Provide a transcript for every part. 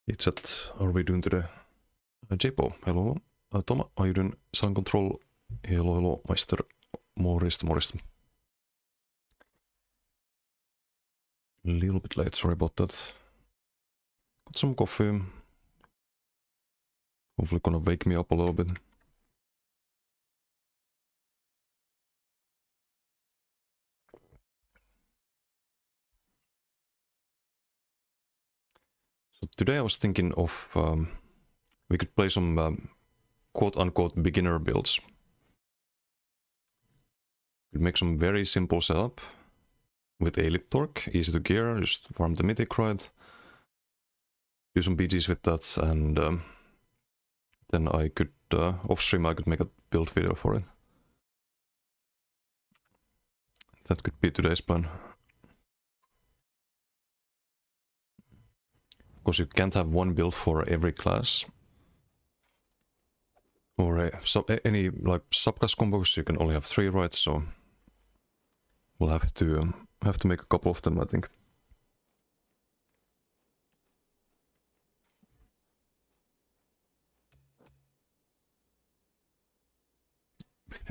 It's at, are we doing today? Jepo, hello. Toma, are you doing Sun Control? Hello, Meister. Morist. Little bit late, sorry about that. Got some coffee. Hopefully gonna wake me up a little bit. So today I was thinking of we could play some quote-unquote beginner builds. Could make some very simple setup with Elite Torque, easy to gear, just farm the mythic, right? Do some BGs with that, and then I could, off-stream I could make a build video for it. That could be today's plan. Because you can't have one build for every class. Or any like subclass combos, you can only have 3, right? So we'll have to make a couple of them, I think.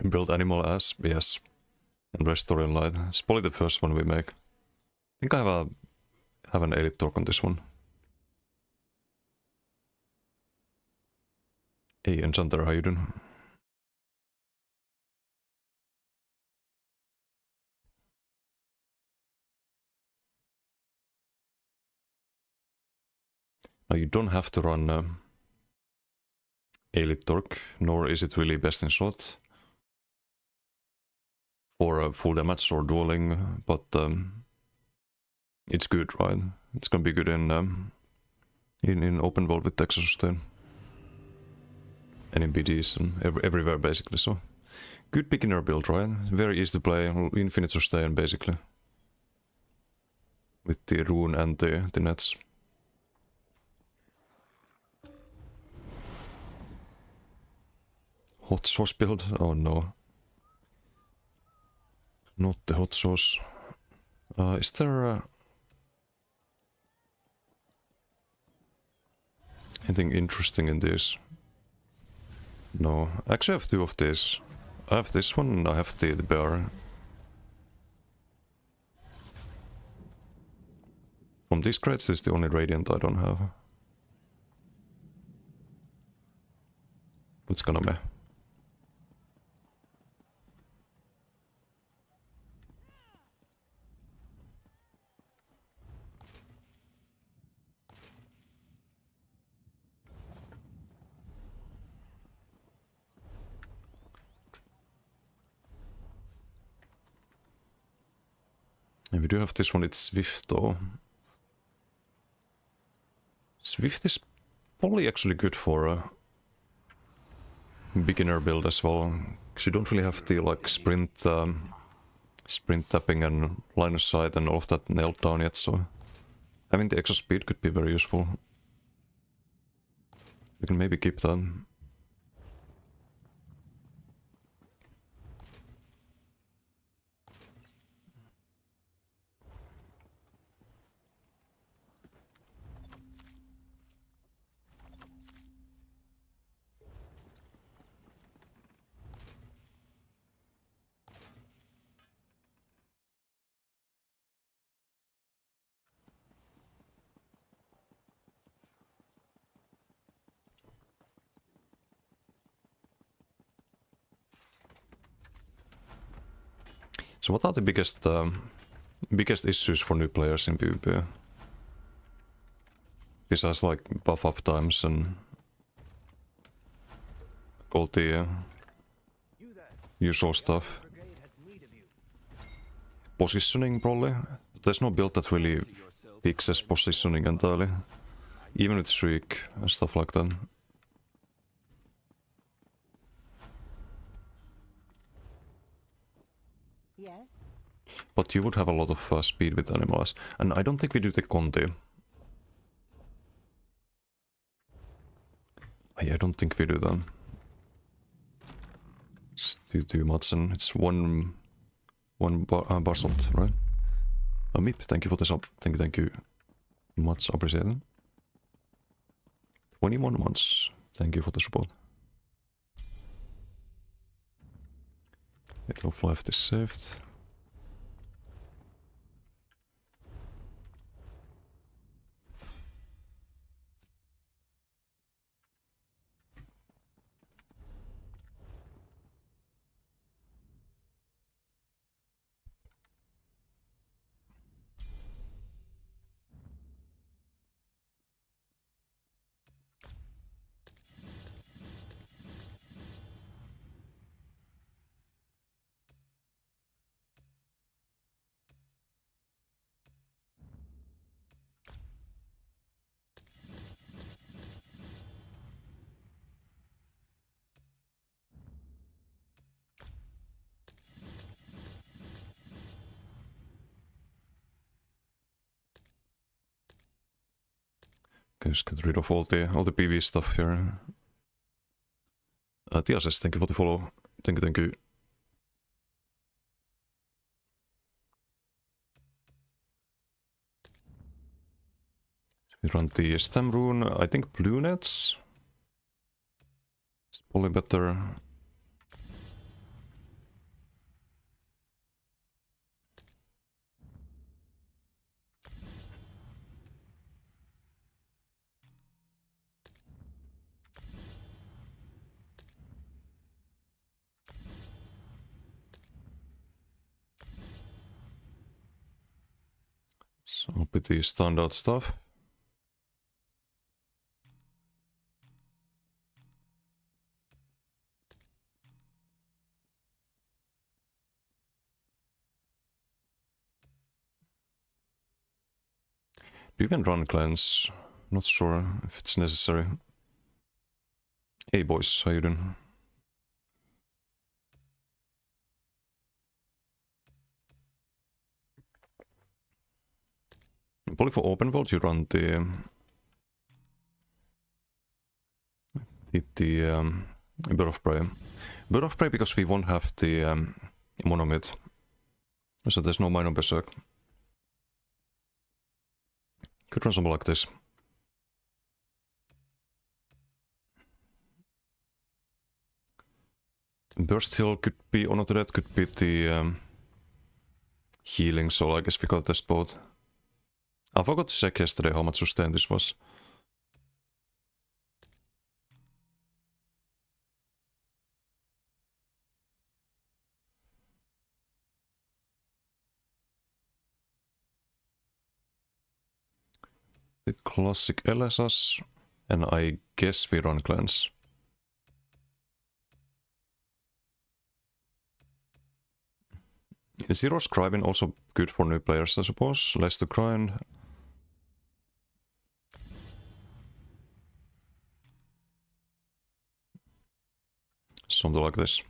Build animal as, yes. And restore in light. It's probably the first one we make. I think I have an Elite Torque on this one. Hey Enchanter, how you doing? Now you don't have to run Elite Torque, nor is it really best in slot for full damage or dueling, but it's good, right? It's gonna be good in open world with Texas Sustain. And in BDs and everywhere basically, so. Good beginner build, right? Very easy to play, infinite sustain basically. With the rune and the nets. Hot sauce build? Oh no. Not the hot sauce. Is there anything interesting in this? No, actually I have 2 of these. I have this one and I have the bear. From these crates, this is the only Radiant I don't have. It's gonna be. And we do have this one, it's Swift though. Swift is probably actually good for a beginner build as well, because you don't really have the like sprint tapping and line of sight and all of that nailed down yet, so having the extra speed could be very useful. You can maybe keep that. So what are the biggest issues for new players in PvP? Besides like buff up times and all the usual stuff. Positioning probably. There's no build that really fixes positioning entirely. Even with Shriek and stuff like that. Yes. But you would have a lot of speed with animals. And I don't think we do the Conti. I don't think we do that. It's too much, and it's one Basalt, right? Mip, thank you for the sub. Thank you. Much appreciated. 21 months. Thank you for the support. It of life is saved. Just get rid of all the PV stuff here. Tiases, thank you for the follow. Thank you. We run the stem rune. I think blue nets. It's probably better. So pretty standard stuff. Do you even run cleanse? Not sure if it's necessary. Hey boys, how you doing? Probably for open world you run the Bird of Prey. Bird of Prey because we won't have the monomyth. So there's no minor berserk. Could run something like this. Burst Hill could be, or not that, could be the healing, so I guess we got this both. I forgot to check yesterday how much sustain this was. The classic LSS, and I guess we run cleanse. Zero scribing also good for new players, I suppose. Less to grind. Something like this.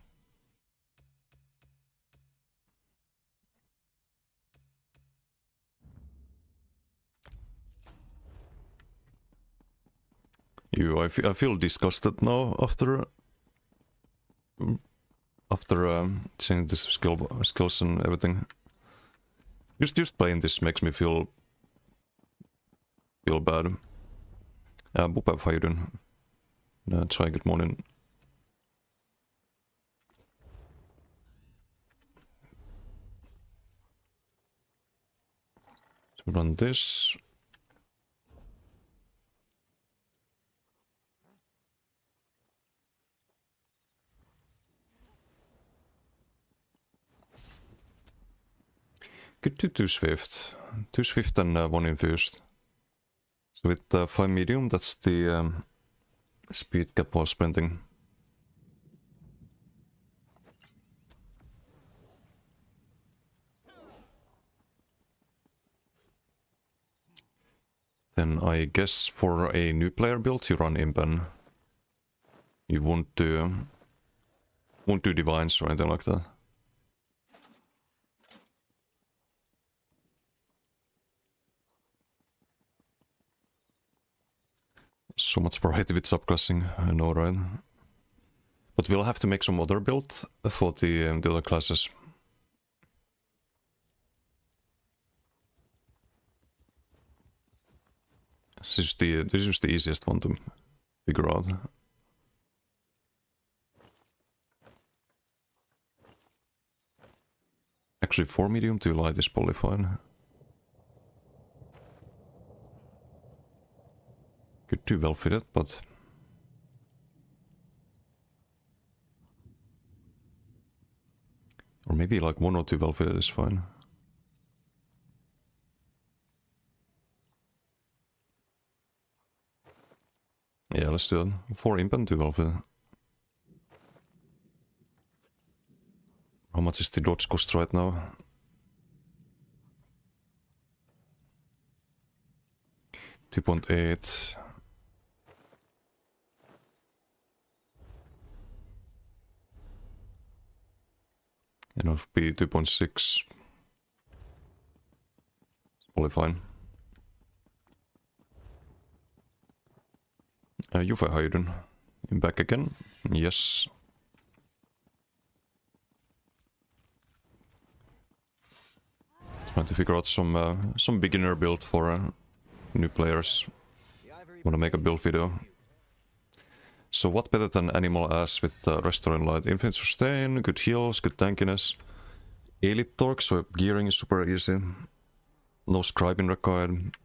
I feel disgusted now after seeing this skills and everything. Just playing this makes me feel bad. Bupev, how you doing? Chai, good morning. So run this. Good to 2 Swift. 2 Swift and 1 Infused. So with 5 medium, that's the speed cap while sprinting. Then I guess for a new player build you run Impen. You won't do divines or anything like that. So much variety with subclassing, I know, right? But we'll have to make some other build for the other classes. This is the easiest one figure out. Actually, 4 medium, 2 light is probably fine. Could do well fitted, but or maybe like 1 or 2 well fitted is fine. Yeah, let's do it. 4 imp and 2 well fitted. How much is the dodge cost right now? $2.8. And it'll be 2.6. It's probably fine. Juve, how you doing? You back again? Yes. Trying to figure out some beginner build for new players. Wanna make a build video. So what better than Animal Ass with Restoring Light? Infinite sustain, good heals, good tankiness. Elite torque, so gearing is super easy. No scribing required.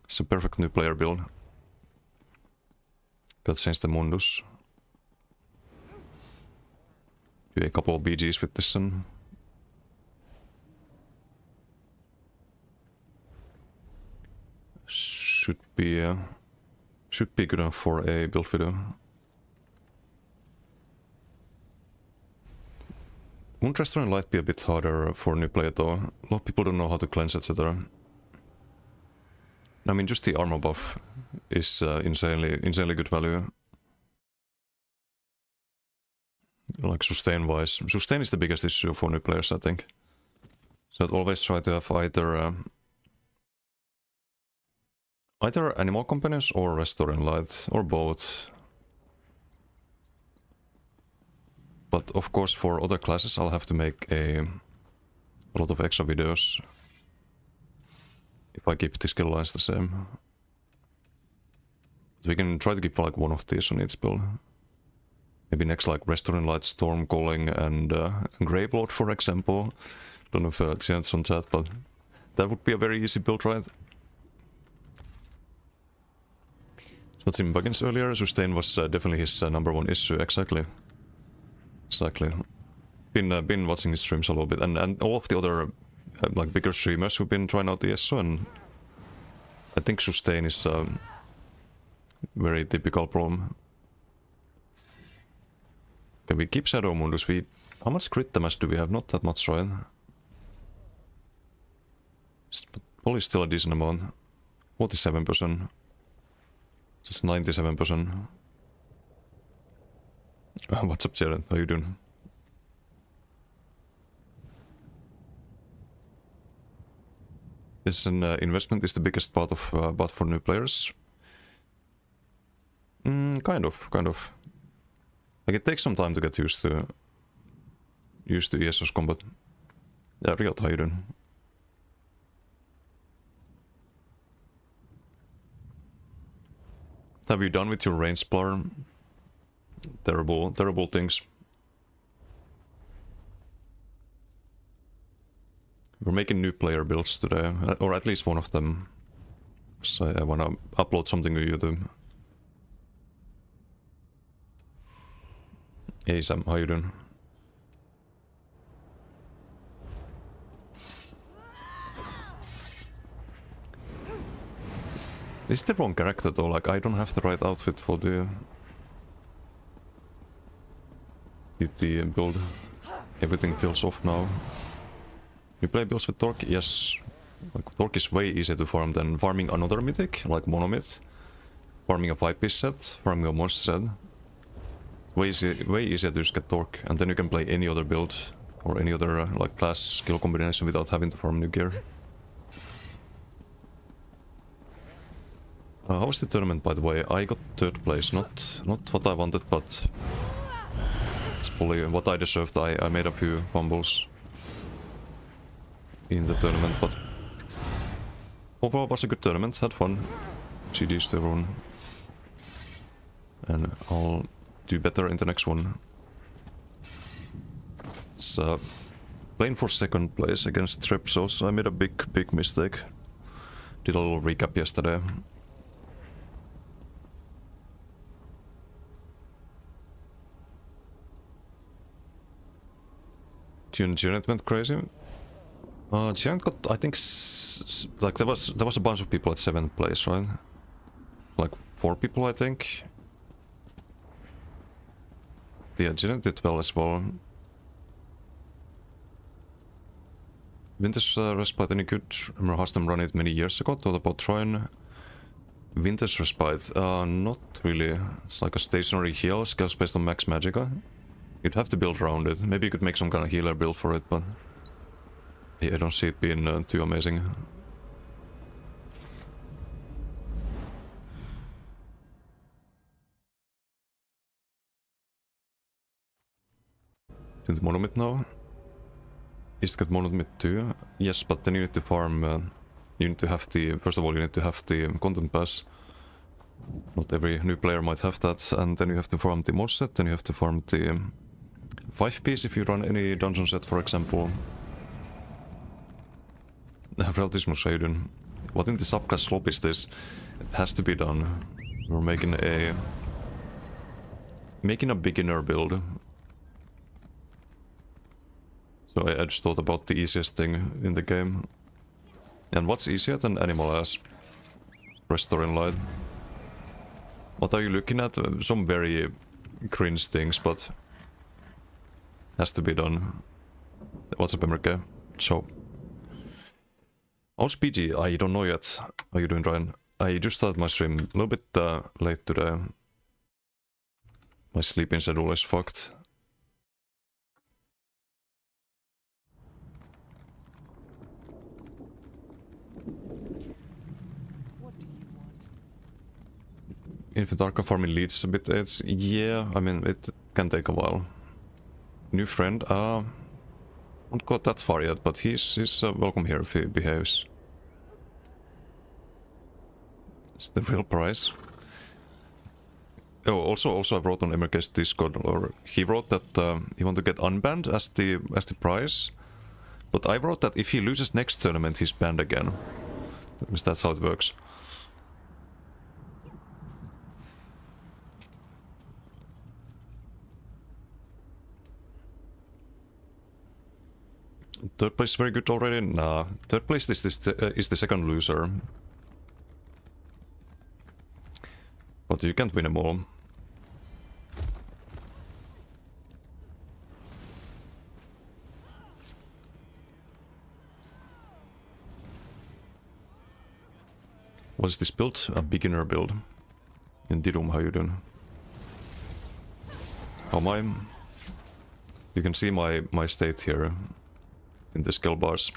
It's a perfect new player build. Gotta change the Mundus. Do a couple of BGs with this one. Should be good enough for a build video. Won't Restoring Light be a bit harder for new player though? A lot of people don't know how to cleanse, etc. I mean, just the armor buff is insanely good value. Like sustain wise. Sustain is the biggest issue for new players, I think. So I'd always try to have either Animal Companions or Restoring Light, or both. But of course for other classes I'll have to make a lot of extra videos if I keep the skill lines the same. We can try to keep like one of these on each build. Maybe next like Restoring Light, Storm Calling and Gravelord for example. Don't know if chance on chat, but that would be a very easy build, right? What's in Buggins earlier? Sustain was definitely his number one issue, exactly. Exactly. Been watching his streams a little bit, and all of the other like bigger streamers who've been trying out the ESO, and I think sustain is a very typical problem. Okay, we keep Shadow Mundus. How much crit damage do we have? Not that much, right? Probably still a decent amount. 47%. Just 97%. What's up, Jared? How you doing? Yes, an investment is the biggest part of but for new players. Kind of. Like it takes some time to get used to ESO's combat. Yeah, Riot, how you doing? Have you done with your range splar? Terrible things. We're making new player builds today, or at least one of them. So I wanna upload something to YouTube. Hey Sam, how you doing? This is the wrong character though, like I don't have the right outfit for the build. Everything feels off now. You play builds with Torque? Yes. Like, Torque is way easier to farm than farming another mythic, like Monomyth. Farming a 5-piece set, farming a monster set. Way easier to just get Torque, and then you can play any other build or any other like class skill combination without having to farm new gear. How was the tournament, by the way? I got 3rd place, not what I wanted, but it's probably what I deserved. I made a few fumbles in the tournament, but overall it was a good tournament, had fun. GG's to everyone. And I'll do better in the next one. So, playing for second place against Trepsos, I made a big mistake. Did a little recap yesterday. Janet went crazy. Janet got, I think, like there was a bunch of people at 7th place, right? Like 4 people, I think. Yeah, Janet did well as well. Vintage Respite any good? I remember Hastem ran it many years ago. Thought about trying Vintage Respite. Not really. It's like a stationary heal, skills based on Max Magica. You'd have to build around it. Maybe you could make some kind of healer build for it, but yeah, I don't see it being too amazing. Do the Monomyth now? Is to get Monomyth too? Yes, but then you need to farm. You need to have the. First of all, you need to have the content pass. Not every new player might have that, and then you have to farm the mod set, then you have to farm the 5-piece if you run any dungeon set, for example. Reltismus Aiden. What in the subclass slop is this? It has to be done. We're making a beginner build. So I just thought about the easiest thing in the game. And what's easier than Animal Ass? Restoring Light. What are you looking at? Some very cringe things, but has to be done. What's up, MRK? So, how's PG? I don't know yet. How are you doing, Ryan? I just started my stream a little bit late today. My sleeping schedule is fucked. Infinite Arca farming leads a bit. It's, yeah, I mean, it can take a while. New friend, won't go that far yet, but he's welcome here if he behaves. It's the real price. Oh, also I wrote on MRK's Discord, or he wrote that he want to get unbanned as the prize, but I wrote that if he loses next tournament, he's banned again. That's how it works. Third place very good already? Nah. Third place is the second loser. But you can't win them all. What is this build? A beginner build. In Didum, how you doing? How am I? You can see my state here. In the skill bars.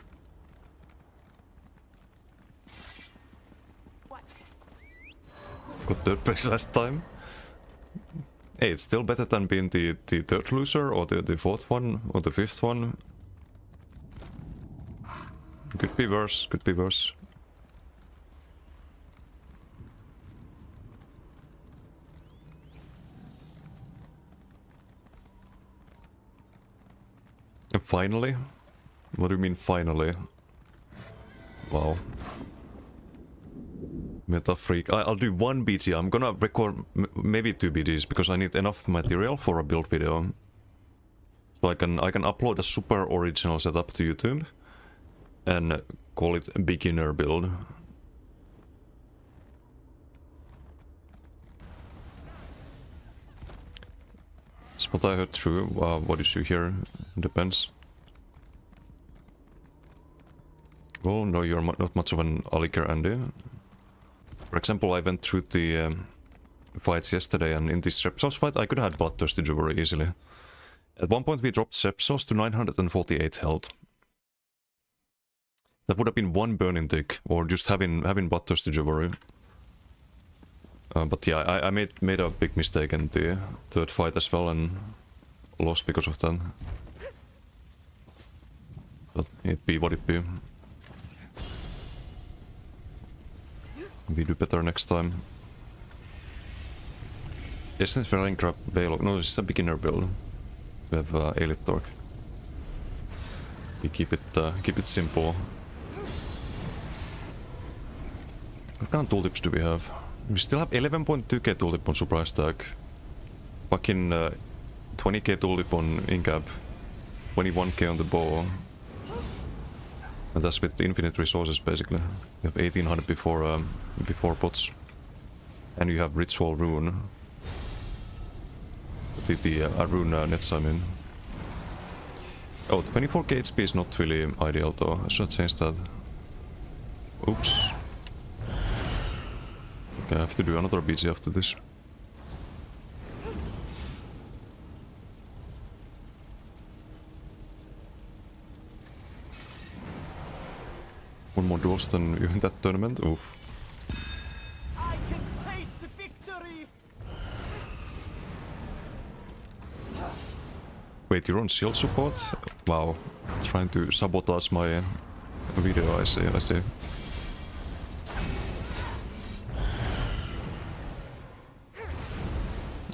Got third place last time. Hey, it's still better than being the third loser, or the fourth one, or the fifth one. Could be worse, could be worse. And finally? What do you mean finally? Wow. Meta freak. I'll do one BT. I'm gonna record maybe 2 BTs because I need enough material for a build video. So I can upload a super original setup to YouTube and call it a beginner build. That's what I heard true. What did you hear? Depends. Well, no, you're not much of an Aliker, Andy. For example, I went through the fights yesterday, and in this Repsos fight, I could have had Bloodthirsty Jury easily. At one point, we dropped Repsos to 948 health. That would have been one burning tick, or just having Bloodthirsty Jury. But yeah, I made a big mistake in the third fight as well, and lost because of that. But it be what it be. We do better next time. Isn't it Valen grab Veilog? No, it's a beginner build. We have Elite Torque. We keep it simple. What kind of tooltips do we have? We still have 11.2k tooltip on Surprise Stack. Fucking 20k tooltip on Incap. 21k on the bow. And that's with infinite resources basically. You have 1800 before pots. And you have Ritual Rune. The Rune nets, I mean. Oh, 24k HP is not really ideal though. I should change that. Oops. Okay, I have to do another BG after this. One more duels than you in that tournament? Oof. I can taste victory. Wait, you're on shield support? Wow. Trying to sabotage my video, I see.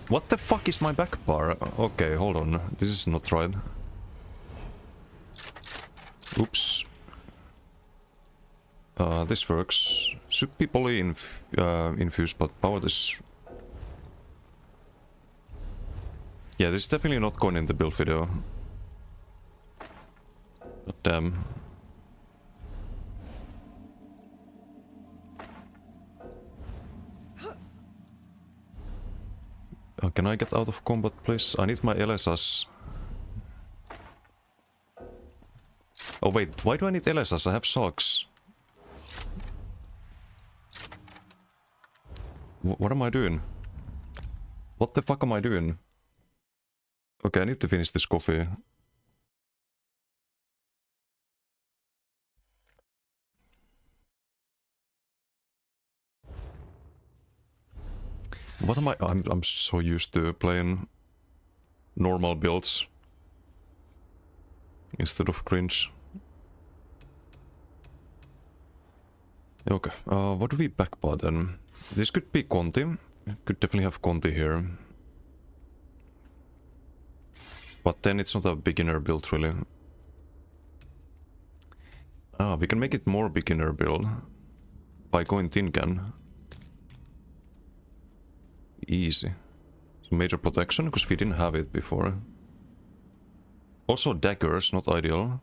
What the fuck is my back bar? Okay, hold on. This is not right. Oops. This works. Should be poly infused, but power this. Yeah, this is definitely not going in the build video. But damn. Can I get out of combat, please? I need my LSS. Oh wait, why do I need LSS? I have socks. What am I doing? What the fuck am I doing? Okay, I need to finish this coffee. What am I? I'm so used to playing normal builds instead of cringe. Okay, what do we backpaw then? This could be Conti. Could definitely have Conti here. But then it's not a beginner build really. We can make it more beginner build by going Tinkan. Easy. So major protection, because we didn't have it before. Also daggers, not ideal.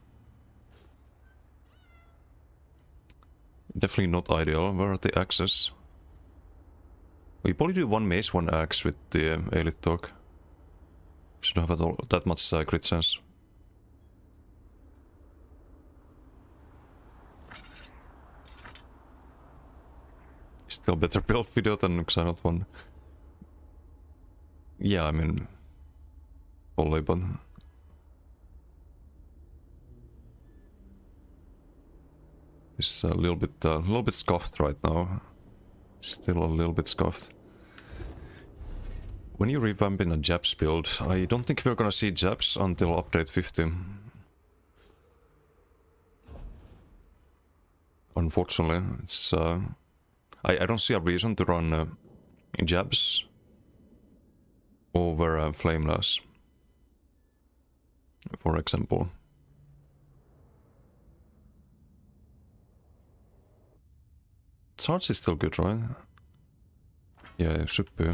Definitely not ideal. Where are the axes? We probably do one mace, one axe with the Elite Torque. Shouldn't have that much crit chance. Still better build video than Xynoth one. Yeah, I mean, probably, but it's a little bit scuffed right now. Still a little bit scuffed. When you revamp in a Japs build, I don't think we're gonna see Japs until update 50. Unfortunately, it's I don't see a reason to run Jabs over Flameless, for example. Charge is still good, right? Yeah, it should be.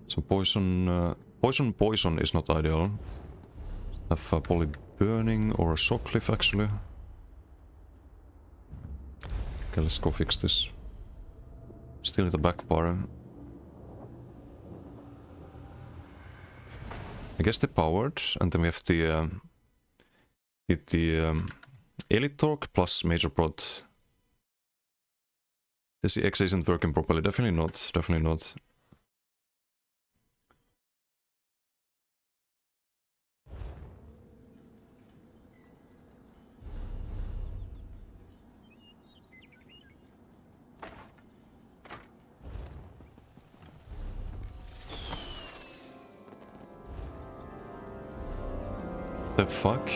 So poison is not ideal. Have a poly burning or a shock cliff actually. Okay, let's go fix this. Still need a back bar. I guess the powered, and then we have the Elite Torque plus Major Prod. This X isn't working properly. Definitely not. Definitely not. The fuck?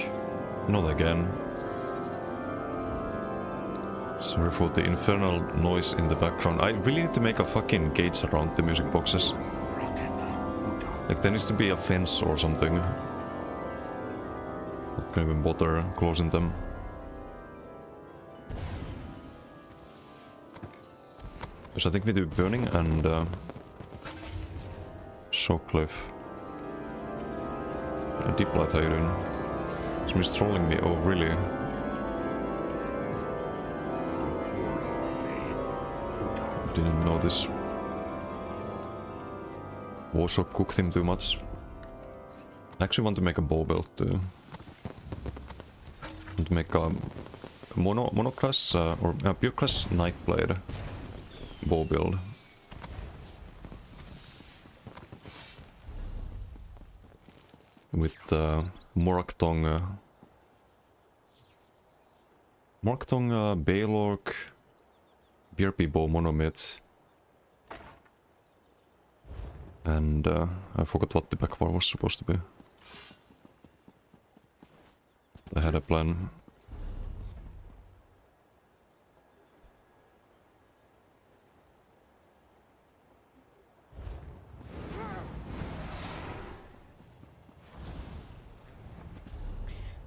Not again. Sorry for the infernal noise in the background. I really need to make a fucking gates around the music boxes. Like there needs to be a fence or something. Not gonna even bother closing them. Because I think we do burning and Shockcliff. Deep light, how you doing? Somebody's trolling me, oh really? Didn't know this. Warshop cooked him too much. I actually want to make a bow belt too. I want to make a monoclass or a pure class Nightblade bow build. With Moragtong Baylork BRP bow monomid. And I forgot what the backbar was supposed to be. I had a plan.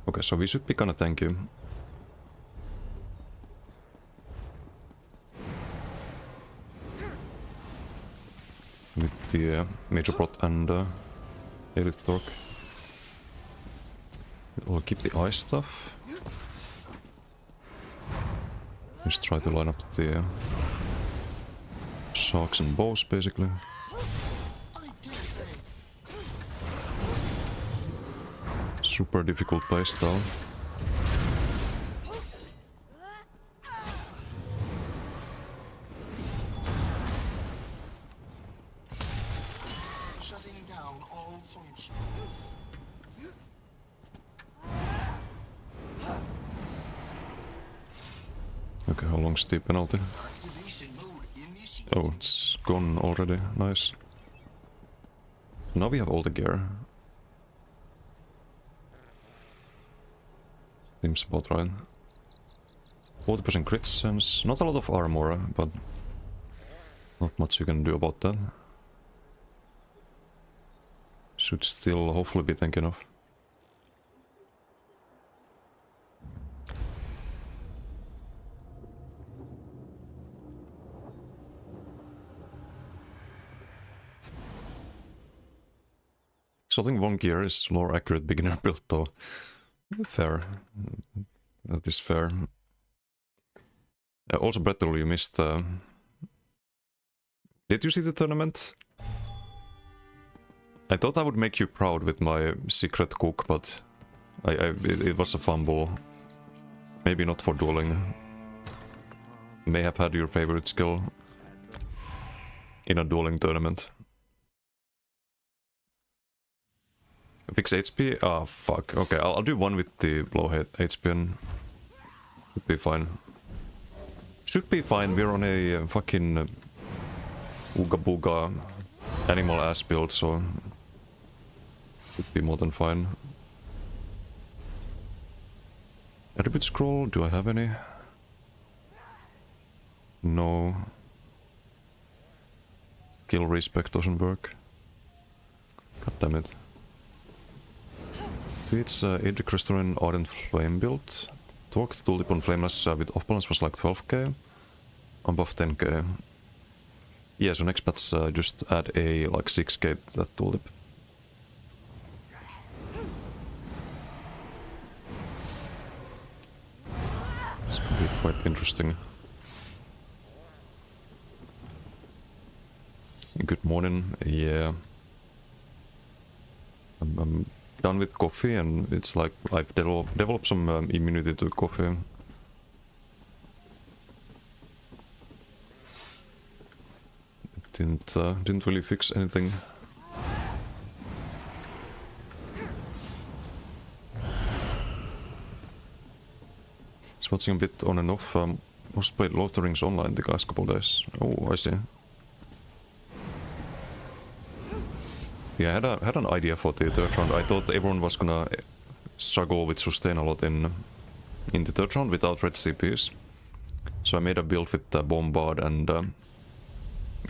Okay, so we should be gonna thank you. With the Major Prot and Elite Torque. We'll keep the ice stuff. Just try to line up the sharks and bows basically. Super difficult playstyle. Okay, how long's the penalty? Oh, it's gone already. Nice. Now we have all the gear. Seems about right. 40% crit sense. Not a lot of armor, but not much you can do about that. Should still hopefully be tank enough. So I think one gear is more accurate beginner build though. Fair. That is fair. Also, Brettel, you missed... Did you see the tournament? I thought I would make you proud with my secret cook, but it was a fumble. Maybe not for dueling. May have had your favorite skill in a dueling tournament. Fix HP? Ah, oh, fuck. Okay, I'll do one with the low HP and should be fine. Should be fine, we're on a fucking Ooga Booga animal ass build, so should be more than fine. Attribute scroll, do I have any? No. Skill respect doesn't work. God damn it. It's Edric Restoring Ardent Flame build. Torque tooltip on Flameless with off balance was like 12k. On buff 10k. Yeah, so next patch just add a like 6k to that tooltip. It's gonna be quite interesting. Good morning, yeah. I'm done with coffee and it's like I've developed some immunity to coffee. Didn't really fix anything. Just watching a bit on and off. Also played Lord of the Rings Online the last couple days. Oh, I see. Yeah, I had an idea for the third round. I thought everyone was gonna struggle with sustain a lot in the third round without red CPs. So I made a build with Bombard and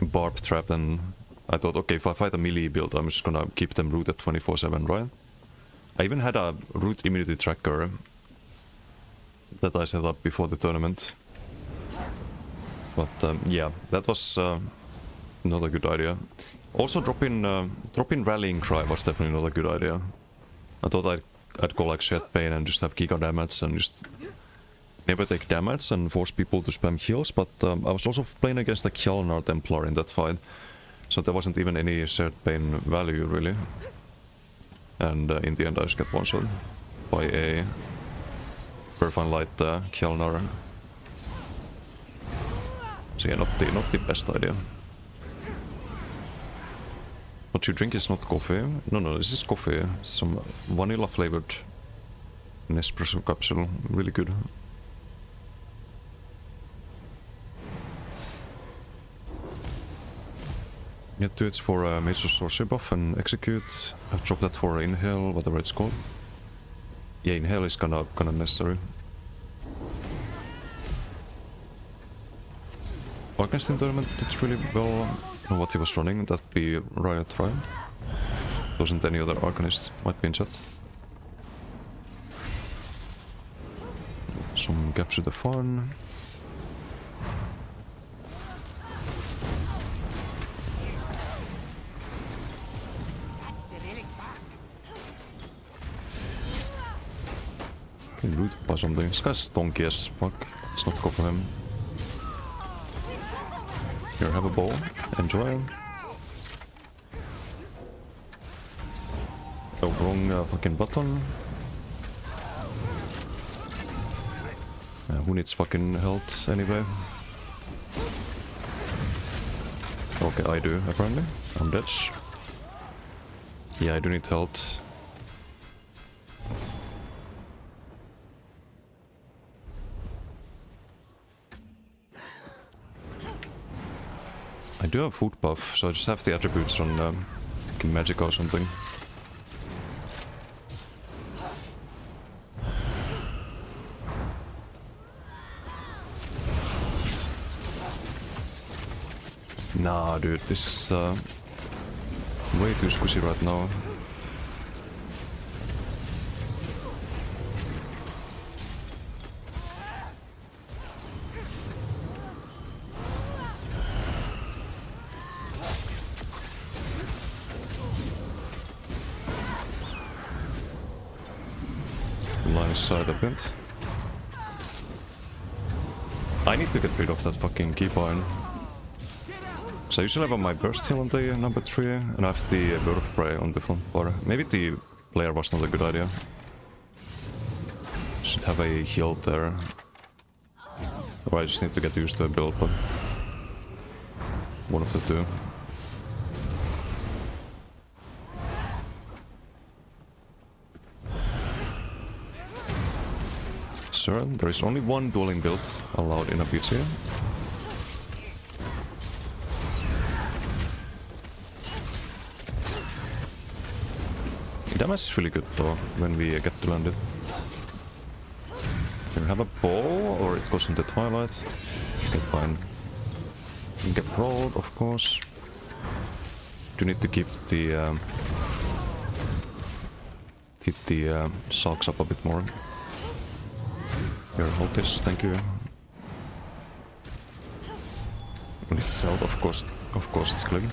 Barb Trap, and I thought, okay, if I fight a melee build, I'm just gonna keep them rooted 24/7, right? I even had a root immunity tracker that I set up before the tournament. But yeah, that was not a good idea. Also, dropping Rallying Cry was definitely not a good idea. I thought I'd go like Shed Pain and just have Giga damage and just never take damage and force people to spam heals, but I was also playing against the Kjalnar Templar in that fight, so there wasn't even any Shed Pain value really. And in the end I just get one-shot by a Perfine Light Kjalnar. So yeah, not the best idea. What you drink is not coffee. No, this is coffee. Some vanilla flavored Nespresso capsule. Really good. Get to it for Major Sorcery buff and execute. I've dropped that for Inhale, whatever it's called. Yeah, Inhale is kinda necessary. Arcanist tournament did really well. I don't know what he was running, that'd be Riot, right? Wasn't any other Arcanist, might be in chat. Some Capture the Fun. Can loot by something. This guy's stonky as fuck. Let's not go for him. Here, have a ball. Enjoy. Oh, wrong fucking button. Who needs fucking health anyway? Okay, I do, apparently. I'm dead. Yeah, I do need health. I do have food buff, so I just have the attributes on magic or something. Nah, dude, this is way too squishy right now. Line aside a bit. I need to get rid of that fucking keybind. So I usually have my burst heal on the number 3 and I have the bird of prey on the front bar. Maybe the player was not a good idea. Should have a heal there. Or I just need to get used to a build, but one of the two. Sir, there is only one dueling build allowed in a PTA. Damage is really good though, when we get to land it. Can we have a ball, or it goes into Twilight? Okay, fine. You can get rolled, of course. Do need to keep the socks up a bit more. Here, hold this, thank you. When it's sold, of course it's clicking.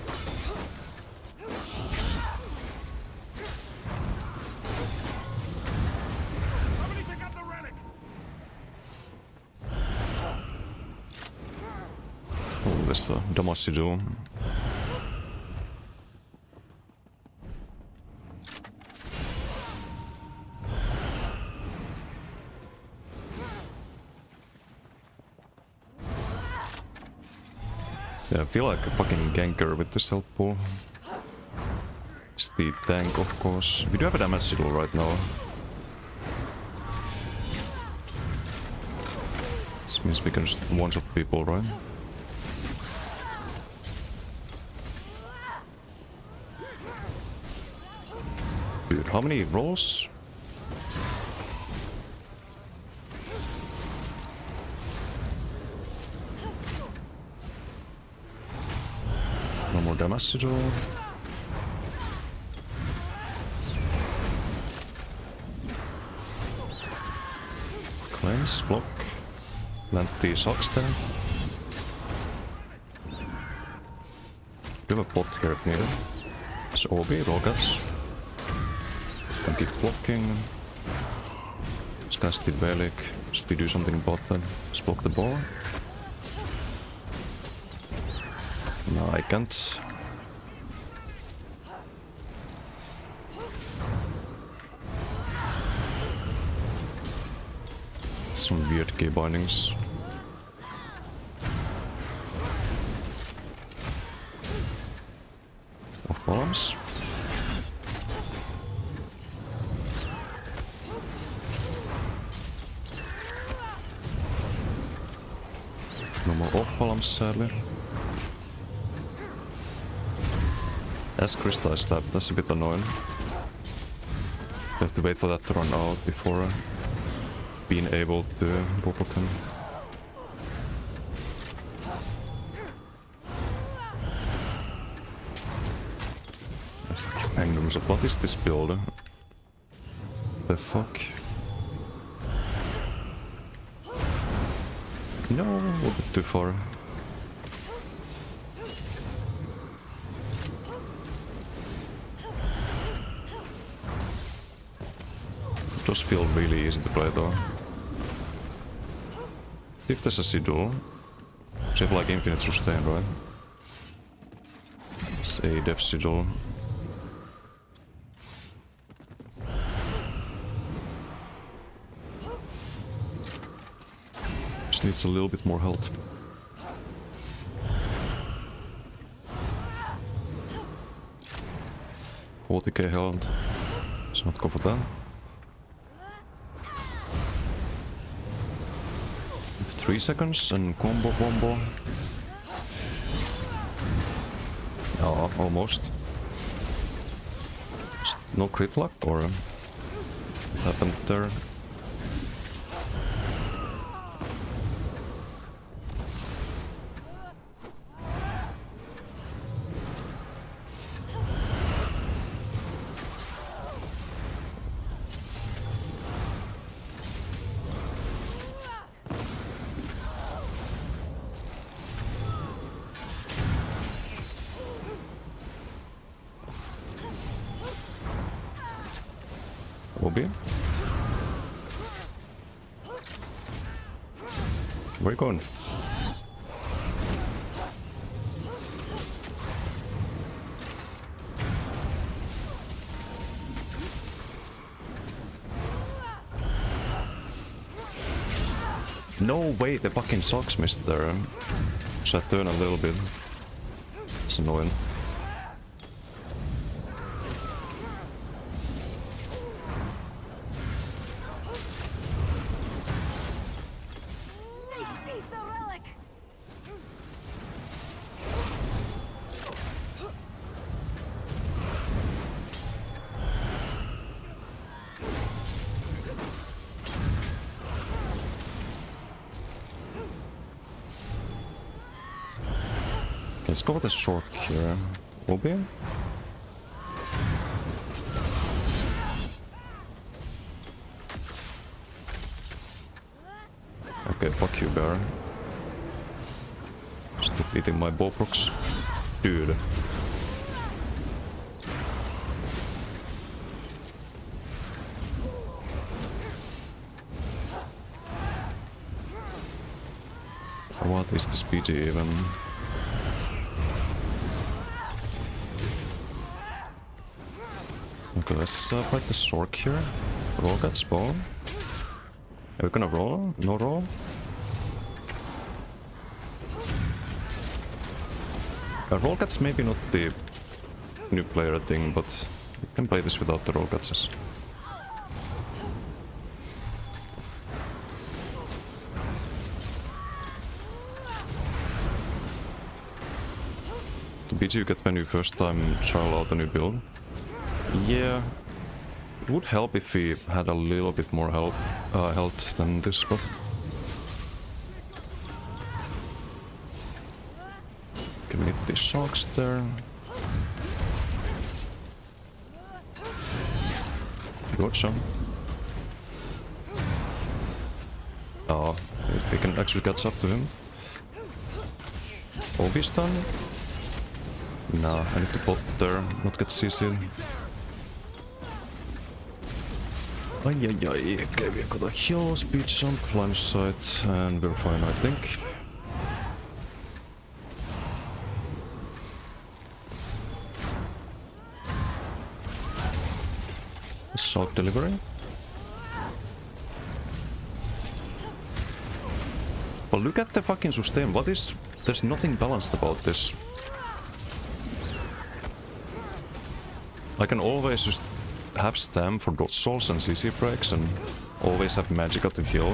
Oh, there's the Damacy. Yeah, I feel like a fucking ganker with this health pool. It's the tank, of course. We do have a damage signal right now. This means we can just one-shot people, right? Dude, how many rolls? Damasceno. Cleanse, block. Plant the socks there. Do have a bot here if needed. It's Obi, Rogas. Can keep blocking. Let's cast the Velik. Should we do something bot then? Let's block the ball. No, I can't. Some weird key bindings. Off balance. No more off balance, sadly. As Crystal Slap, that's a bit annoying. You have to wait for that to run out before being able to bubble him. Magnums, what is this build? The fuck? No, a little bit too far. It does feel really easy to play though. If there's a Sidul, so have like infinite sustain, right? It's a def Sidul. Just needs a little bit more health. $40k health. Let's not go for that. 3 seconds and combo. Oh, almost. No crit luck or what happened there? Obi? Where are you going? No way, the fucking socks missed there. So I turn a little bit. It's annoying. Let's go with the short here. Obi? Okay, fuck you, bear. Stop eating my Boprox. Dude. What is this PG even? Okay, let's fight the Sork here. Roll that spawn. Are we gonna roll? No roll? Roll cuts maybe not the new player thing, but you can play this without the roll cuts. The BG you get when you first time trial out a new build. Yeah, it would help if we had a little bit more health than this, but can we hit the shocks there? Gotcha. Oh, we can actually catch up to him. Obi's done. Nah, I need to bot there, not get CC'd. Ay. Okay, we got a heal, speed jump, line sight, and we're fine, I think. Shock delivery. But look at the fucking sustain. What is... There's nothing balanced about this. I can always just have stam for dodge souls and CC breaks and always have Magicka to heal.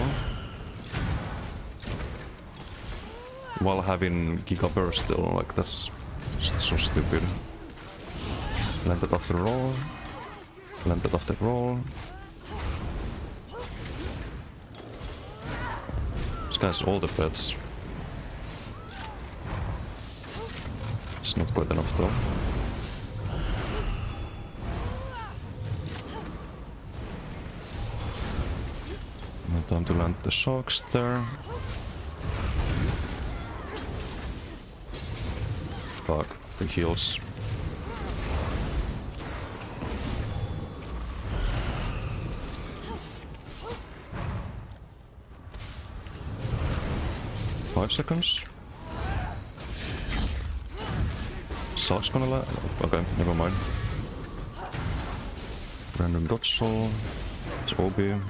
While having Giga Burst still, like that's just so stupid. Landed after roll. Landed after roll. This guy's all the pets. It's not quite enough though. No time to land the shocks there. Fuck, the heals. Five seconds. Shock's gonna land. Okay, never mind. Random dodge soul. It's OB.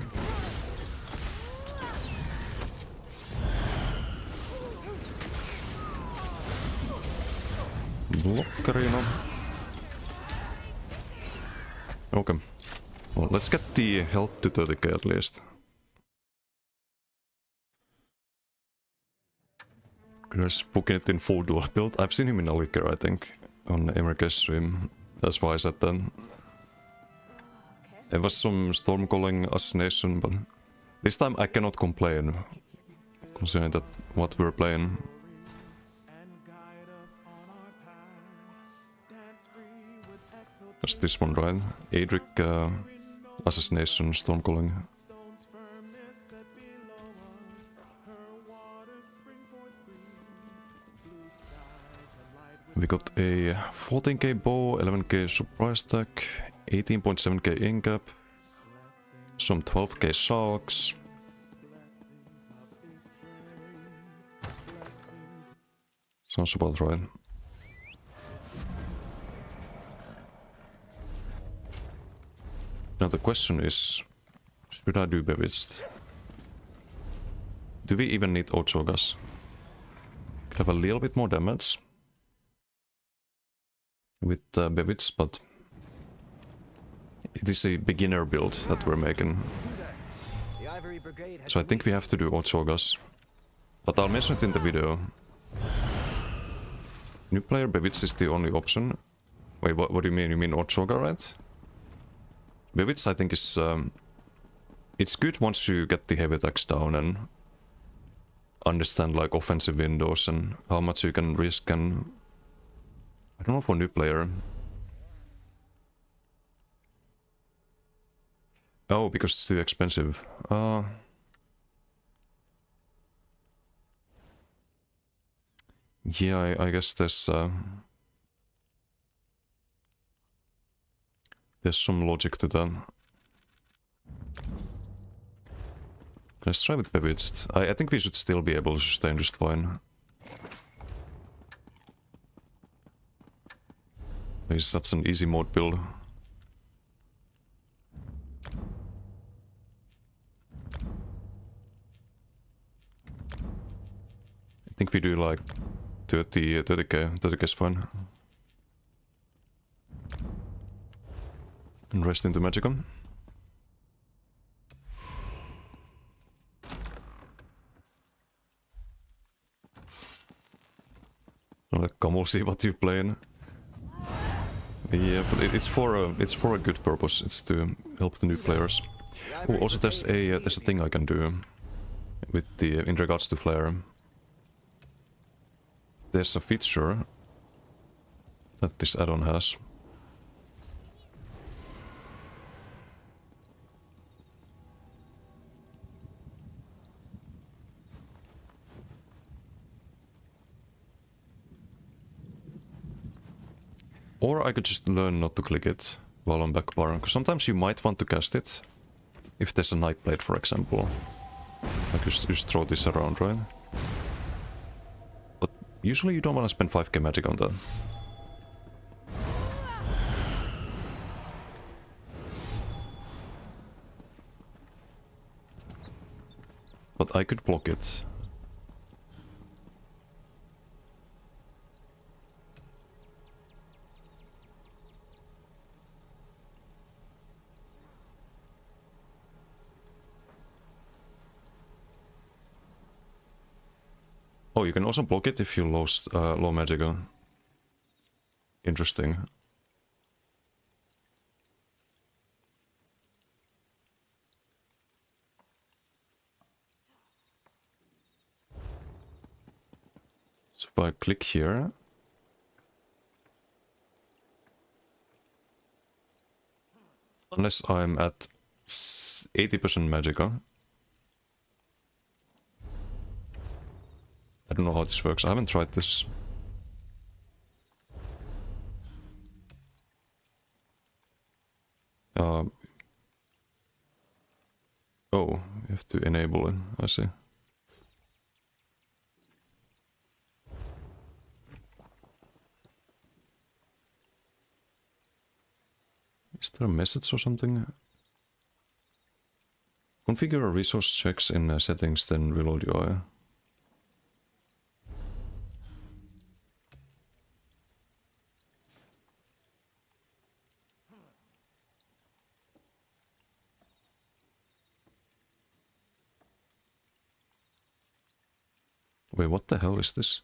Blockerino. Okay. Well, let's get the health to 30k at least. Guys, booking it in full dual build. I've seen him in a liquor, I think, on Emrike's stream. That's why I said that. There was some Stormcalling assassination, but this time I cannot complain, considering that what we're playing. That's this one, right? Adric assassination, Stormcalling. We got a 14k bow, 11k surprise attack, 18.7k incap, some 12k shocks. Sounds about right. Now the question is, should I do Bewitched? Do we even need Ochogas? Could have a little bit more damage with Bewitched, but it is a beginner build that we're making. So I think we have to do Ochogas. But I'll mention it in the video. New player Bewitched is the only option. Wait, what do you mean? You mean Ochoga, right? Bewitched I think is... it's good once you get the heavy attacks down and understand like offensive windows and how much you can risk and... I don't know for new player. Oh, because it's too expensive. Yeah, I guess there's some logic to that. Let's try with Bewitched. I think we should still be able to sustain just fine. Because that's an easy mode build. I think we do like 30k is fine. And rest into Magicka. Let Kamul see what you're playing. Yeah, but it's for a good purpose. It's to help the new players. Oh, also there's a thing I can do with the in regards to Flare. There's a feature that this add-on has. Or I could just learn not to click it while on back bar, because sometimes you might want to cast it. If there's a Nightblade, for example. Like just throw this around, right? But usually you don't want to spend 5k magic on that. But I could block it. Oh, you can also block it if you lost low magic on. Interesting. So if I click here, unless I'm at 80% magicka. I don't know how this works. I haven't tried this. Oh, you have to enable it. I see. Is there a message or something? Configure resource checks in settings, then reload UI. Wait, what the hell is this?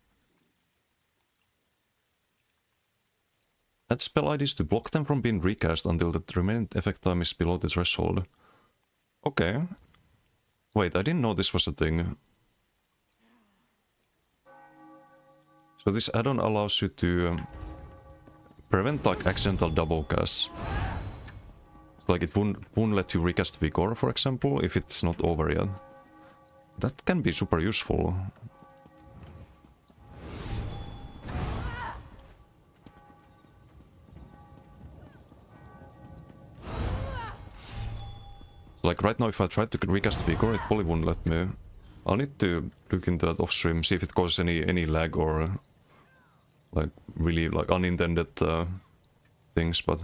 Add spell IDs to block them from being recast until the remaining effect time is below the threshold. Okay. Wait, I didn't know this was a thing. So this add-on allows you to prevent like accidental double casts. Like it won't let you recast Vigor, for example, if it's not over yet. That can be super useful. Like right now, if I try to recast Vigor, it probably won't let me. I'll need to look into that off stream, see if it causes any lag or like really like unintended things. But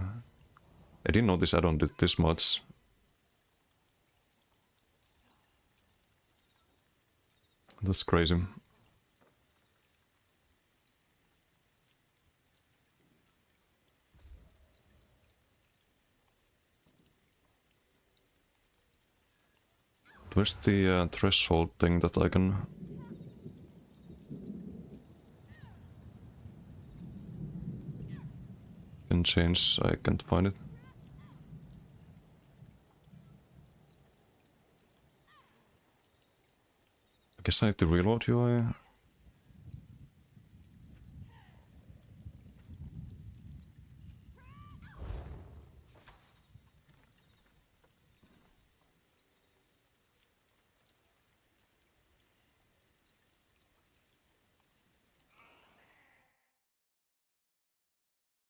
I didn't know this add-on did this much. That's crazy. Where's the threshold thing that I can change? I can't find it. I guess I have to reload UI.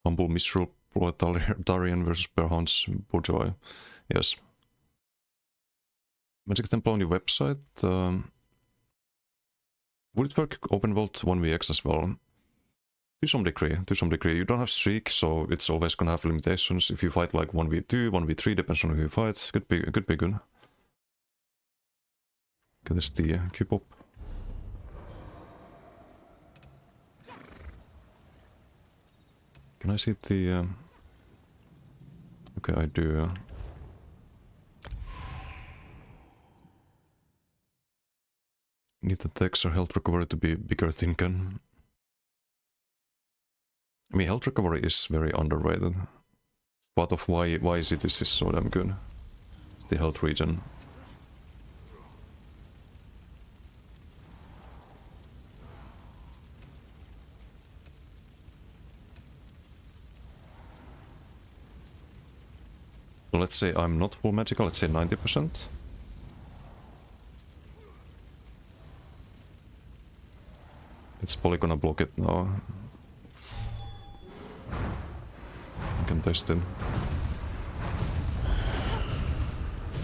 Humble Mistral Proletarian versus Berhound's Bourgeois. Yes. Magic Temple on your website. Would it work Open Vault 1vx as well? To some degree, You don't have streak, so it's always gonna have limitations. If you fight like 1v2, 1v3, depends on who you fight. Could be good. Get this the Q-pop. Can I see the... Okay, I do. Need the extra health recovery to be bigger thinking. I mean, health recovery is very underrated. Part of why Cities is so damn good. It's the health regen. So let's say I'm not full magical, let's say 90%. It's probably gonna block it now. can test it.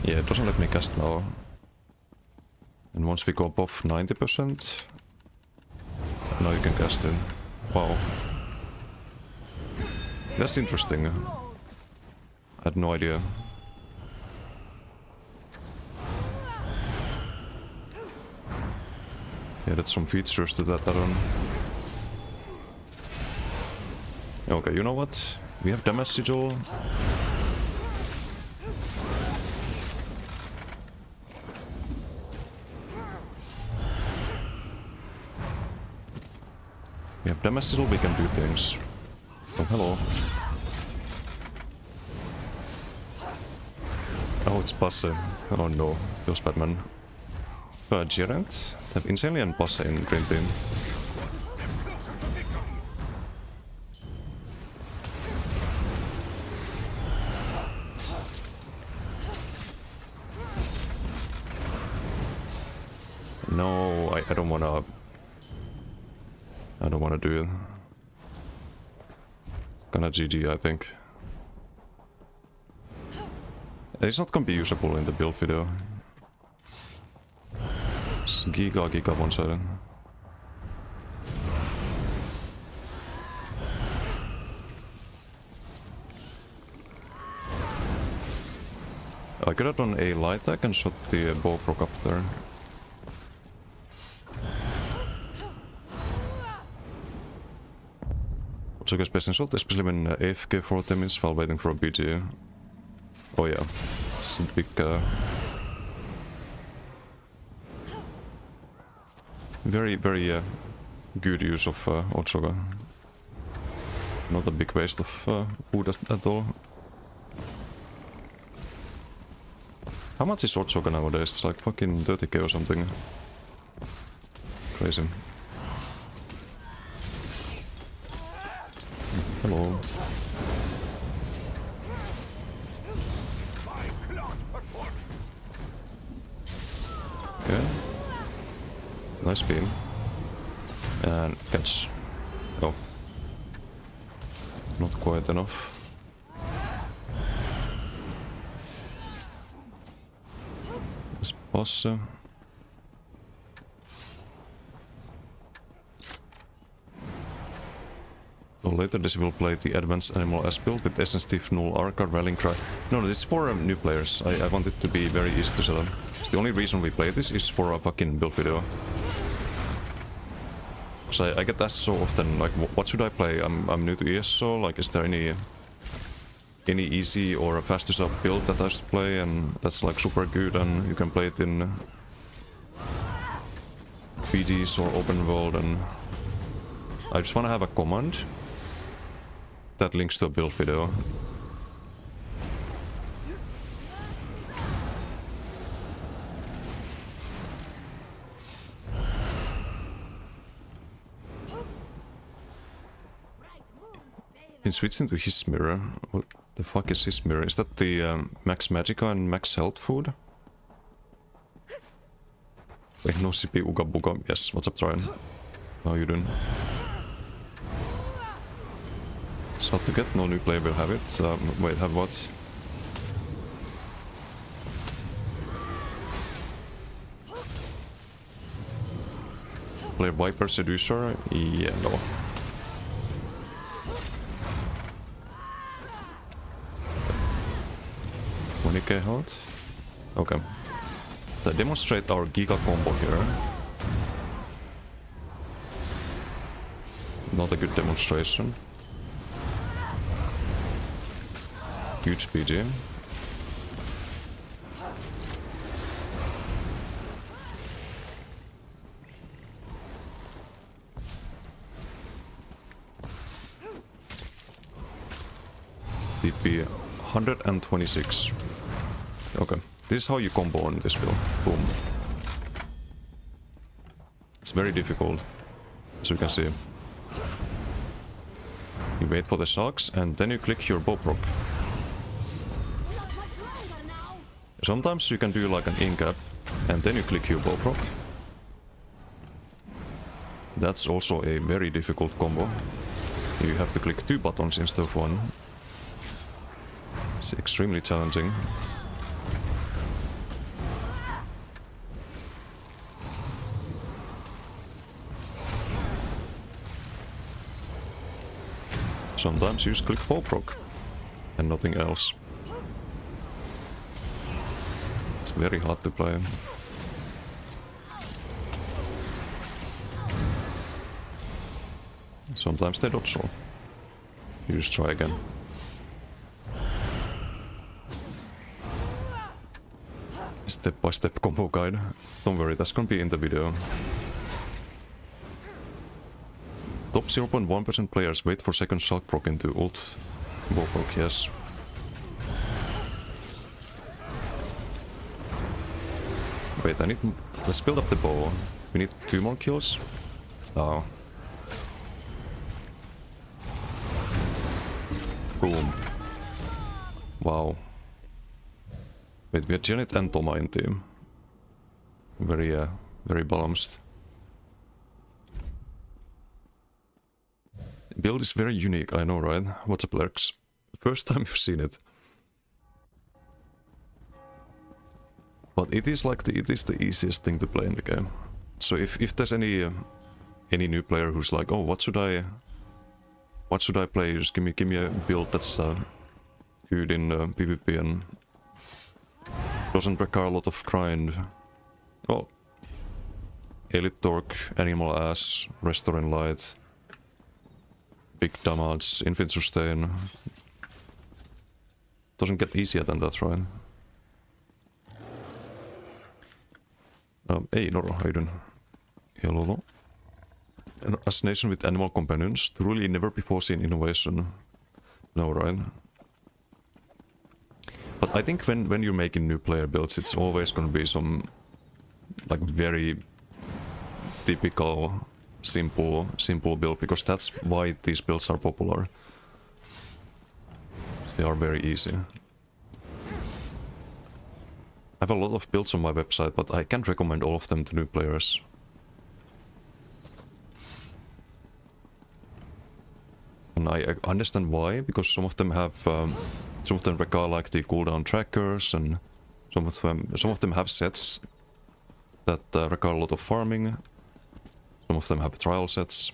Yeah, it doesn't let me cast now. And once we go above 90%, now you can cast it. Wow. That's interesting. I had no idea. Yeah, that's some features to that add-on. Okay, you know what? We have damage sigil. We have damage sigil, we can do things. Oh, hello. Oh, it's Passe. Oh no, those Batman. Gerent. They have Insanely and Passe in Green Team. No, I don't wanna... I don't wanna do it. It's gonna GG, I think. It's not gonna be usable in the build video. It's giga one-sided. I could have done a light attack and shot the bow proc up there. So I guess best in shot, especially when AFK for 10 minutes while waiting for a BG. Oh yeah, it's a big... very good use of Ochoga. Not a big waste of food at all. How much is Ochoga nowadays? It's like fucking 30k or something. Crazy. Hello. Okay. Nice beam. And catch. Oh. Not quite enough. This boss. So later this will play the Advanced Animal S build with Essence Thief, Null, Arcard, Rallying Cry. No, this is for new players. I want it to be very easy to set up. So the only reason we play this is for a fucking build video. Because I get asked so often, like, what should I play? I'm new to ESO, like, is there any easy or fast to sub build that I should play and that's like super good and you can play it in PDs or open world, and I just want to have a command that links to a build video. Been switching to his mirror. What the fuck is his mirror? Is that the Max Magica and Max Health food? Wait, no CP Uga Buga. Yes, what's up, Tryon? How you doing? It's hard to get, no new player will have it. Wait, have what? Play Viper Seducer? Yeah, no. K health. Okay. So demonstrate our Giga combo here. Not a good demonstration. Huge PG. CP 126. Okay, this is how you combo on this build. Boom. It's very difficult, as you can see. You wait for the shocks and then you click your bow proc. Sometimes you can do like an in-cap and then you click your bow proc. That's also a very difficult combo. You have to click 2 buttons instead of 1. It's extremely challenging. Sometimes use click for proc and nothing else. It's very hard to play. Sometimes they dodge so. You just try again. Step-by-step combo guide. Don't worry, that's gonna be in the video. Top 0.1% players wait for second shock proc into ult. Bow proc, yes. Wait, let's build up the bow. We need 2 more kills. Oh. Boom. Wow. Wait, we have Janet and Toma in team. Very balanced. Build is very unique, I know, right? What's up, Lurks? First time you've seen it. But it is like it is the easiest thing to play in the game. So if there's any new player who's like, oh, what should I play? Just give me a build that's good in PvP and doesn't require a lot of grind. Oh, Elite Torque, Animal Ass, Restore in Light, big damage, infinite sustain. Doesn't get easier than that, right? Hey Noro, how you doing? Hello. An assassination with animal companions, truly never before seen innovation. No, right? But I think when you're making new player builds, it's always gonna be some like very typical simple build, because that's why these builds are popular. They are very easy. I have a lot of builds on my website, but I can't recommend all of them to new players. And I understand why, because some of them require like the cooldown trackers, and some of them have sets that require a lot of farming. Some of them have trial sets.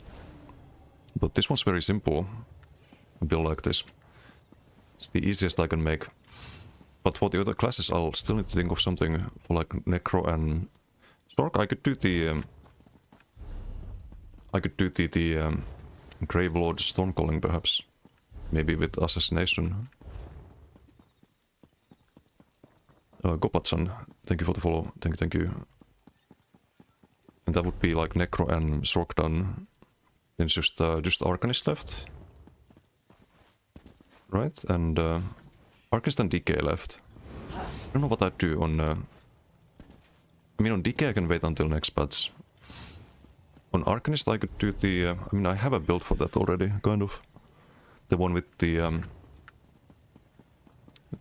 But this one's very simple. A build like this. It's the easiest I can make. But for the other classes, I'll still need to think of something for like Necro and Stork. I could do the Gravelord Stormcalling perhaps. Maybe with Assassination. Gopatsan, thank you for the follow. Thank you. And that would be like Necro and Stork done. Then it's just Arcanist left. Right, and Arcanist and DK left. I don't know what I'd do on... I mean, on DK I can wait until next patch. On Arcanist I could do the... I mean, I have a build for that already, kind of. The one with the...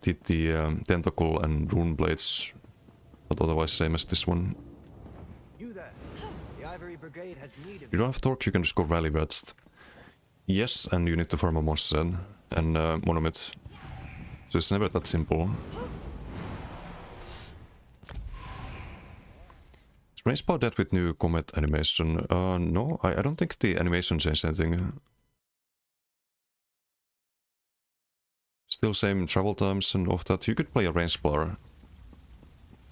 Tentacle and Rune Blades. But otherwise same as this one. You there. The Ivory Brigade has need of You don't have Torque, you can just go Rally Rest. Yes, and you need to farm a monster and Monomyth. So it's never that simple. Is Rainspire dead with new Comet animation? No, I don't think the animation changed anything. Still same travel times and all of that. You could play a Rainspire.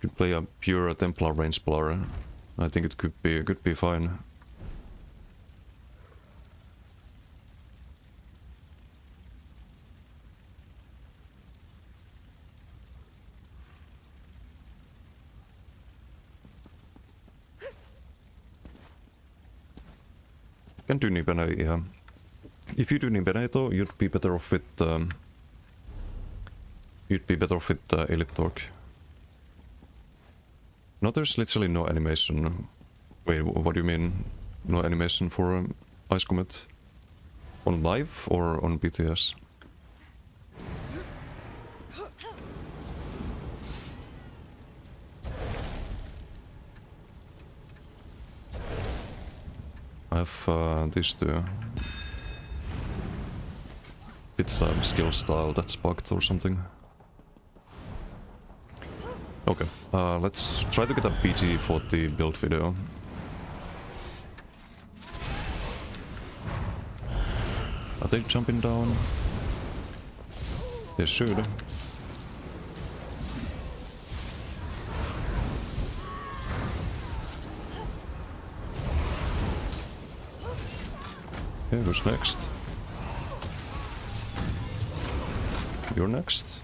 You could play a pure Templar Rainspire. I think it could be fine. Can do Nibene, yeah. If you do Nibene though, you'd be better off with Elite Torque. No, there's literally no animation. Wait, what do you mean? No animation for Ice Comet? On live or on BTS? I have these two. It's a skill style that's bugged or something. Okay, let's try to get a BT for the build video. Are they jumping down? They should. Okay, who's next? You're next.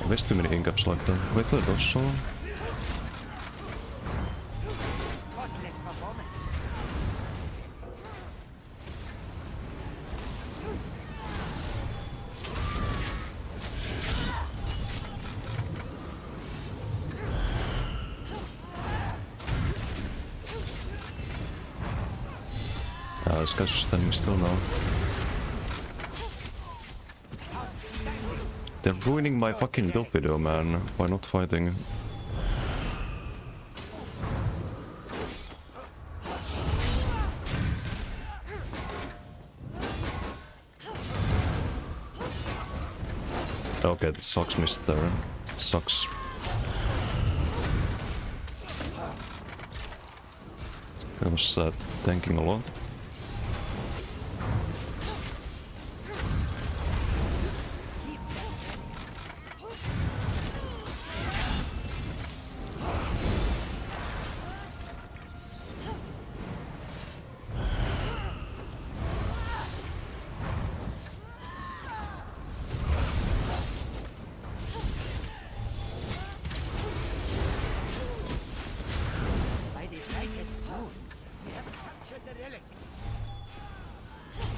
There's too many incaps like that. Wait for those so. This guy's standing still now. They're ruining my fucking build video, man. By not fighting. Okay, the socks missed there. Sucks. I was tanking a lot.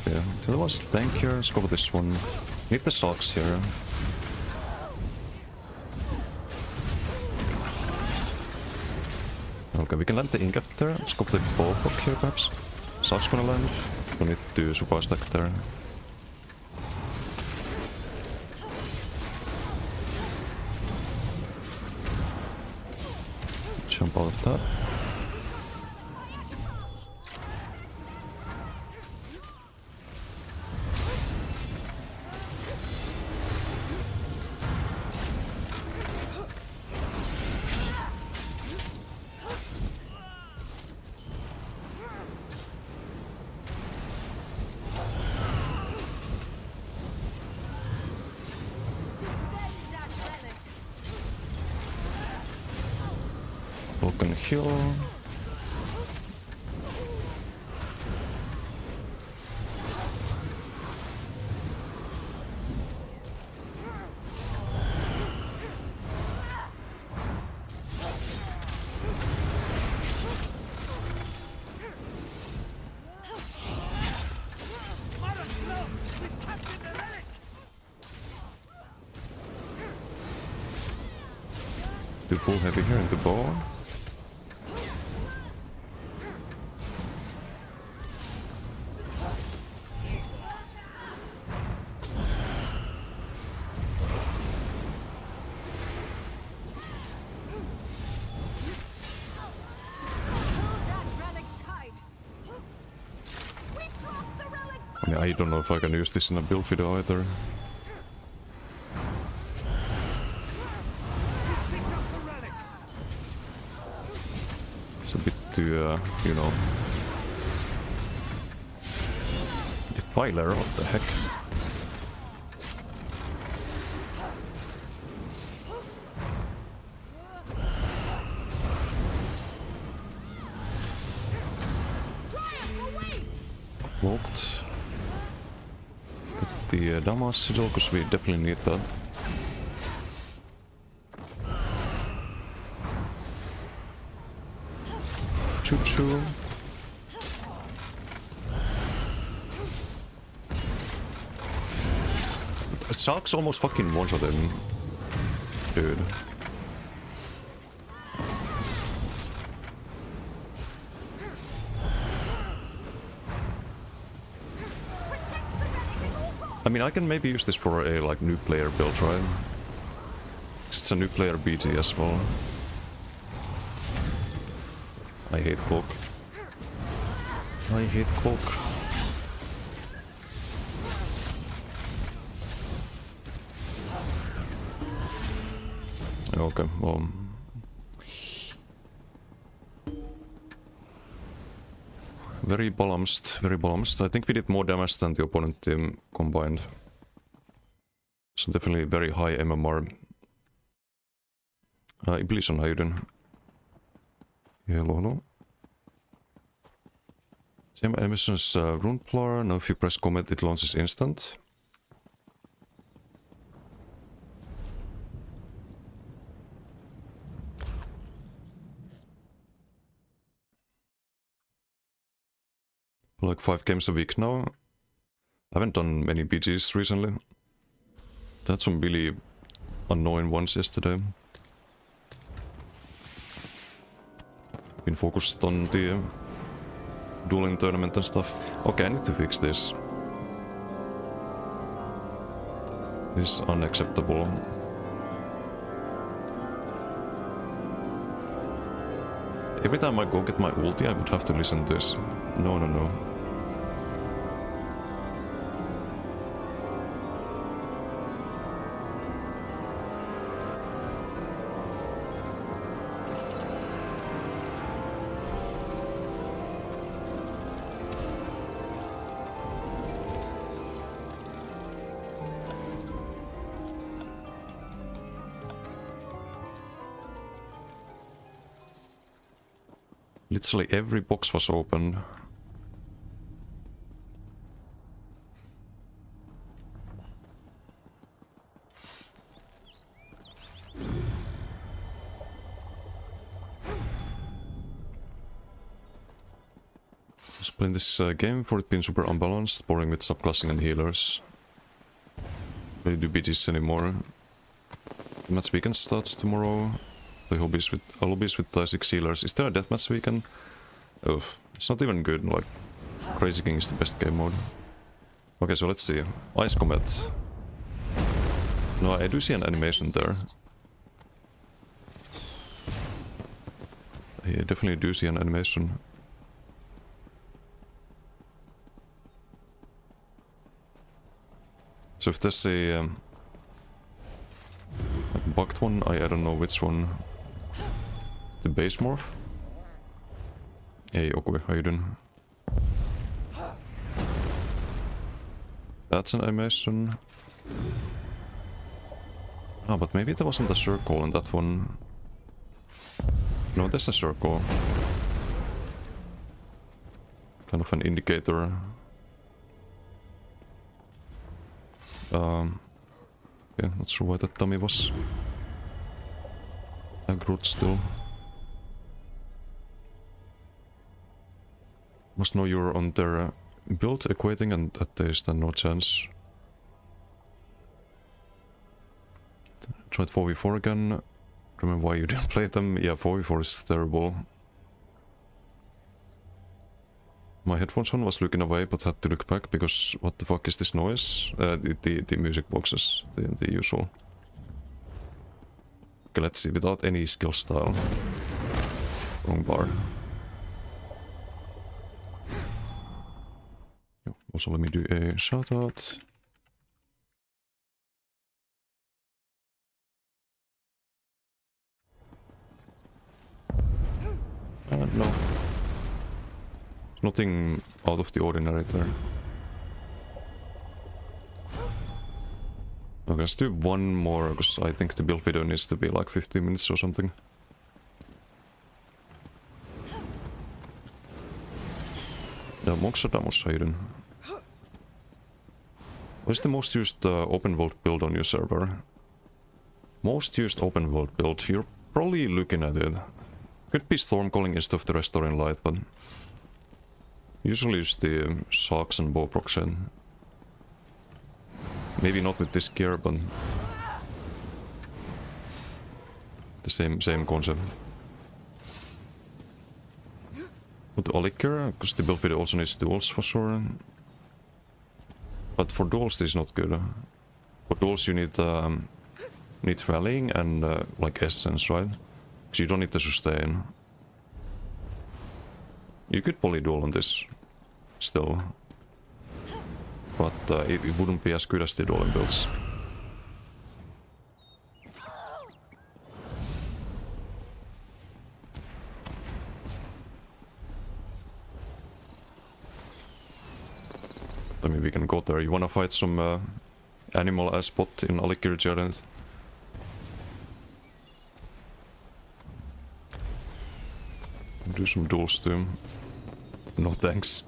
Yeah, there was tank here. Let's go with this one. Need the socks here. Okay, we can land the incap there. Let's go with the ballpark here perhaps. Socks gonna land. Don't need to do super stack there. Jump out of that. Broken hill. Do full heavy here in the ball. I mean, I don't know if I can use this in a build video either. It's a bit too, you know... Defiler, what the heck? Walked. Get the damage sigil, because we definitely need that. Choo-choo. Sharks almost fucking one-shot him. Dude. I mean, I can maybe use this for a, like, new player build, right? It's a new player BT as well. I hate cloak. I hate cloak. Okay, well... Very balanced, very balanced. I think we did more damage than the opponent team combined. So definitely very high MMR. Iblison, how you doing? Hello, hello. Same animations, Runeplar. Now if you press comment it launches instant. Like 5 games a week now. I haven't done many BGs recently. That's some really annoying ones yesterday. Been focused on the dueling tournament and stuff. Okay, I need to fix this. This is unacceptable. Every time I go get my ulti, I would have to listen to this. No, no, no. Literally every box was open. Just playing this game for it being super unbalanced, boring with subclassing and healers. Don't do BGs anymore. Match weekend starts tomorrow. Play hobbies with lobbies with 6 healers. Is there a deathmatch weekend? Oof. It's not even good, like Crazy King is the best game mode. Okay, so let's see. Ice Comet. No, I do see an animation there. I definitely do see an animation. So if there's a like bugged one, I don't know which one. The base morph? Hey, Okui, how you doing? That's an animation. Ah, but maybe there wasn't a circle in that one. No, there's a circle. Kind of an indicator. Yeah, not sure why that dummy was aggroed still. Must know you're on their build equating and that there is then no chance. Tried 4v4 again. Remember why you didn't play them? Yeah, 4v4 is terrible. My headphones one was looking away but had to look back because what the fuck is this noise? The music boxes, the usual. Okay, let's see, without any skill style. Wrong bar. Also, let me do a shout out. No. Nothing out of the ordinary there. Okay, let's do one more, because I think the build video needs to be like 15 minutes or something. Yeah, Moxadamus Hayden. What is the most used open world build on your server? Most used open world build, you're probably looking at it. Could be Stormcalling instead of the Restoring Light, but usually use the Sharks and Bow Proxen. Maybe not with this gear, but the same concept. With Olicur, because the build video also needs duels for sure. But for duels this is not good. For duels you need rallying and like essence, right? Because you don't need to sustain. You could polyduel on this. still. But it wouldn't be as good as the dueling builds. I mean, we can go there. You wanna fight some animal ass bot in Alikir Giant? Do some duels too. No thanks.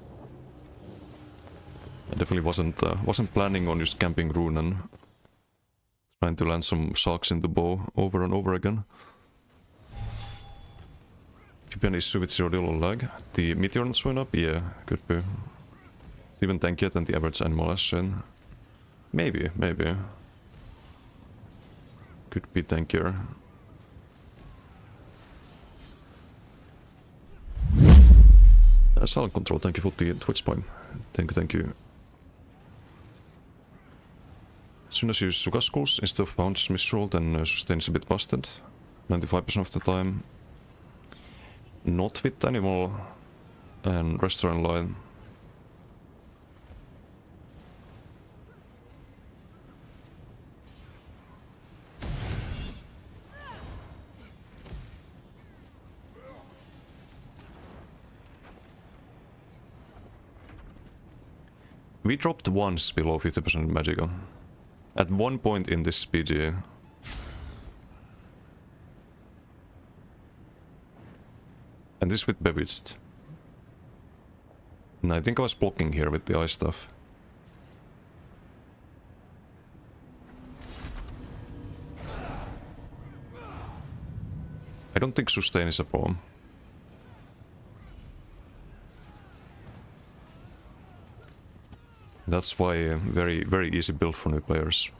I definitely wasn't planning on just camping Rune and trying to land some sharks in the bow over and over again. Could be an issue with zero deal lag. The meteor not showing up? Yeah, could be. It's even tankier than the average animal as chain. Maybe. Could be tankier. Silent Control, thank you for the Twitch Prime. Thank you. As soon as you use Suga Skulls instead of Bounce Misroll, then sustain is a bit busted. 95% of the time. Not with Animal and Restaurant Line. We dropped once below 50% Magicka. At one point in this PGA. And this with Bewitched. And I think I was blocking here with the ice stuff. I don't think sustain is a problem. That's why very easy build for new players.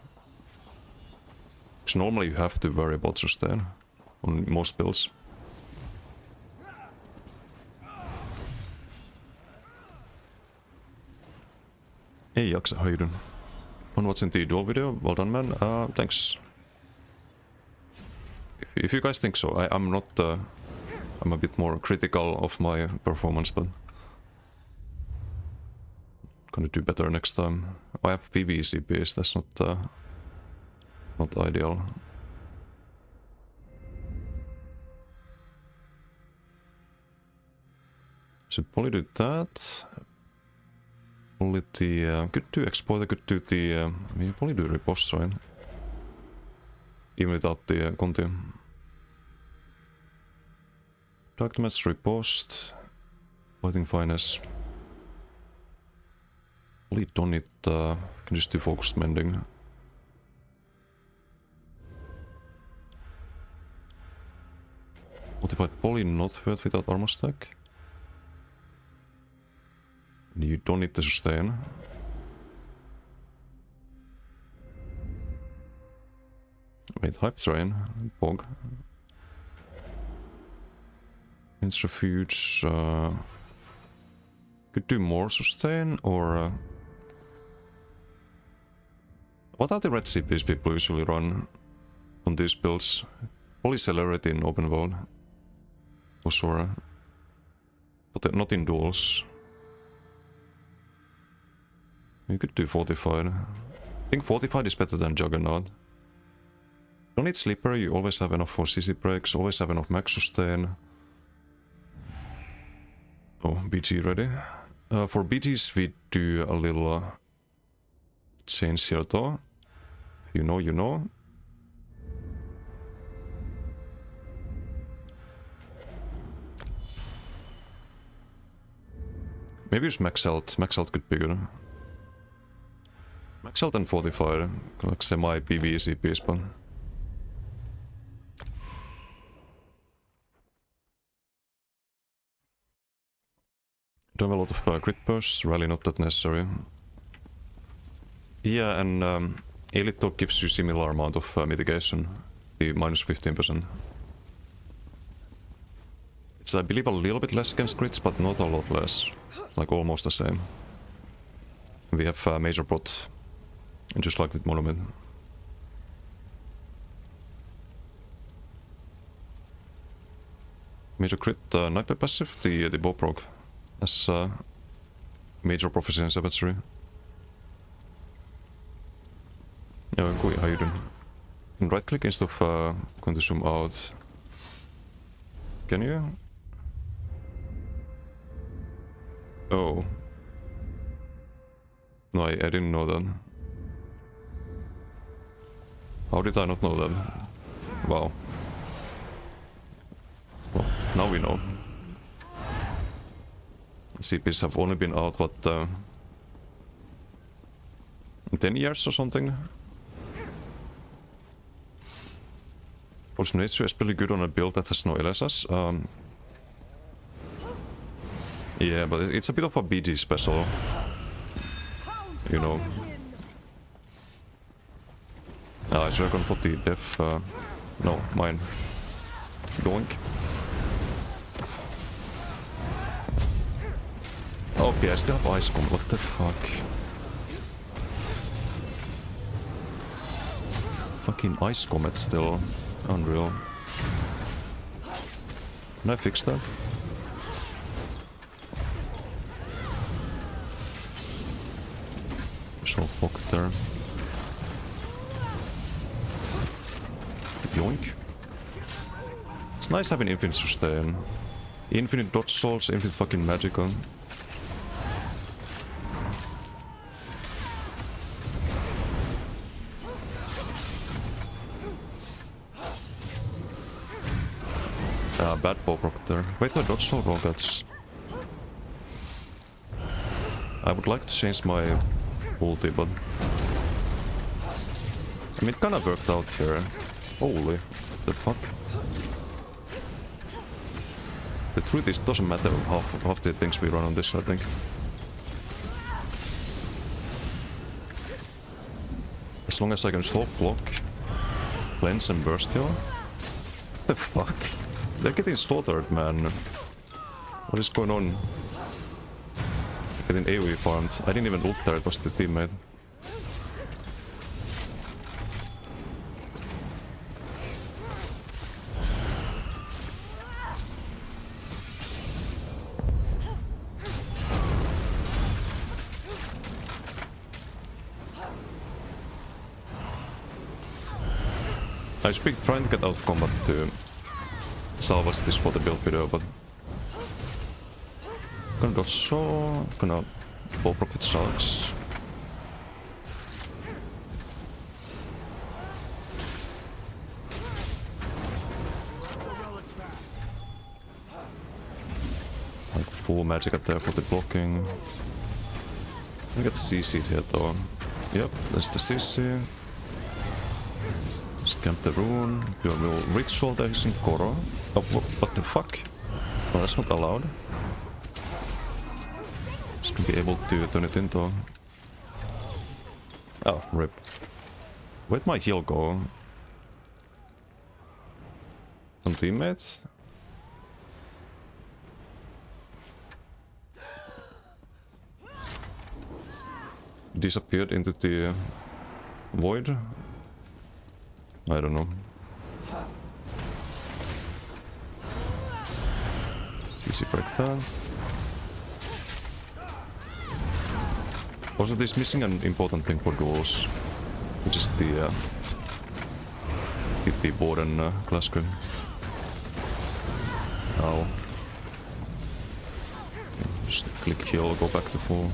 Because normally you have to worry about sustain on most builds. Hey Jaksa, how you doing? On watching the duel video, well done man, thanks. If you guys think so, I'm not, I'm a bit more critical of my performance, but gonna do better next time. I have PvCPs, that's not ideal. Should probably do that. Probably the could do exploiter, could do the we probably do riposte, right? Even without the Conti. Dark Match riposte. Fighting Finesse. Probably don't need can just do focused mending. Modified Poly not worth without armor stack. You don't need to sustain. Wait, Hype Train, Pog. Means Refuge. Could do more sustain or. What are the red CPs people usually run on these builds? Probably Celerity in open world. For sure. But not in duels. You could do Fortified. I think Fortified is better than Juggernaut. Don't need Slipper, you always have enough for CC breaks, always have enough max sustain. Oh, BG ready. For BGs we do a little change here though. If you know, you know. Maybe just max health. Max health could be good. Max health and Fortified, like semi PvCPs, but don't have a lot of crit bursts, really not that necessary. Yeah, and Elite Talk gives you similar amount of mitigation, the minus 15%. It's I believe a little bit less against crits, but not a lot less, like almost the same. We have Major Bot. And just like with Monument. Major crit, Nightmare passive, the bow proc. As major proficiency savagery. Yeah, go hidden. Right click instead of going to zoom out. Can you? Oh. No, I didn't know that. How did I not know that? Wow. Well, now we know. CPs have only been out, what, 10 years or something? Also, nature is pretty good on a build that has no LSS. Yeah, but it's a bit of a BG special. You know. I should have gone for the def. No, mine. Doink. Okay, I still have Ice Comet. What the fuck? Fucking Ice Comet still. Unreal. Can I fix that? There's no fuck there. Yoink. It's nice having infinite sustain. Infinite dodge souls, infinite fucking magic on. Bad pop rock there. Wait, my dodge soul rockets. I would like to change my ulti, but I mean, it kinda worked out here. Holy, what the fuck? The truth is, it doesn't matter half the things we run on this, I think. As long as I can stop, block, cleanse and burst heal. What the fuck? They're getting slaughtered, man. What is going on? Getting AoE farmed. I didn't even ult there, it was the teammate. I was trying to get out of combat to salvage this for the build video, but gonna dodge so gonna pop rock with sharks. Like full magic up there for the blocking. I get CC'd here though. Yep, there's the CC. Scamp the rune, do a little ritual there using Koro. Oh, what the fuck? Well, that's not allowed. Just gonna be able to turn it into... Oh, rip. Where'd my heal go? Some teammates? Disappeared into the void? I don't know. Easy breakdown. Also, this missing an important thing for duels, which is the board and class gun. Ow. Just click heal, go back to full.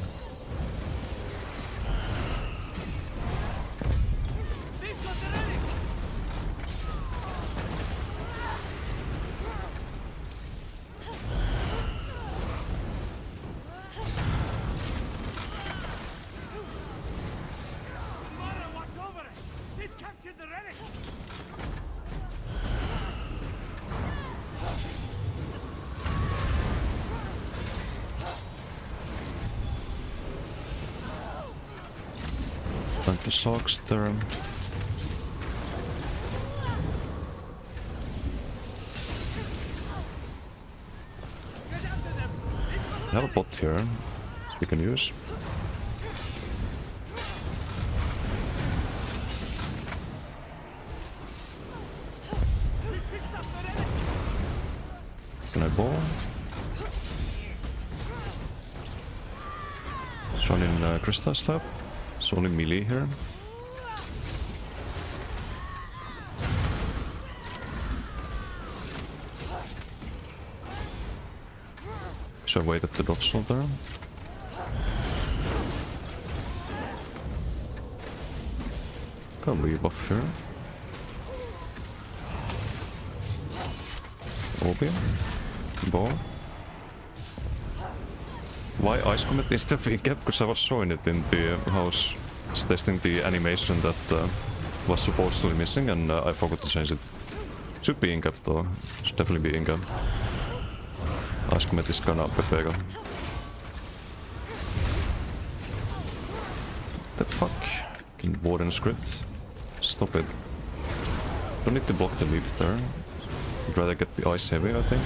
The socks there. We have a bot here, so we can use. Can I ball? Running Crystal Slap. It's only melee here. Should I wait at the dodge slot there? Can rebuff here. Obi. Ball. Why Ice Comet is the V-cap? Because I was showing it in the house, testing the animation that was supposed to be missing, and I forgot to change it. Should be in-cap though. Should definitely be in-cap. Ice Comet is gonna Pepega. The fuck? Can Warden script? Stop it. Don't need to block the leap there. I'd rather get the ice heavy, I think.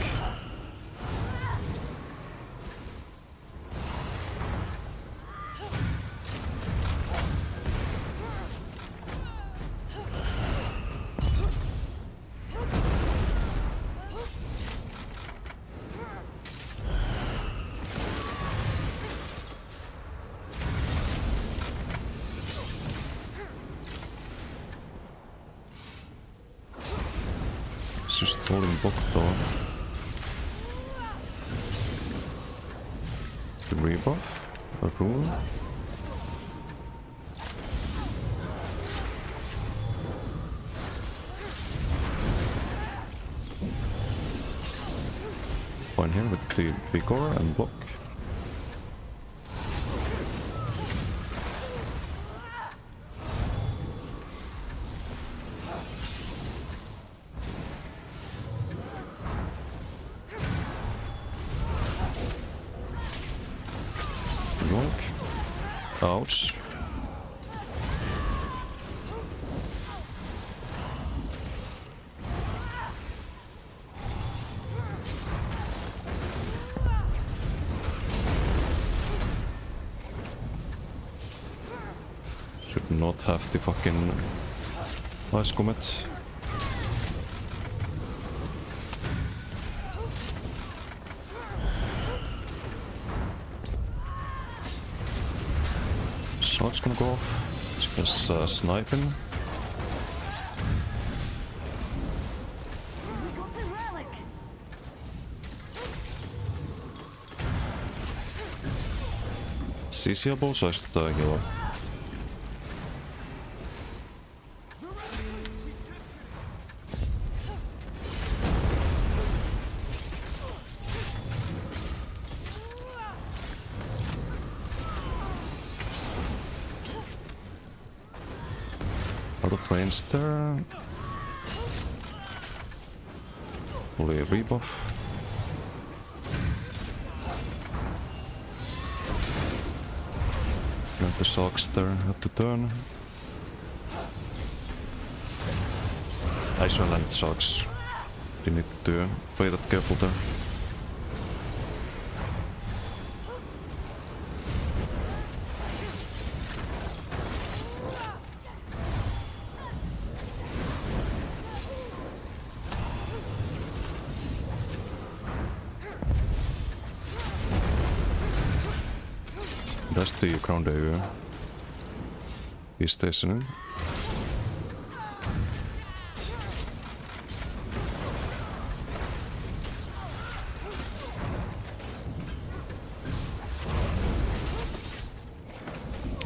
It's just holding block though. The rebuff? A rule? Fine here with the vigor and block. Ouch. Should not have the fucking Ice Comet. Shot's gonna go off. It's just sniping. CCable, så I should heal up. Out of range there. Fully rebuff. Got the socks there at the turn. I should land socks. You need to play that careful there. That's the ground area. He's stationing.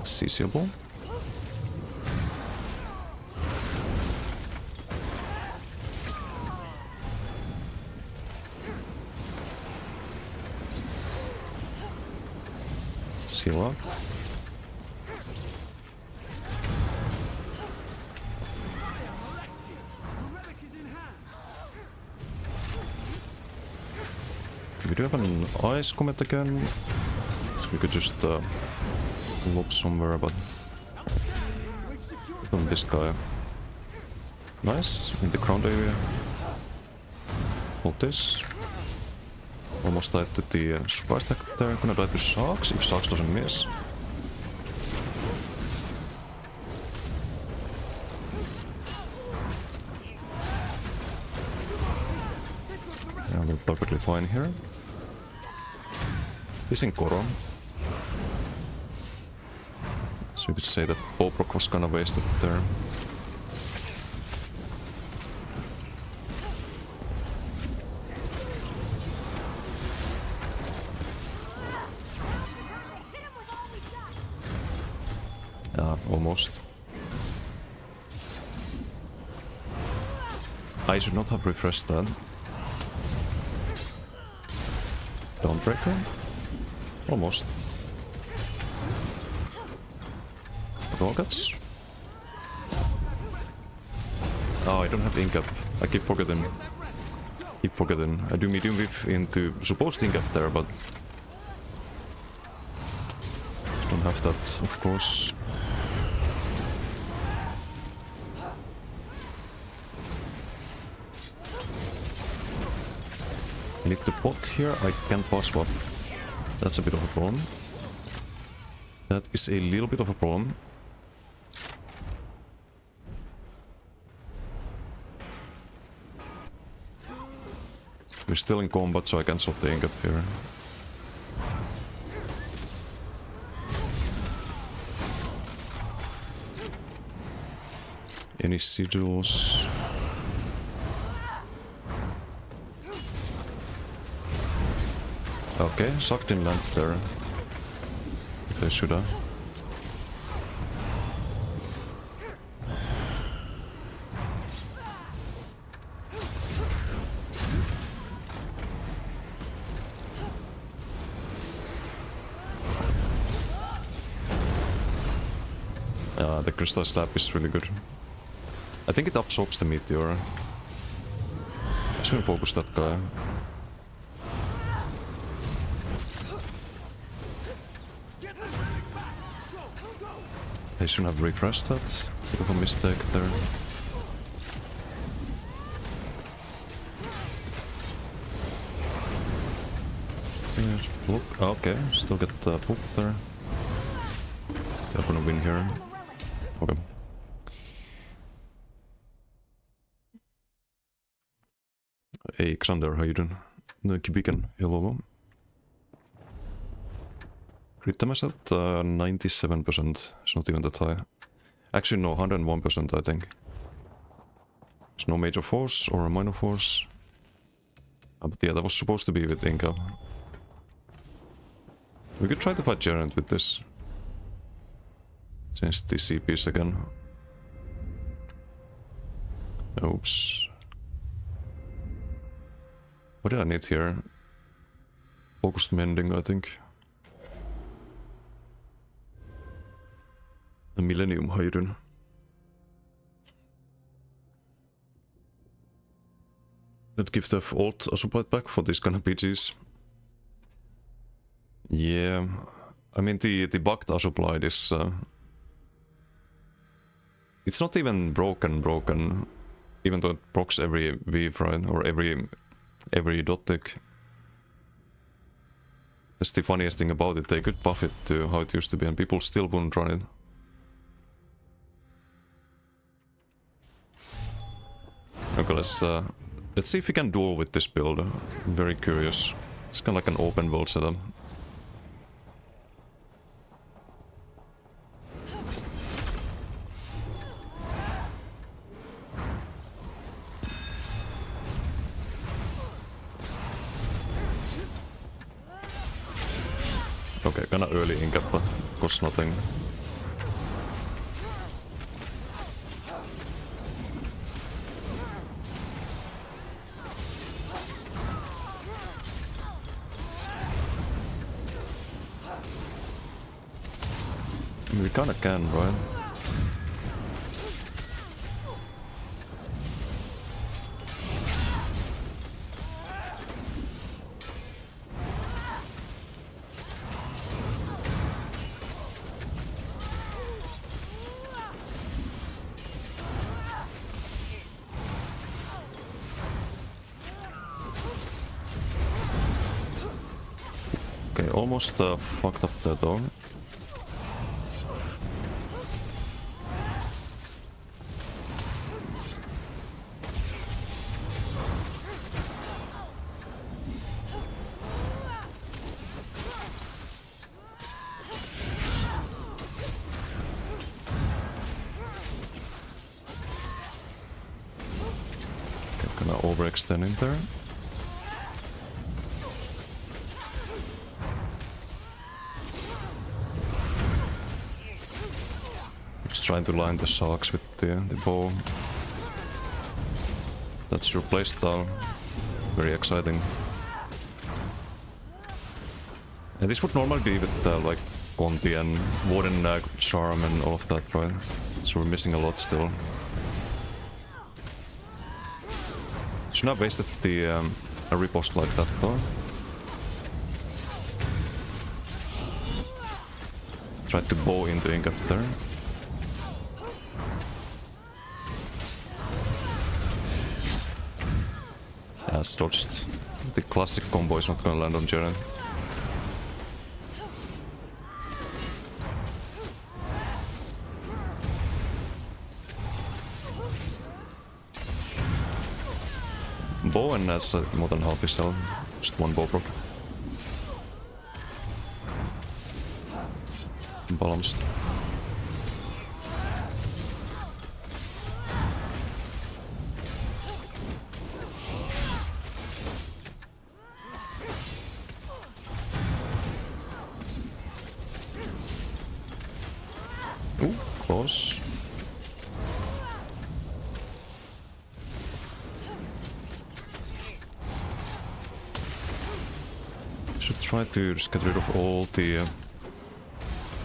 CCable. Heal up. We do have an Ice Comet again, so we could just look somewhere, but on this guy. Nice, in the ground area. Hold this. Almost died to the surprise attack there. Gonna die to Sharks if Sharks doesn't miss. Yeah, we're perfectly fine here. He's in Koro. So you could say that Bobrok was kind of wasted there. Almost. I should not have refreshed that. Dawnbreaker? Almost. Rockets? Oh, I don't have ink up. I keep forgetting. I do medium whiff into supposed ink up there, but don't have that, of course. I need the pot here. I can't pass swap. That's a bit of a problem. That is a little bit of a problem. We're still in combat, so I can swap the ink up here. Any sigils? Okay, sucked in land there. They should have. The crystal slap is really good. I think it absorbs the meteor. I shouldn't focus that guy. I shouldn't have refreshed that. Bit of a mistake there. Look, okay, still get the poop there. They're gonna win here. Okay. Hey Xander, how you doing? No, Kibiken, hello. Crit damage at 97%. It's not even that high. Actually, no, 101%, I think. There's no major force or a minor force. But yeah, that was supposed to be with Inca. We could try to fight Gerent with this. Change the CPs again. Oops. What did I need here? Focused mending, I think. A Millennium Hairun. Let's give the alt supplied back for these kind of PGs. Yeah, I mean the bugged supplied is it's not even broken, even though it procs every weave, right, or every dot tick. That's the funniest thing about it. They could buff it to how it used to be, and people still wouldn't run it. Okay, let's see if we can duel with this build. I'm very curious. It's kind of like an open world setup. Okay, kinda early incap, but costs nothing. We kinda can, right? Okay, almost fucked up that though. overextending there. Just trying to line the sharks with the bow. That's your playstyle. Very exciting. And this would normally be with like Conti and Warden Charm and all of that, right? So we're missing a lot still. Should not have wasted the a riposte like that though. Tried to bow into Ingat there. Has dodged. The classic combo is not gonna land on Jaren. Bow and that's more than half his health. Just one bow proc. Balanced. Ooh, close. Should try to just get rid of all the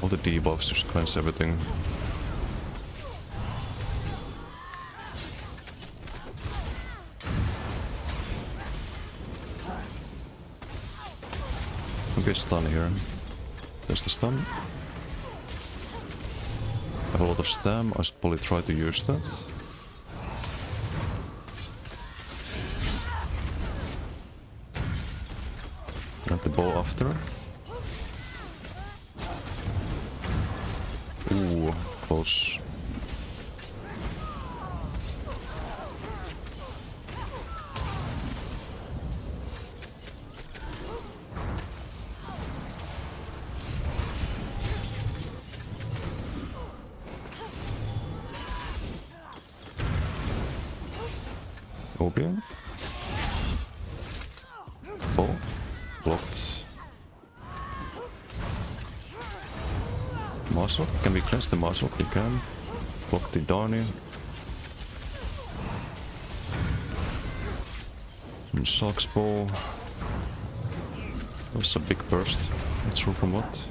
debuffs, just cleanse everything. Okay, stun here. There's the stun. I have a lot of stam, I should probably try to use that. Got the bow after. Ooh, close. Okay. Bow. Blocked. Muscle. Can we cleanse the muscle? We can. Block the Darnie. Some Shark's Bow. That's a big burst. Not sure from what.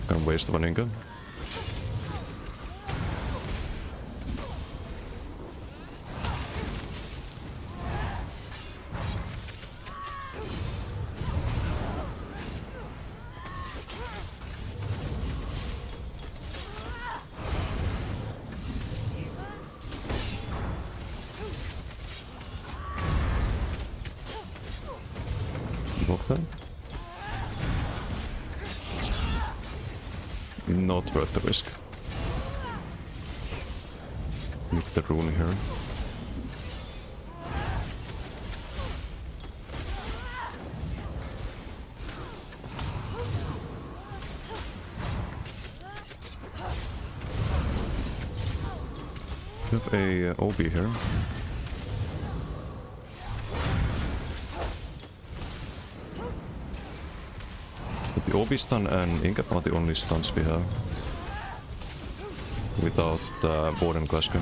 Kind of waste of an ingot. Block that. Not worth the risk. Need the rune here. We have a OB here. The OB stun and Ingat are the only stuns we have. Without board and Glasgow.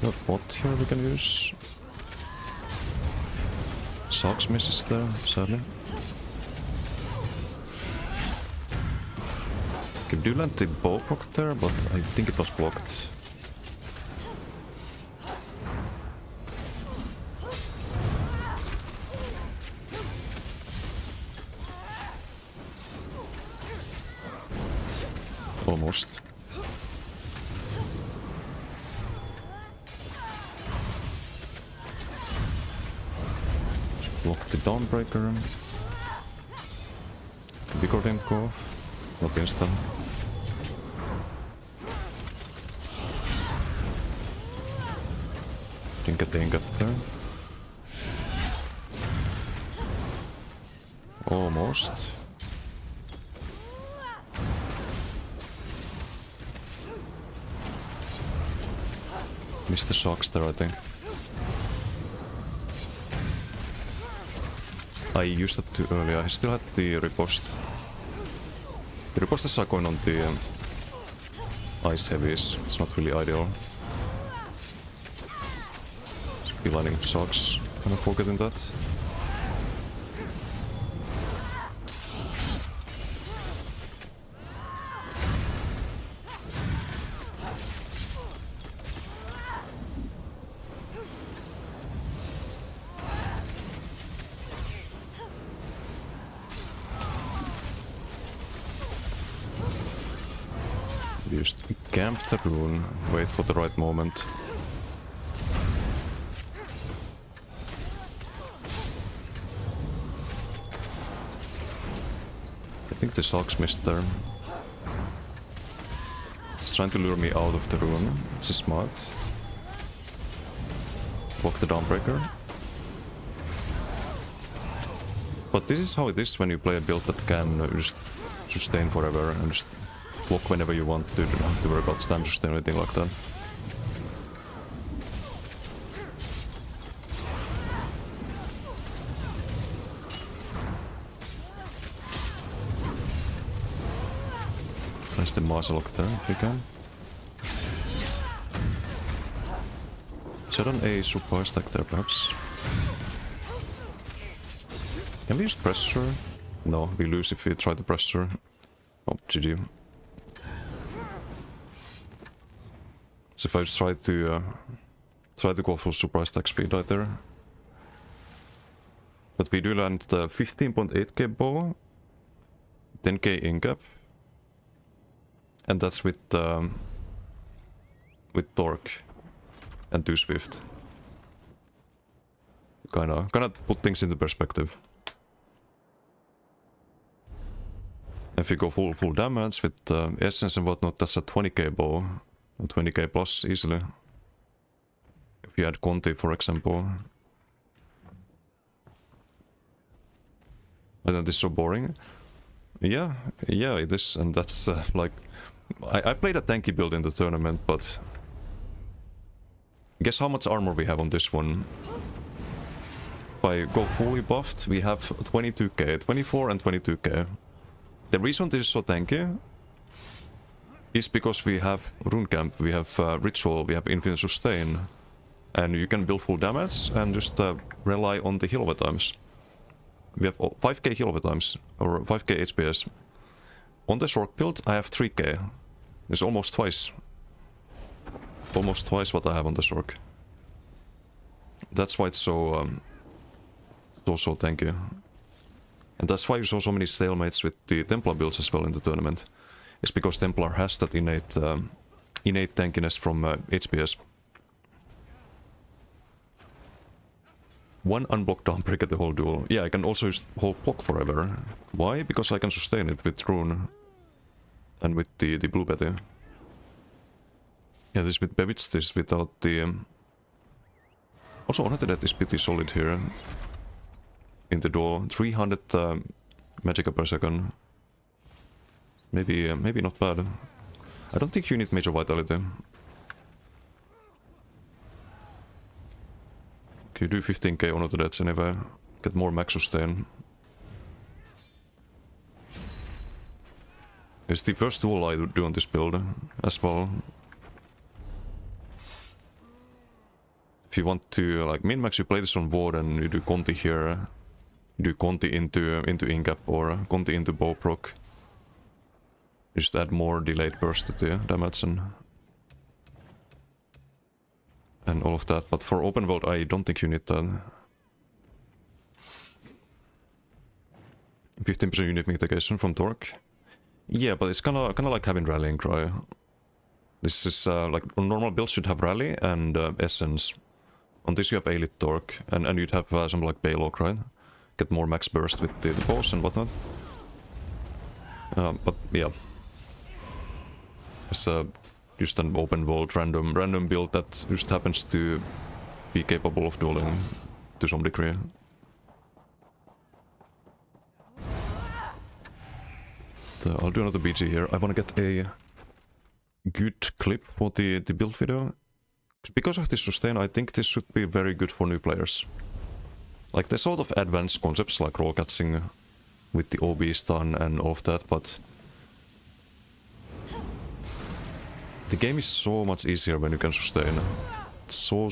Got bot here we can use. Socks misses there, sadly. Okay, do land the bow proc there, but I think it was blocked. Almost. Block the Dawnbreaker. Bigger Demko. Not instant. Dang up there. Almost. Missed the shocks there, I think. I used that too early. I still had the riposte. The ripostes are going on the ice heavies. It's not really ideal. Just be lining shocks. Kind of forgetting that. Just camp the rune, wait for the right moment. I think the Shocks missed there. It's trying to lure me out of the rune, which is smart. Block the Dawnbreaker. But this is how it is when you play a build that can just sustain forever and just block whenever you want to, you don't have to worry about stand sustain or anything like that. Nice the Mazelok there if we can. Set on a supply stack there perhaps. Can we use pressure? No, we lose if we try to pressure. Oh, GG. So if I just try to go for surprise stack speed right there. But we do land the 15.8k bow, 10k in-cap, and that's with torque and 2 swift. Kinda put things into perspective. If you go full damage with essence and whatnot, that's a 20k bow. 20k plus easily. If you add Conti, for example. Isn't this so boring? Yeah, it is, and that's like... I played a tanky build in the tournament, but... Guess how much armor we have on this one? If I go fully buffed, we have 22k, 24 and 22k. The reason this is so tanky is because we have Rune Camp, we have Ritual, we have Infinite Sustain, and you can build full damage and just rely on the heal over times. We have 5k heal over times, or 5k HPS. On the Sork build, I have 3k. It's almost twice. Almost twice what I have on the Sork. That's why it's so tanky. And that's why you saw so many stalemates with the Templar builds as well in the tournament. It's because Templar has that innate tankiness from HPS. One unblocked Dawnbreaker the whole duel. Yeah, I can also use whole block forever. Why? Because I can sustain it with Rune. And with the Blue Betty. Yeah, this with Bevits, this without the... Also, Honor the Dead is pretty solid here. In the duel. 300 Magicka per second. Maybe not bad. I don't think you need Major Vitality. Okay, do 15k Honor to Deaths anyway. Get more max sustain. It's the first duel I do on this build as well. If you want to like min-max, you play this on Ward and you do Conti here. You do Conti into in-cap or Conti into bow proc. Just add more delayed burst to the damage and all of that. But for open world, I don't think you need that. 15% unit mitigation from torque. Yeah, but it's kinda like having rallying cry. This is like on normal builds should have rally and essence. On this you have elite torque and you'd have something like Balog, right? Get more max burst with the bows and whatnot. But yeah. It's just an open world random build that just happens to be capable of dueling to some degree. I'll do another BG here. I want to get a good clip for the build video. Because of this sustain, I think this should be very good for new players. Like, there's sort of advanced concepts like roll catching with the OB stun and all of that, but the game is so much easier when you can sustain. It's so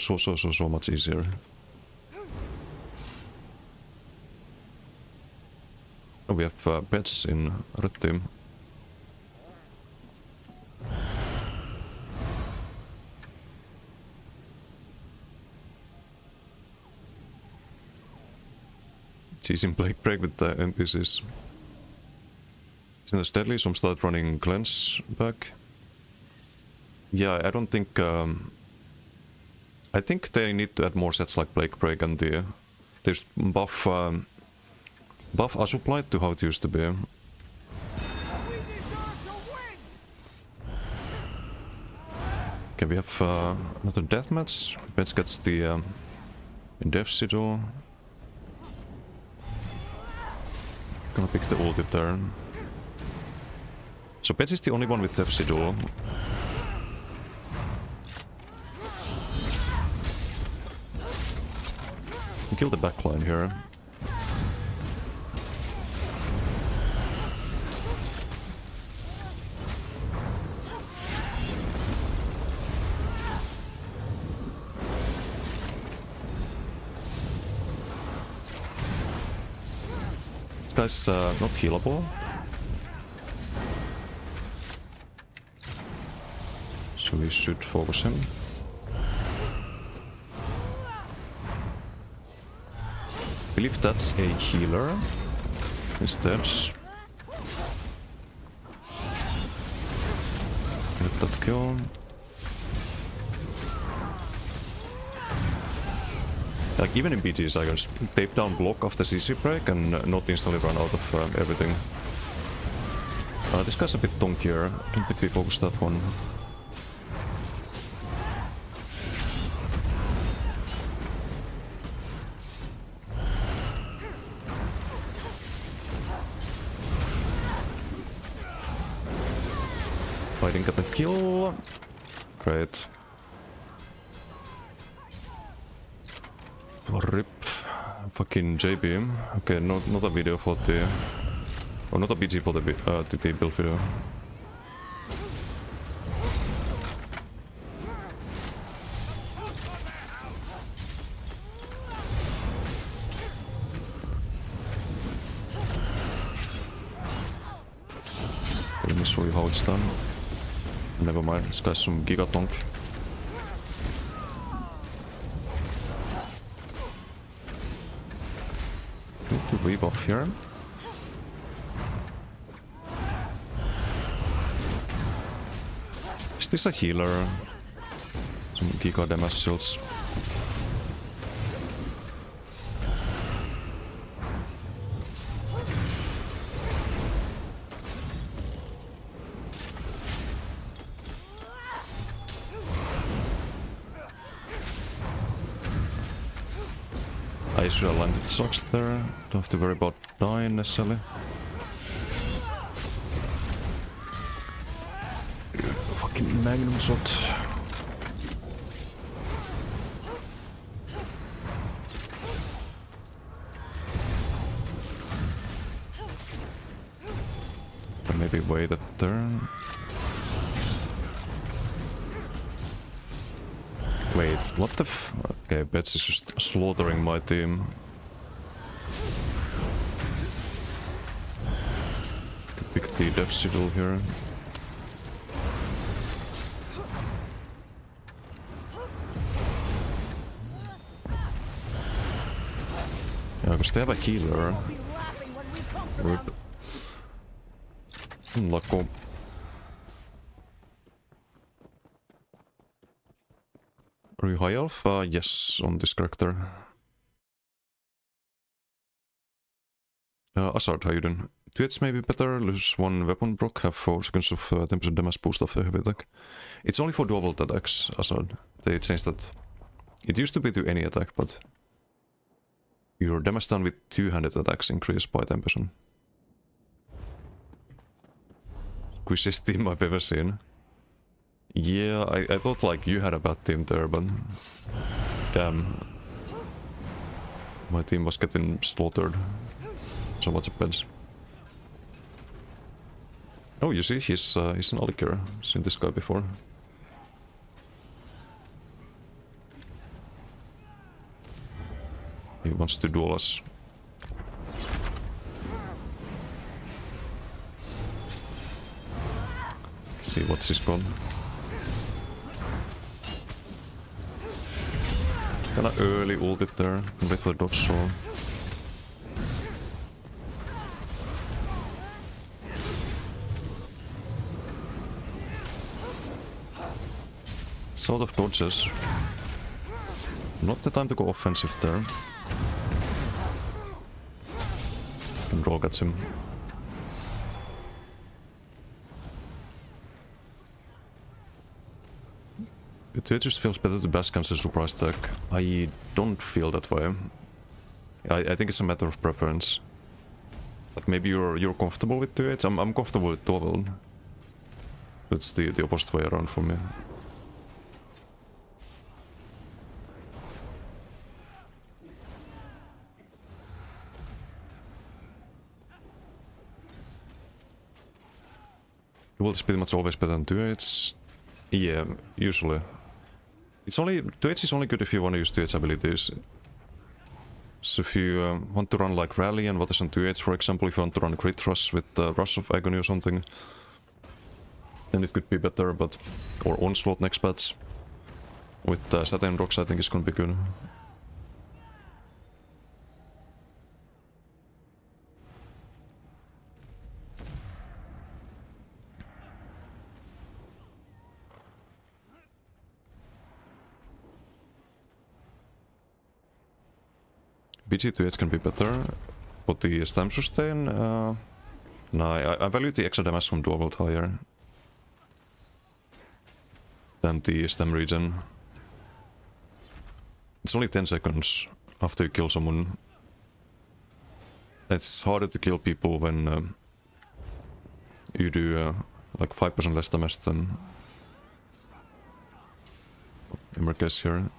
much easier. Oh, we have pets in red team. It's easy in Plague Break with the NPCs. Isn't this deadly? Some start running cleanse back. Yeah, I don't think... I think they need to add more sets like Plague Break and there's buff Asuplight to how it used to be. Okay, we have another deathmatch. Pets gets the Death Sigil. Gonna pick the ulti there. So Pets is the only one with Death Sigil. Kill the backline here. This guy's not healable. So we should focus him. I believe that's a healer instead. Get that kill. Like, even in BGs I can tape down block of the CC break and not instantly run out of everything. This guy's a bit donkier. I don't think we focus that one. I didn't get the kill. Great. RIP. Fucking JB. Okay, not a video for the... Or not a BG for the build video. Let me show you how it's done. Never mind, this guy's some gigatonk. Rebuff here. Is this a healer? Some giga damage shields. I should have landed socks there. Don't have to worry about dying necessarily. Fucking magnum shot. Or maybe wait a turn. Wait, what the f... Okay, Bets is just slaughtering my team. Pick the Death Sigil here. Yeah, because they have a healer. Rip. Luckily. Are you high elf? Yes, on this character. Azard, how you doing? 2 hits may be better, lose 1 weapon proc, have 4 seconds of 10% damage boost of heavy attack. It's only for double attacks, Azard. They changed that It used to be to any attack, but your damage done with two-handed attacks increased by 10%. Squishiest team I've ever seen. Yeah, I thought like you had a bad team there, but damn. My team was getting slaughtered. So what's a bed? Oh, you see, he's an Alikir. Seen this guy before. He wants to duel us. Let's see what's his gun. Kinda early ulted there. Wait for the dodge saw. Sort of dodges. Not the time to go offensive there. And Roll gets him. It just feels better to bash against a surprise attack. I don't feel that way. I think it's a matter of preference. But maybe you're comfortable with 2-8. I'm comfortable with Torvald. It's the opposite way around for me. Dual is pretty much always better than 2-8s. Yeah, usually. It's only 2-8 is only good if you want to use 2-8 abilities. So if you want to run like Rally and what is on 2-8, for example, if you want to run Crit Rush with Rush of Agony or something, then it could be better, but... Or Onslaught next patch. With Satin Rocks I think it's gonna be good. BG2H can be better, but the stam sustain, no, I value the extra damage from Dual higher than the stam regen. It's only 10 seconds after you kill someone. It's harder to kill people when you do like 5% less damage than Emerges here.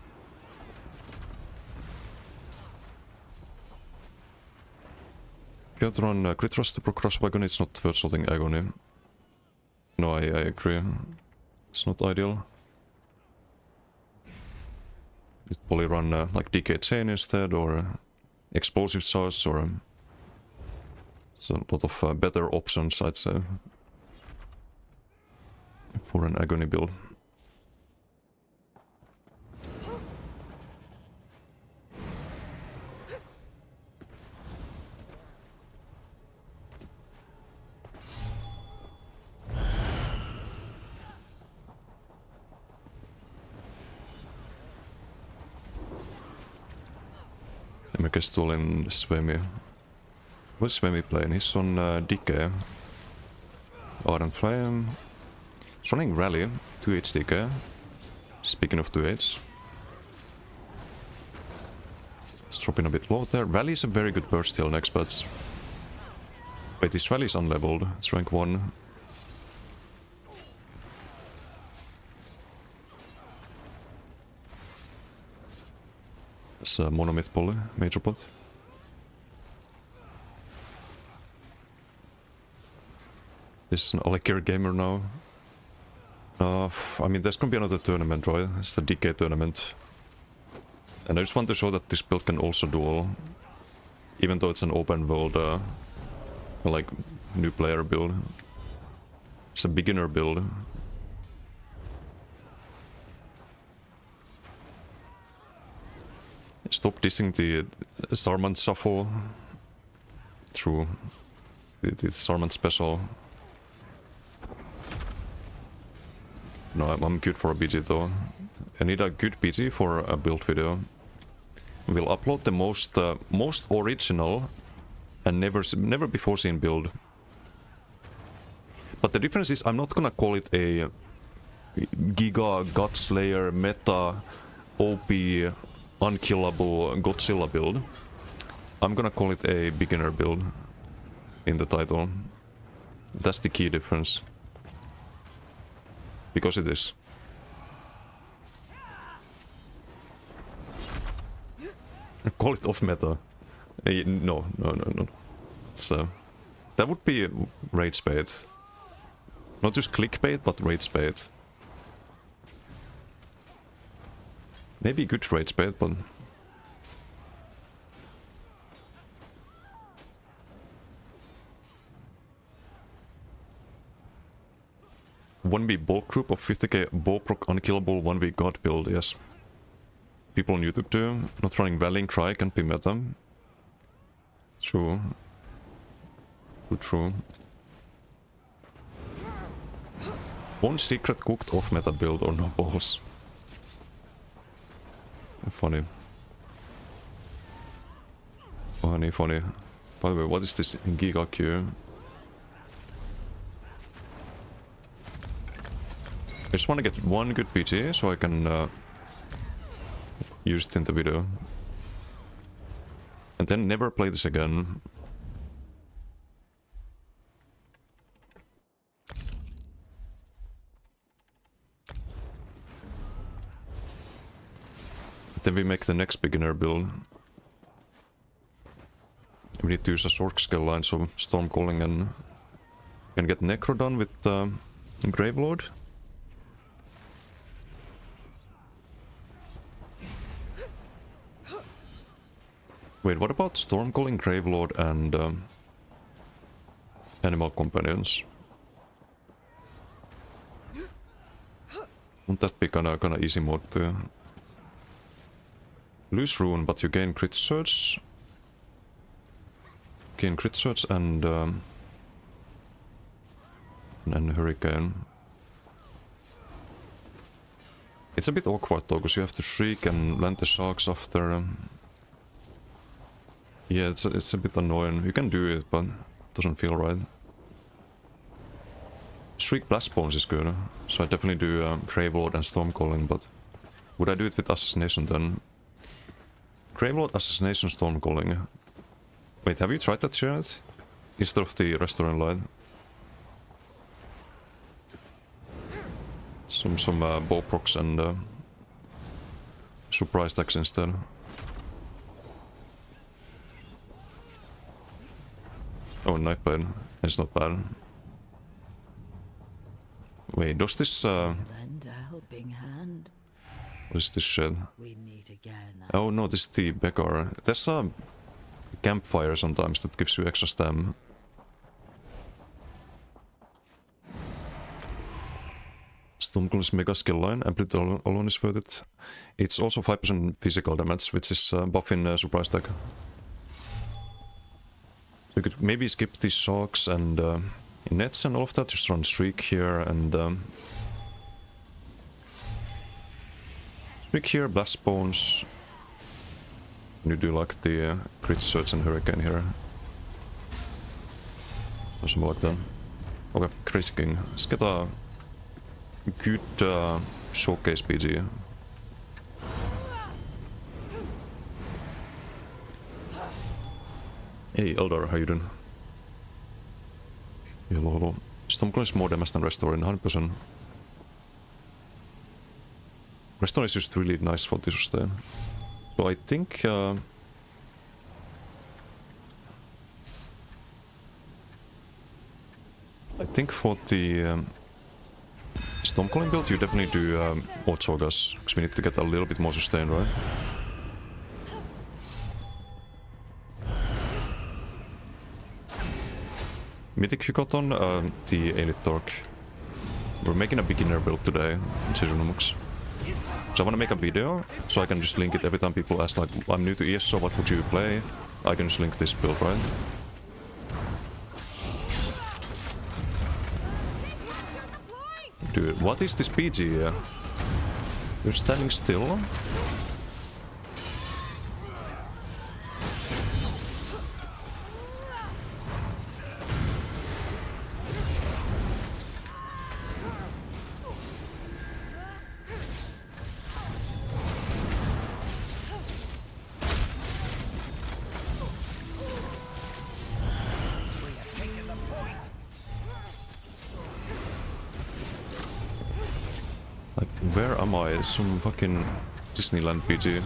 You have to run Crit Rush to proc Rush of Agony, it's not worth salting Agony. No, I agree. It's not ideal. You'd probably run like Decay Chain instead, or Explosive Charge, or... It's a lot of better options, I'd say, for an Agony build. Still in Svemi. What's Svemi playing? He's on Decay. Ardent Flame. He's running Rally, 2H Decay. Speaking of 2H. It's dropping a bit low there. Rally is a very good burst heal next patch. Wait, this Rally is unleveled. It's rank 1. It's a Monomyth Poly, Major Pot. This is an Alikir gamer now. I mean, there's gonna be another tournament, right? It's the DK tournament. And I just want to show that this build can also duel. Even though it's an open world, like, new player build. It's a beginner build. Stop dissing the Sarman Shuffle through the Sarman special. No, I'm good for a BG though. I need a good BG for a build video. We'll upload the most original and never before seen build. But the difference is I'm not gonna call it a Giga Godslayer meta OP, unkillable Godzilla build. I'm gonna call it a beginner build in the title. That's the key difference. Because it is. Call it off meta. No. It's, that would be rage bait. Not just clickbait, but rage bait. Maybe good rage bait, but... One v bulk group of 50k Boproc unkillable 1v god build, yes. People on YouTube do. Not running Rallying Cry can be meta. True. True. One secret cooked off meta build or no balls. Funny. Funny. By the way, what is this Giga Q? I just want to get one good PG so I can use it in the video. And then never play this again. Then we make the next beginner build. We need to use a short scale line, so Stormcalling and can get Necro done with Gravelord. Wait, what about Stormcalling, Gravelord and Animal Companions? Won't that be kinda easy mode to lose rune, but you gain crit surge? Gain crit surge and Hurricane. It's a bit awkward though, because you have to shriek and land the sharks after. Yeah, it's a bit annoying. You can do it, but it doesn't feel right. Shriek Blast Bones is good, so I definitely do Gravelord and Stormcalling, but would I do it with Assassination then? Gravelord, Assassination, Stormcalling. Wait, have you tried that yet? Instead of the Restoring Light? Some Boprocs and surprise attacks instead. Oh, Nightblade. It's not bad. Wait, does this Lend a helping hand. what is this shit? We meet again. Oh no, this is the Bekar. There's a campfire sometimes that gives you extra stam. Stormcalling's mega skill line, Amplitude alone is worth it. It's also 5% physical damage, which is buff in surprise attack. So you could maybe skip these shocks and nets and all of that, just run Streak here and Streak here, Blast Bones. And you do like the crit surge and Hurricane here. Or something like that. Okay, Crazy King. Let's get a good showcase PG. Hey Eldar, how you doing? Hello. Stormcalling is more damage than Restore in 100%. Restore is just really nice for this sustain. So I think for the Stormcalling build you definitely do Ochogas, because we need to get a little bit more sustain, right? Mythic you got on the Elite Torque. We're making a beginner build today in Seasonumux. So I want to make a video, so I can just link it every time people ask like, I'm new to ESO, what would you play? I can just link this build, right? Dude, what is this PG? You're standing still? Where am I? Some fucking Disneyland PG.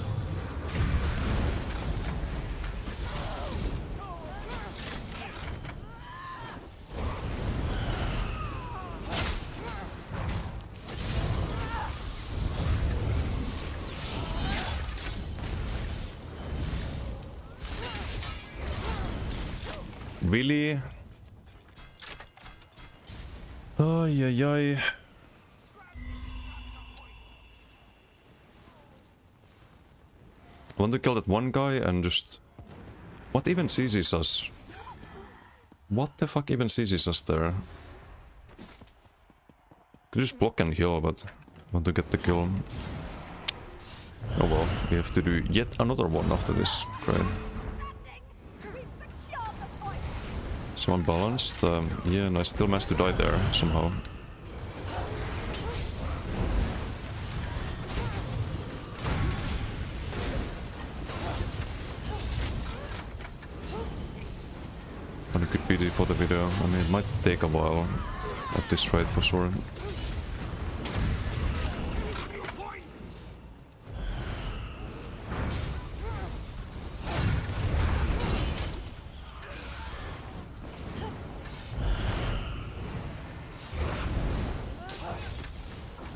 Really? Ay, ay, ay. I want to kill that one guy and just... What even seizes us? What the fuck even seizes us there? Could just block and heal, but I want to get the kill. Oh well, we have to do yet another one after this. Great. So unbalanced. Yeah, and I still managed to die there somehow. But a good PD for the video. I mean, it might take a while at this rate for sure.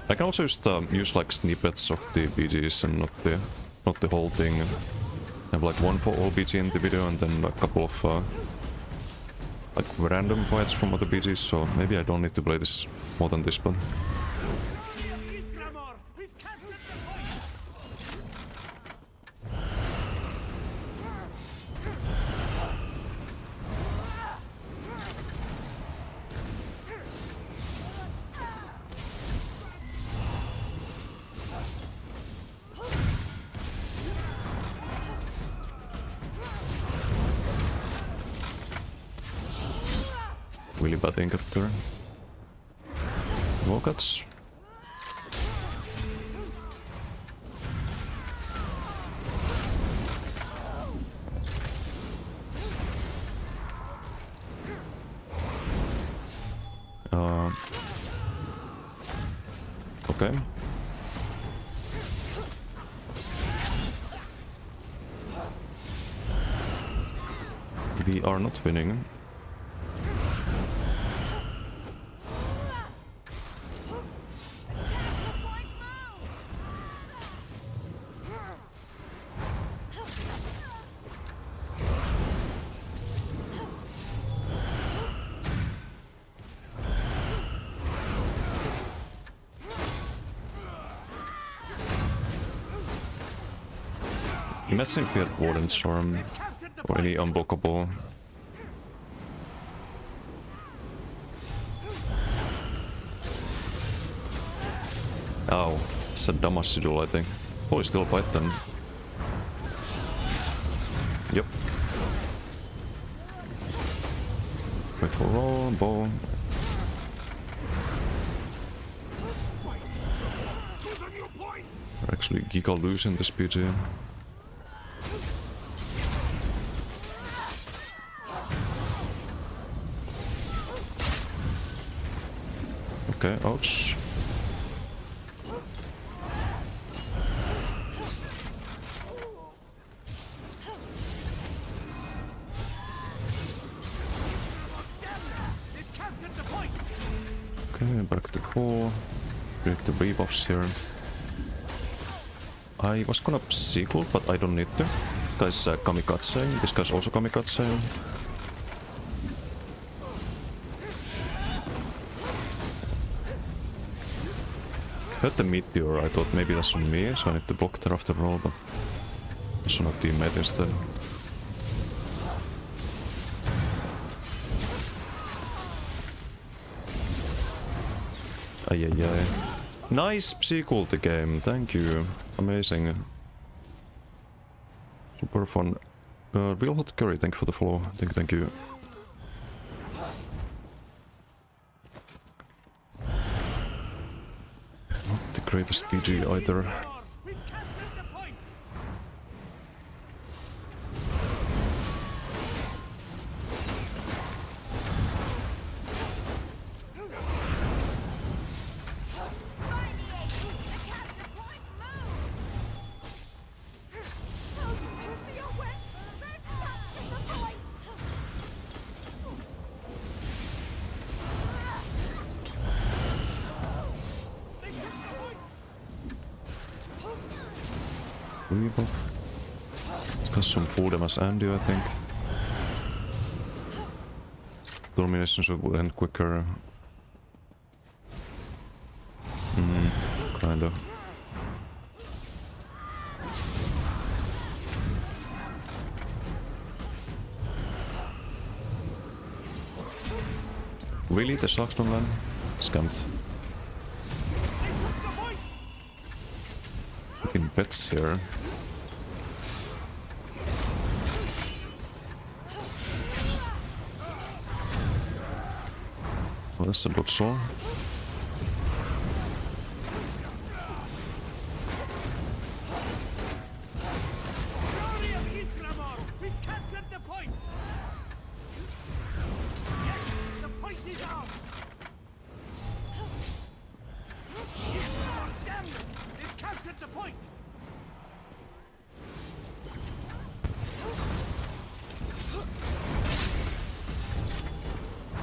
I can also just use like snippets of the BGs and not the whole thing. Have like one for all BG in the video and then a couple of like random fights from other BGs, so maybe I don't need to play this more than this, but... Really bad encounter. Walkouts. Okay. We are not winning. Imagine if we had Warden Storm or any unblockable. Oh, it's a damage to do, I think. Oh, it's still a fight then. Yep. Wait for roll, ball. We're actually giga losing this PG. Okay, ouch. Okay, back to 4. Break the rebuffs here. I was gonna sequel, but I don't need to. This guy's kamikaze. This guy's also kamikaze. Heard the meteor, I thought maybe that's on me, so I need to block there after all, but it's on a teammate instead. Ay ay ay. Nice sequel to game, thank you. Amazing. Super fun. Real Hot Curry, thank you for the follow. Thank you. Not the greatest PG either. Weevil. It's got some full damage Andy, I think. Domination should end quicker. Kinda. Really? The Sharks don't land? Scammed. Fucking bets here. Oh, that's a dodge saw.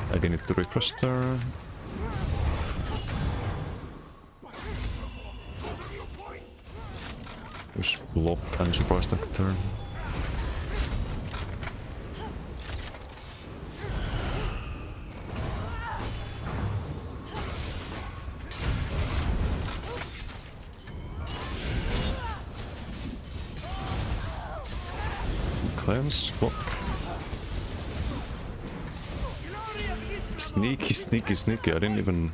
I need to request her. Just block and surprise attack turn. Cleanse, block. Sneaky, sneaky, sneaky. I didn't even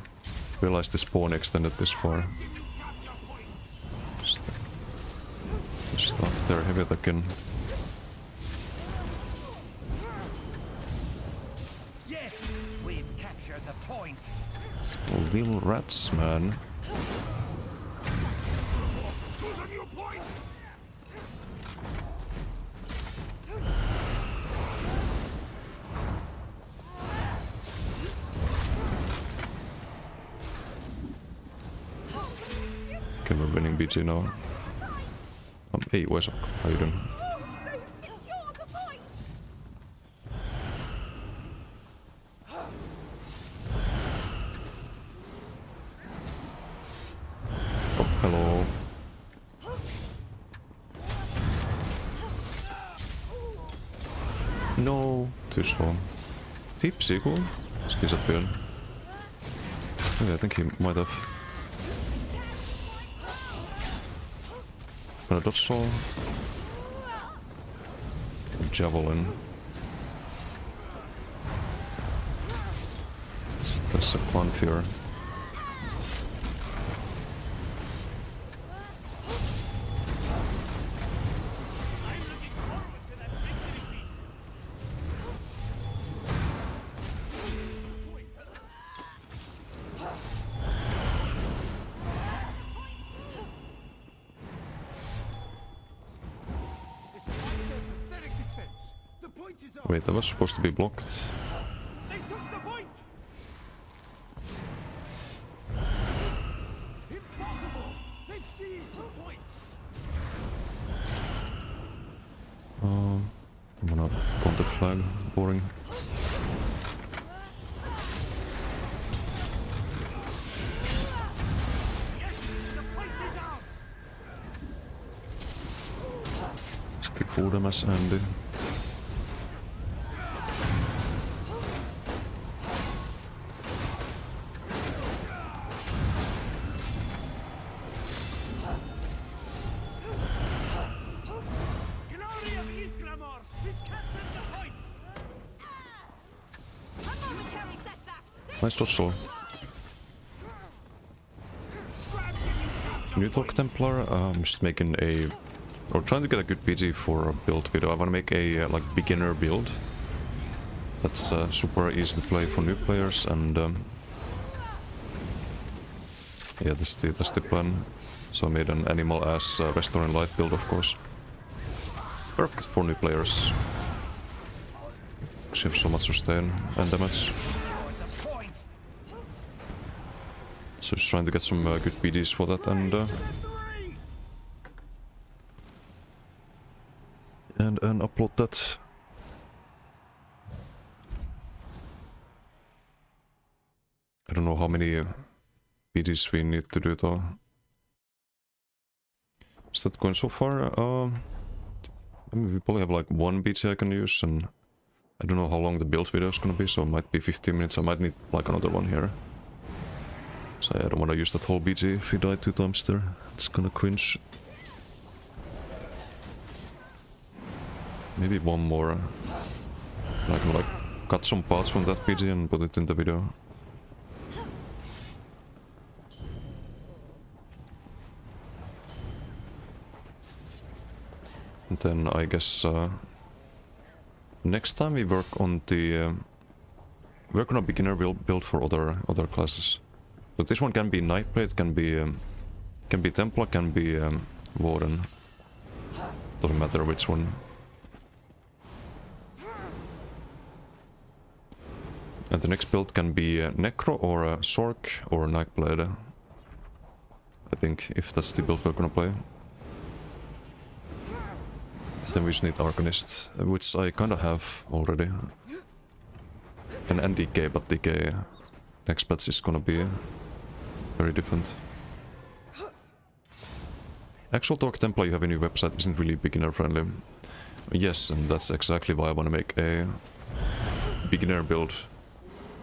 realize the spawn extended this far. Just start their heavy attack again. Yes, we've captured the point. Little rats, man. Okay, we're winning BG now. Hey, where's up? How you doing? Oh, hello. No, too slow. Deep sequel? Just disappeared. Okay, I think he might have. Gonna dodge roll. Javelin. That's a Quanfear. Wait, that was supposed to be blocked. They took the point. Impossible. They seized the point. I'm gonna counter flag. Boring. Yes, the point is ours. Stick full damage, Andy. Glory of Isgramor. We've captured the point. A momentary setback. Nice dodge roll. New Talk Templar. I'm just making a, or trying to get a good PG for a build video. I want to make a like beginner build that's super easy to play for new players, and yeah, that's the plan. So I made an animal as Restoring Life build, of course. Perfect for new players. Because you have so much sustain and damage. The point. So just trying to get some good PDs for that, and upload that. I don't know how many PDs we need to do though. Is that going so far? I mean, we probably have like one BG I can use, and I don't know how long the build video is gonna be, so it might be 15 minutes. I might need like another one here. So I don't want to use that whole BG if we die 2 times there. It's gonna cringe. Maybe one more. I can like cut some parts from that BG and put it in the video. And then I guess next time we work on the work on a beginner build for other classes. But this one can be Nightblade, can be Templar, can be Warden. Doesn't matter which one. And the next build can be Necro or Sork or Nightblade. I think, if that's the build we're gonna play. Then we just need Arcanist, which I kinda have already. And DK, but DK next patch is gonna be very different. Actual Torque Templar you have in your website isn't really beginner friendly. Yes, and that's exactly why I wanna make a beginner build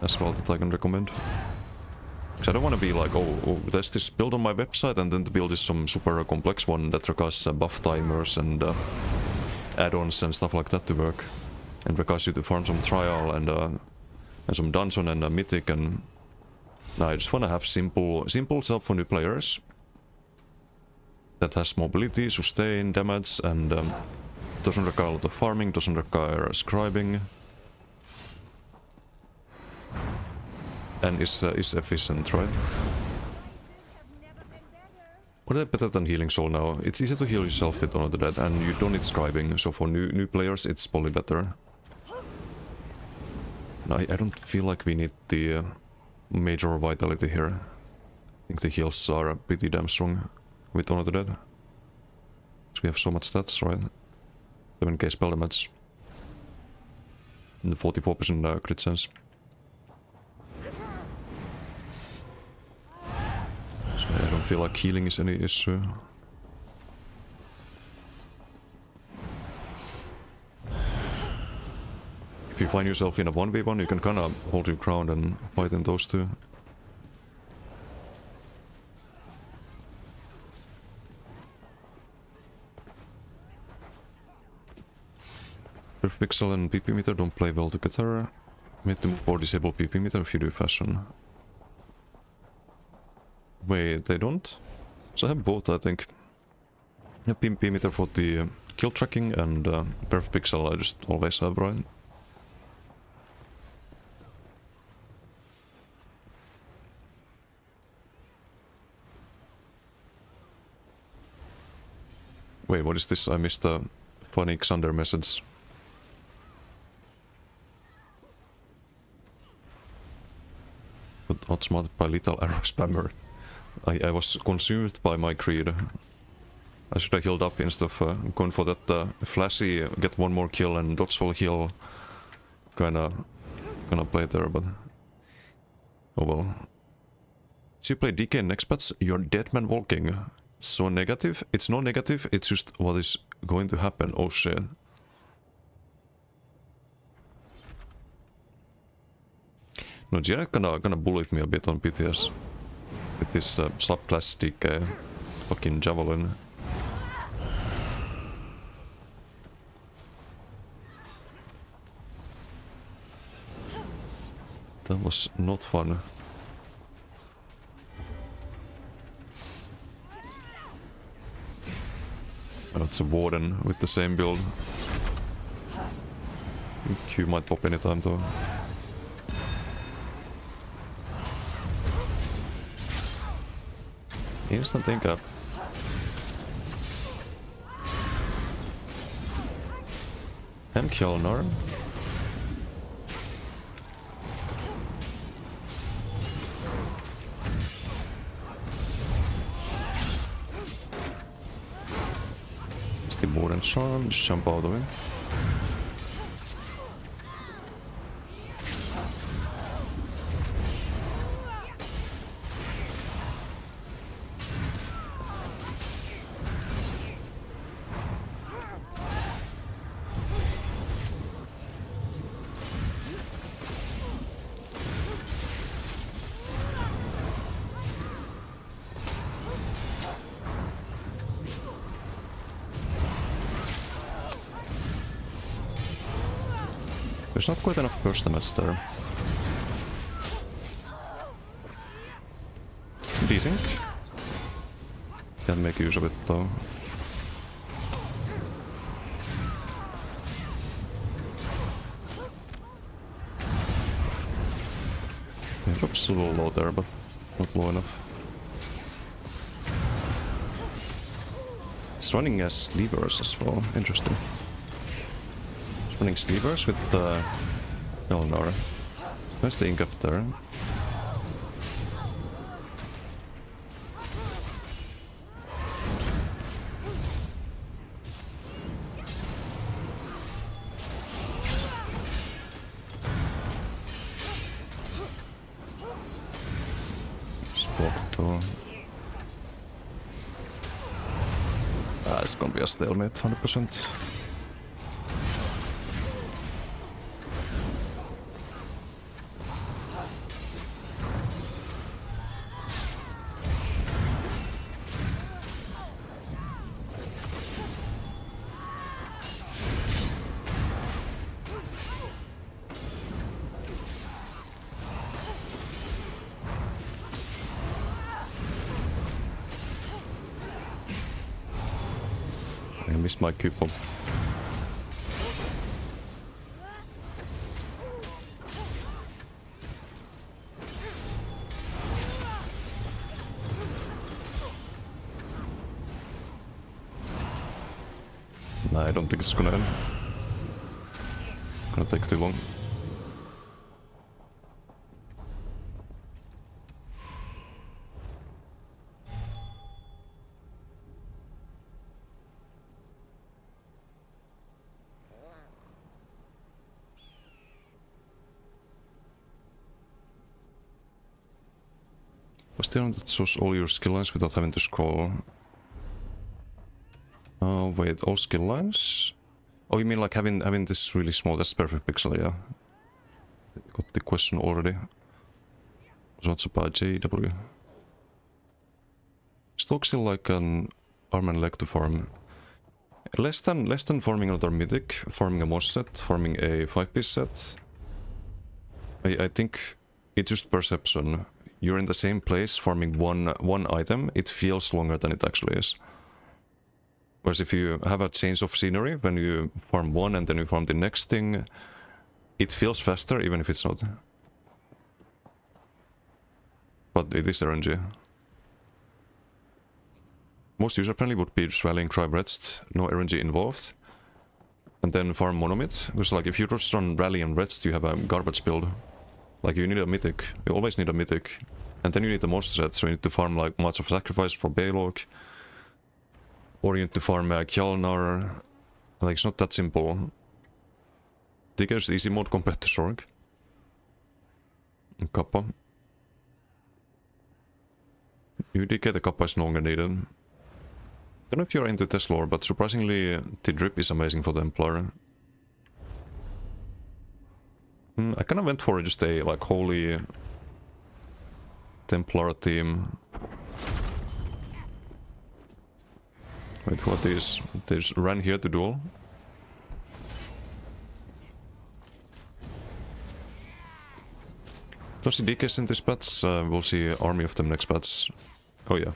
as well that I can recommend. Because I don't want to be like, oh, there's this build on my website and then the build is some super complex one that requires buff timers and add-ons and stuff like that to work. And requires you to farm some trial and some dungeon and a mythic, and no, I just want to have simple stuff for new players. That has mobility, sustain, damage, and doesn't require a lot of farming, doesn't require scribing. And is efficient, right? What is better than Healing Soul now? It's easy to heal yourself with Honor the Dead, and you don't need scribing, so for new players it's probably better. No, I don't feel like we need the major vitality here. I think the heals are pretty damn strong with Honor the Dead. Because we have so much stats, right? 7k spell damage. And 44% crit chance. I don't feel like healing is any issue. If you find yourself in a 1v1, you can kinda hold your ground and fight in those two. Perf Pixel and PP meter don't play well together. Made to more disable PP meter if you do fashion. Wait, they don't? So I have both, I think. Yeah, PP meter for the kill tracking and Perf Pixel I just always have, right? Wait, what is this? I missed a funny Xander message. But outsmarted by Little Arrow Spammer. I was consumed by my greed. I should have healed up instead of going for that flashy, get one more kill and dodge all heal kinda play there, but oh well. So you play DK next patch, you're dead man walking. So negative? It's not negative, it's just what is going to happen. Oh shit. No, Jared gonna bullet me a bit on PTS. With this subclass DK fucking javelin. That was not fun. That's a Warden with the same build. Q might pop anytime though. Instant think up. And Kjolnar. The Warden charm, just jump out of it. There's not quite enough burst damage there. Decent. Can't make use of it though. It looks a little low there, but not low enough. It's running as levers as well. Interesting. It's running levers with Elnar. Where's the ingot there? It's gonna be a stalemate, 100%. I missed my coupon. Nah, I don't think it's gonna end. Gonna take too long. Was there one that shows all your skill lines without having to scroll? Oh wait, all skill lines? Oh, you mean like having this really small? That's perfect pixel, yeah. Got the question already. Was not about JW. Stock still like an arm and leg to farm. Less than farming another mythic, farming a moss set, farming a 5-piece set. I think it's just perception. You're in the same place farming one item, it feels longer than it actually is. Whereas if you have a change of scenery, when you farm one and then you farm the next thing, it feels faster even if it's not. But it is RNG. Most user-friendly would be just rallying Cry Redst, no RNG involved. And then farm Monomyth, because like if you just run Rally and Redst, you have a garbage build. Like you need a mythic, you always need a mythic. And then you need a monster set, so you need to farm like March of Sacrifice for Balog. Or you need to farm Kjalnar. Like it's not that simple. DK is easy mode compared to Sorg. And Kappa. UDK the Kappa is no longer needed. I don't know if you're into Tesla lore, but surprisingly the drip is amazing for Templar. I kind of went for just a like holy Templar team. Wait, what is? They just ran here to duel. Don't see DKs in this patch, we'll see army of them next patch. Oh yeah.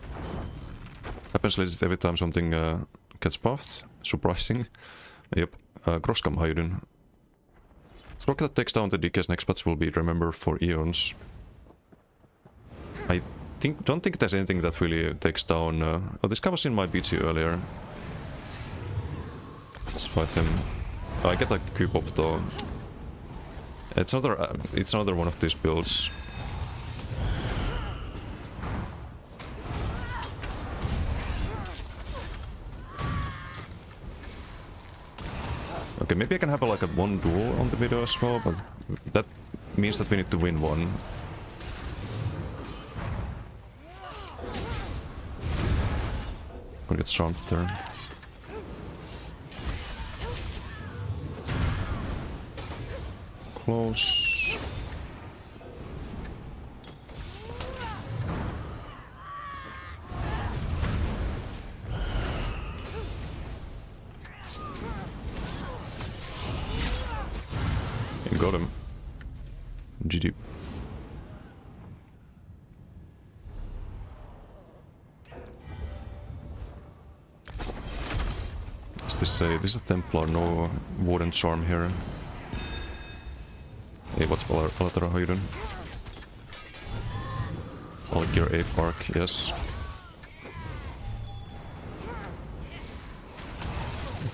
Happens legit every time something gets buffed. Surprising. Yep. Groskam, how you doing? Rock that takes down the DK's next patch will be remembered for eons. I don't think there's anything that really takes down... oh, this guy was in my BG earlier. Let's fight him. Oh, I get a cube up though. It's another one of these builds. Okay, maybe I can have like a one duel on the video as well, but that means that we need to win one. Gonna get strong there. Close. You got him. GG. As they say, this is a Templar, no Warden Charm here. Hey, what's Palatara, how you doing? Valkyr Ape Arc, yes.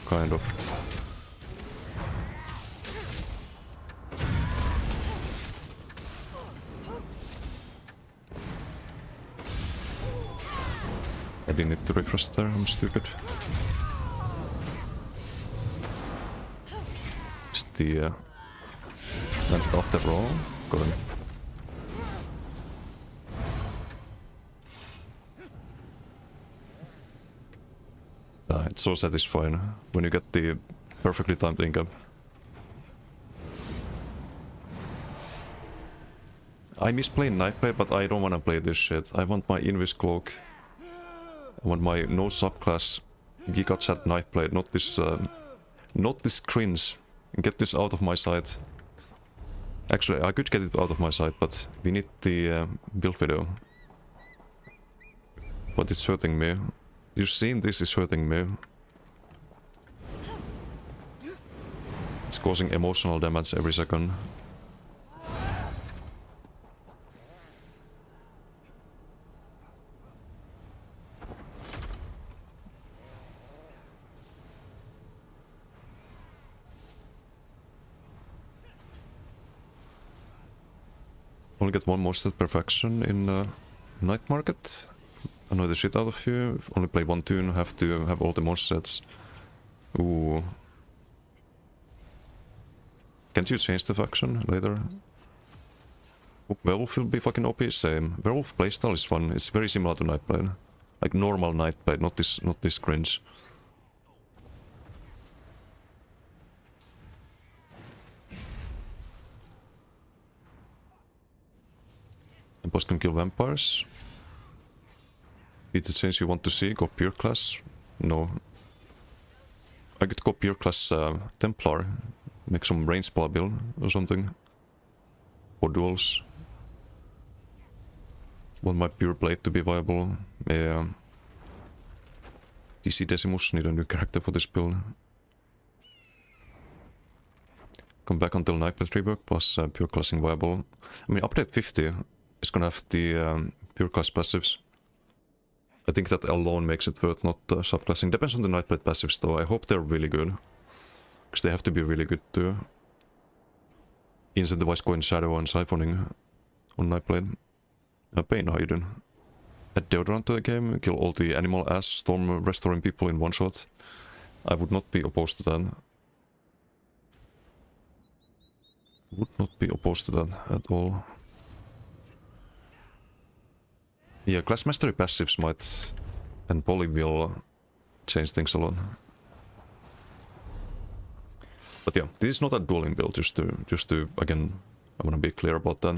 Kind of. I didn't need to refresh there, I'm stupid. It's the went off the roll. Got him. It's so satisfying when you get the perfectly timed income. I miss playing Nightblade, but I don't wanna play this shit. I want my Invis Cloak. I want my no subclass Gigachat Nightblade, not this cringe. Get this out of my sight. Actually, I could get it out of my sight, but we need the build video. But it's hurting me. You've seen this is hurting me. It's causing emotional damage every second. Only get one more set perfection in Night Market. Annoy the shit out of you. Only play one tune, have to have all the more sets. Ooh. Can't you change the faction later? Werewolf will be fucking OP, same. Werewolf playstyle is fun, it's very similar to Nightblade. Like normal Nightblade, not this cringe. The boss can kill vampires. Be the change you want to see, go pure class? No. I could go pure class Templar. Make some range spell build or something. For duels. Want my pure blade to be viable. Yeah. DC Decimus need a new character for this build. Come back until Nightblade rework plus pure classing viable. I mean, update 50 is gonna have the pure class passives. I think that alone makes it worth not subclassing. Depends on the Nightblade passives though. I hope they're really good. Because they have to be really good to incentivize going Shadow and Siphoning on Nightblade. Pain, how you doing? Add Deodorant to the game, kill all the animal ass storm restoring people in one shot. I would not be opposed to that. Would not be opposed to that at all. Yeah, Class Mastery passives might and Poly will change things a lot. But yeah, this is not a dueling build, just to again, I wanna be clear about that.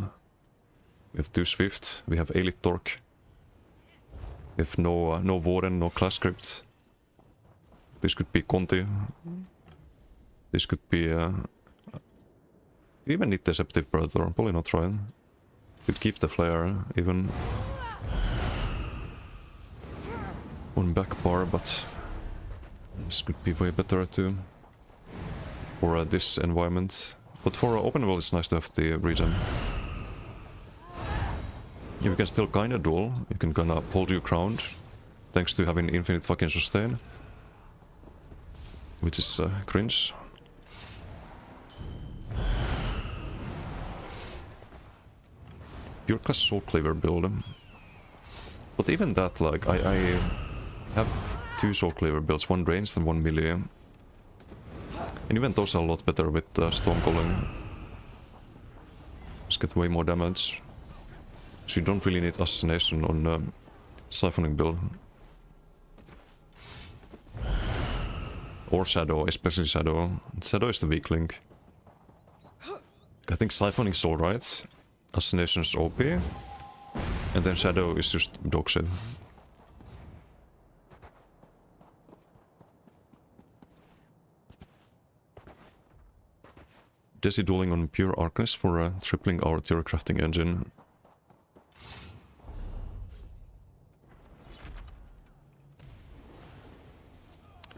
We have 2 Swift, we have Elite Torque. We have no Warden, no class script. This could be Conti. This could be even need Deceptive Predator, probably not right. Could keep the Flare, even one back bar, but this could be way better too for this environment. But for open world, it's nice to have the regen. You can still kinda duel. You can kinda hold your ground, thanks to having infinite fucking sustain, which is cringe. Pure class Soul Cleaver build. But even that, like, I have 2 Soul Cleaver builds, one ranged and one melee. And even those are a lot better with Stormcalling. Just get way more damage. So you don't really need Assassination on Siphoning build. Or Shadow, especially Shadow. Shadow is the weak link. I think Siphoning is alright. Assassination is OP. And then Shadow is just dog shit. Desi dueling on pure Arcanist for tripling our theory crafting engine.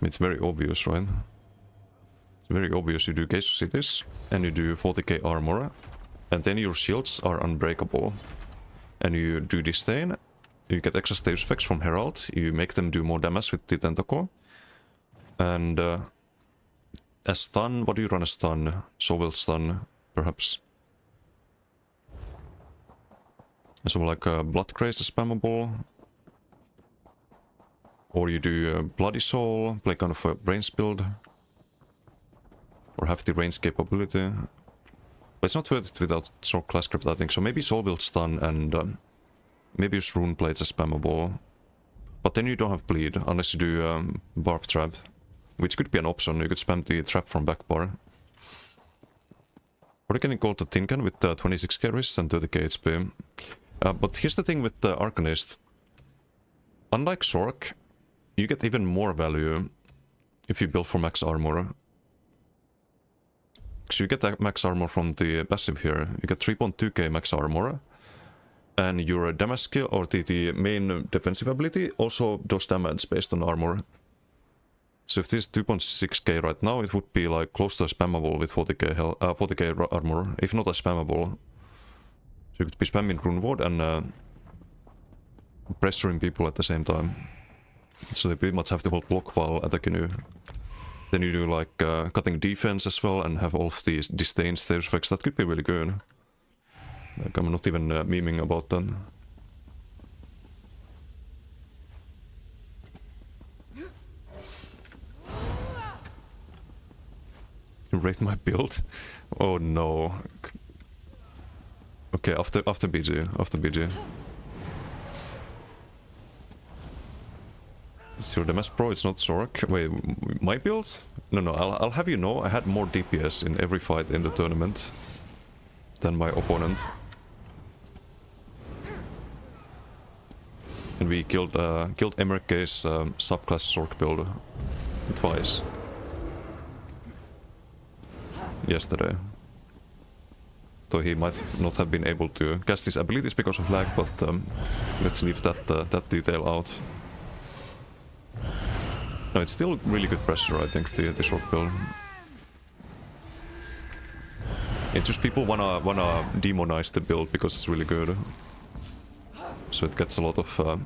It's very obvious, right? It's very obvious. You do Gaze of Cities, and you do 40k armor, and then your shields are unbreakable. And you do Disdain, you get extra stage effects from Herald, you make them do more damage with the Tentacle. And a stun, what do you run a stun? Soul stun, perhaps. So like Blood Grace is spammable. Or you do Bloody Soul, play kind of a brains build. Or have the range capability. But it's not worth it without Sword Class Crypt, I think. So maybe Soul Wield Stun and maybe use Rune Blades as spammable. But then you don't have Bleed, unless you do Barb Trap. Which could be an option, you could spam the trap from back bar. Or you can go to Tin Can with 26k wrists and 30k HP. But here's the thing with the Arcanist. Unlike Sork, you get even more value if you build for max armor. So you get that max armor from the passive here. You get 3.2k max armor. And your damage skill, or the main defensive ability, also does damage based on armor. So if this is 2.6k right now, it would be like close to a spammable with 40k armor, if not a spammable. So you could be spamming Rune Ward and pressuring people at the same time. So they pretty much have to hold block while attacking you. Then you do like cutting defense as well and have all of these disdain stage effects. That could be really good. Like I'm not even memeing about that. You rate my build? Oh no. Okay, after BG. It's your Damas Pro, it's not Sork. Wait, my build? No, I'll have you know, I had more DPS in every fight in the tournament than my opponent. And we killed MRK's subclass Sork build twice. Yesterday. So he might not have been able to cast his abilities because of lag, but let's leave that detail out. No, it's still really good pressure, I think, the Sork build. It's just people wanna demonize the build because it's really good. So it gets a lot of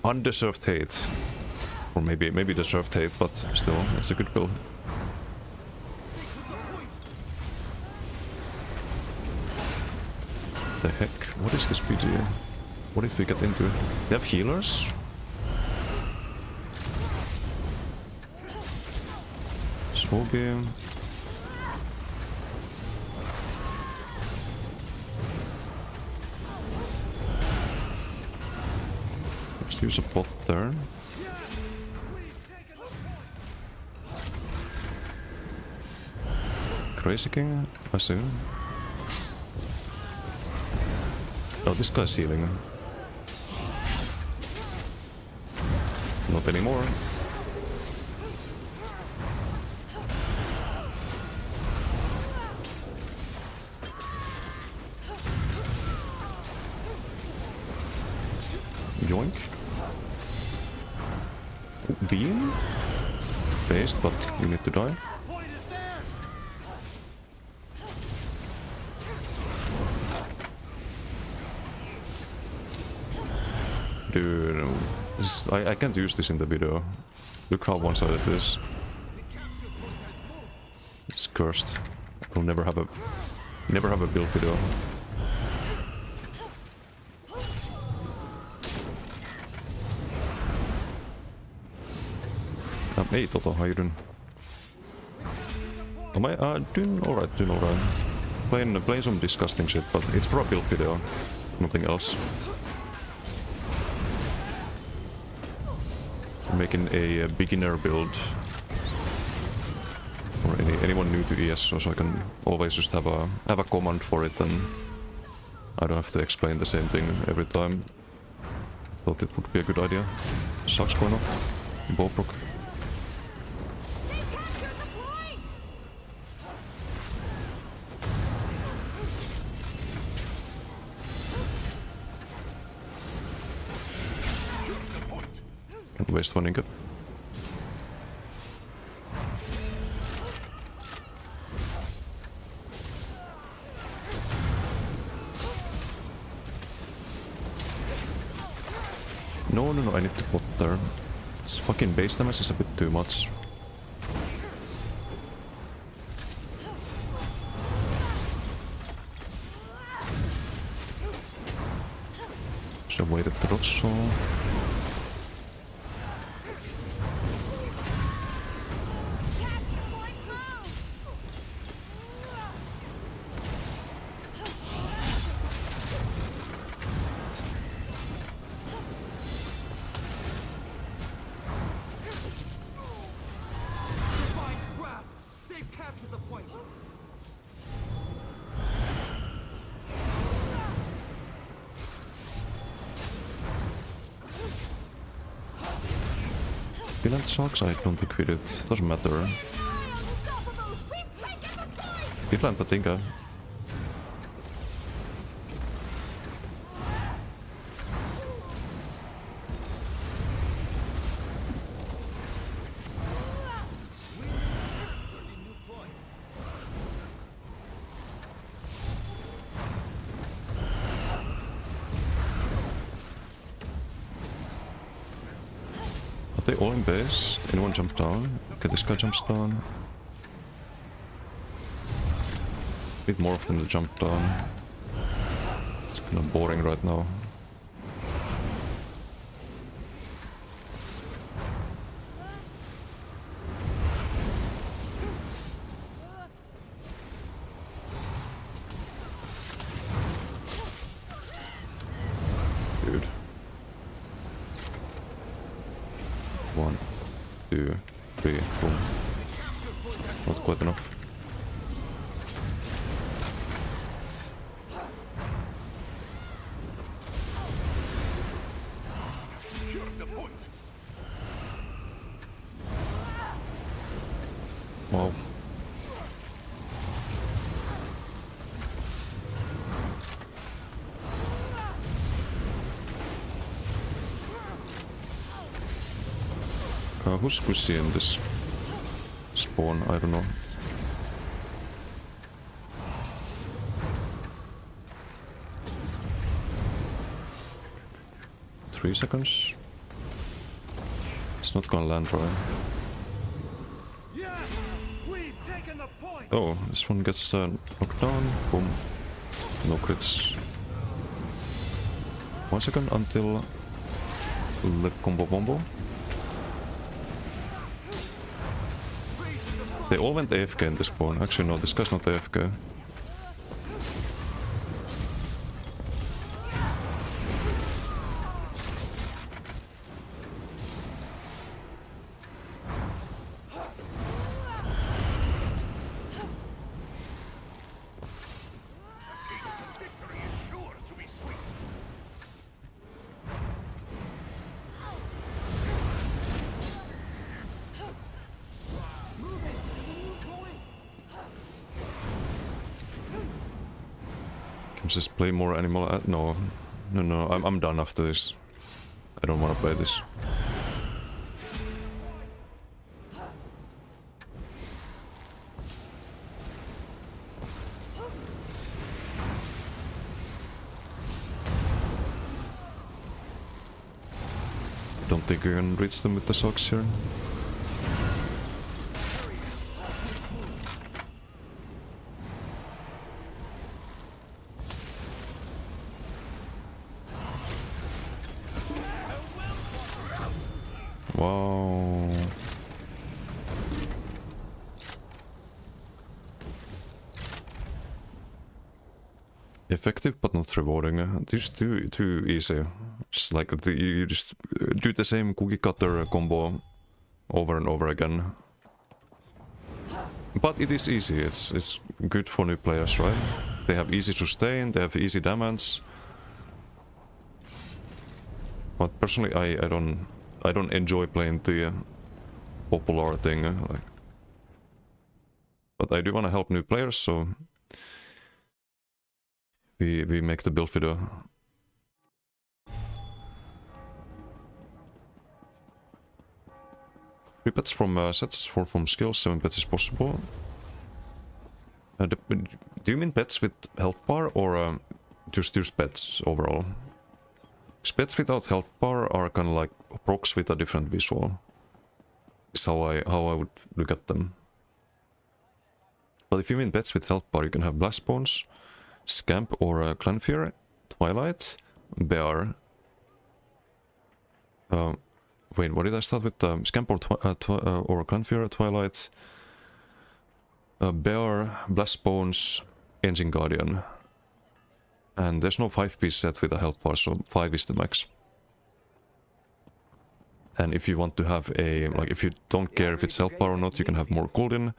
undeserved hate. Or maybe deserved hate, but still, it's a good build. The heck? What is this PG? What if we get into it? They have healers? Swogi. Let's use a bot there. Crazy King? I see. Oh, this guy's healing. Not anymore. Yoink. Beam? Based, but you need to die. Dude, I can't use this in the video. Look how one-sided it is. It's cursed. I'll never have a build video. Hey Toto, how you doing? Am I doing alright, Playing some disgusting shit, but it's for a build video, nothing else. Making a beginner build, or anyone new to ES, so I can always just have a command for it, and I don't have to explain the same thing every time. Thought it would be a good idea. Sucks going off. Bobrook. waste one ingot. No, I need to put there. This fucking base damage is a bit too much. Should have waited the dodge. Finland sucks, I don't think we did. Doesn't matter. Finland, I think Are they all in base? Anyone jump down? Okay, this guy jumps down. Need more of them to jump down. It's kind of boring right now. Dude. 1, 2, 3, boom. Not quite enough. Wow. Who's squishy in this spawn? I don't know. Three seconds. It's not gonna land, right? Oh, this one gets knocked down. Boom. No crits. 1 second until the combo bombo. They all went AFK in this spawn. Actually, no, this guy's not AFK. Just play more animal. No, I'm done after this. I don't want to play this. Don't think you can reach them with the socks here. Wow. Effective but not rewarding. This is too easy. Just like you just do the same cookie cutter combo over and over again. But it is easy. It's good for new players, right? They have easy sustain. They have easy damage. But personally, I don't enjoy playing the popular thing, like. But I do want to help new players, so we make the build video. 3 pets from sets, 4 from skills, 7 pets is possible. Do you mean pets with health bar or just pets overall? 'Cause pets without health bar are kind of like procs with a different visual. Is how I would look at them. But if you mean pets with health bar, you can have Blast Bones, Scamp or Clanfear, Twilight, Bear. Wait, what did I start with? Scamp or Clanfear, Twilight, Bear, Blast Bones, Engine Guardian. And there's no 5-piece set with a health bar, so 5 is the max. And if you want to have a, like, if you don't care if it's health bar or not, you can have more Golden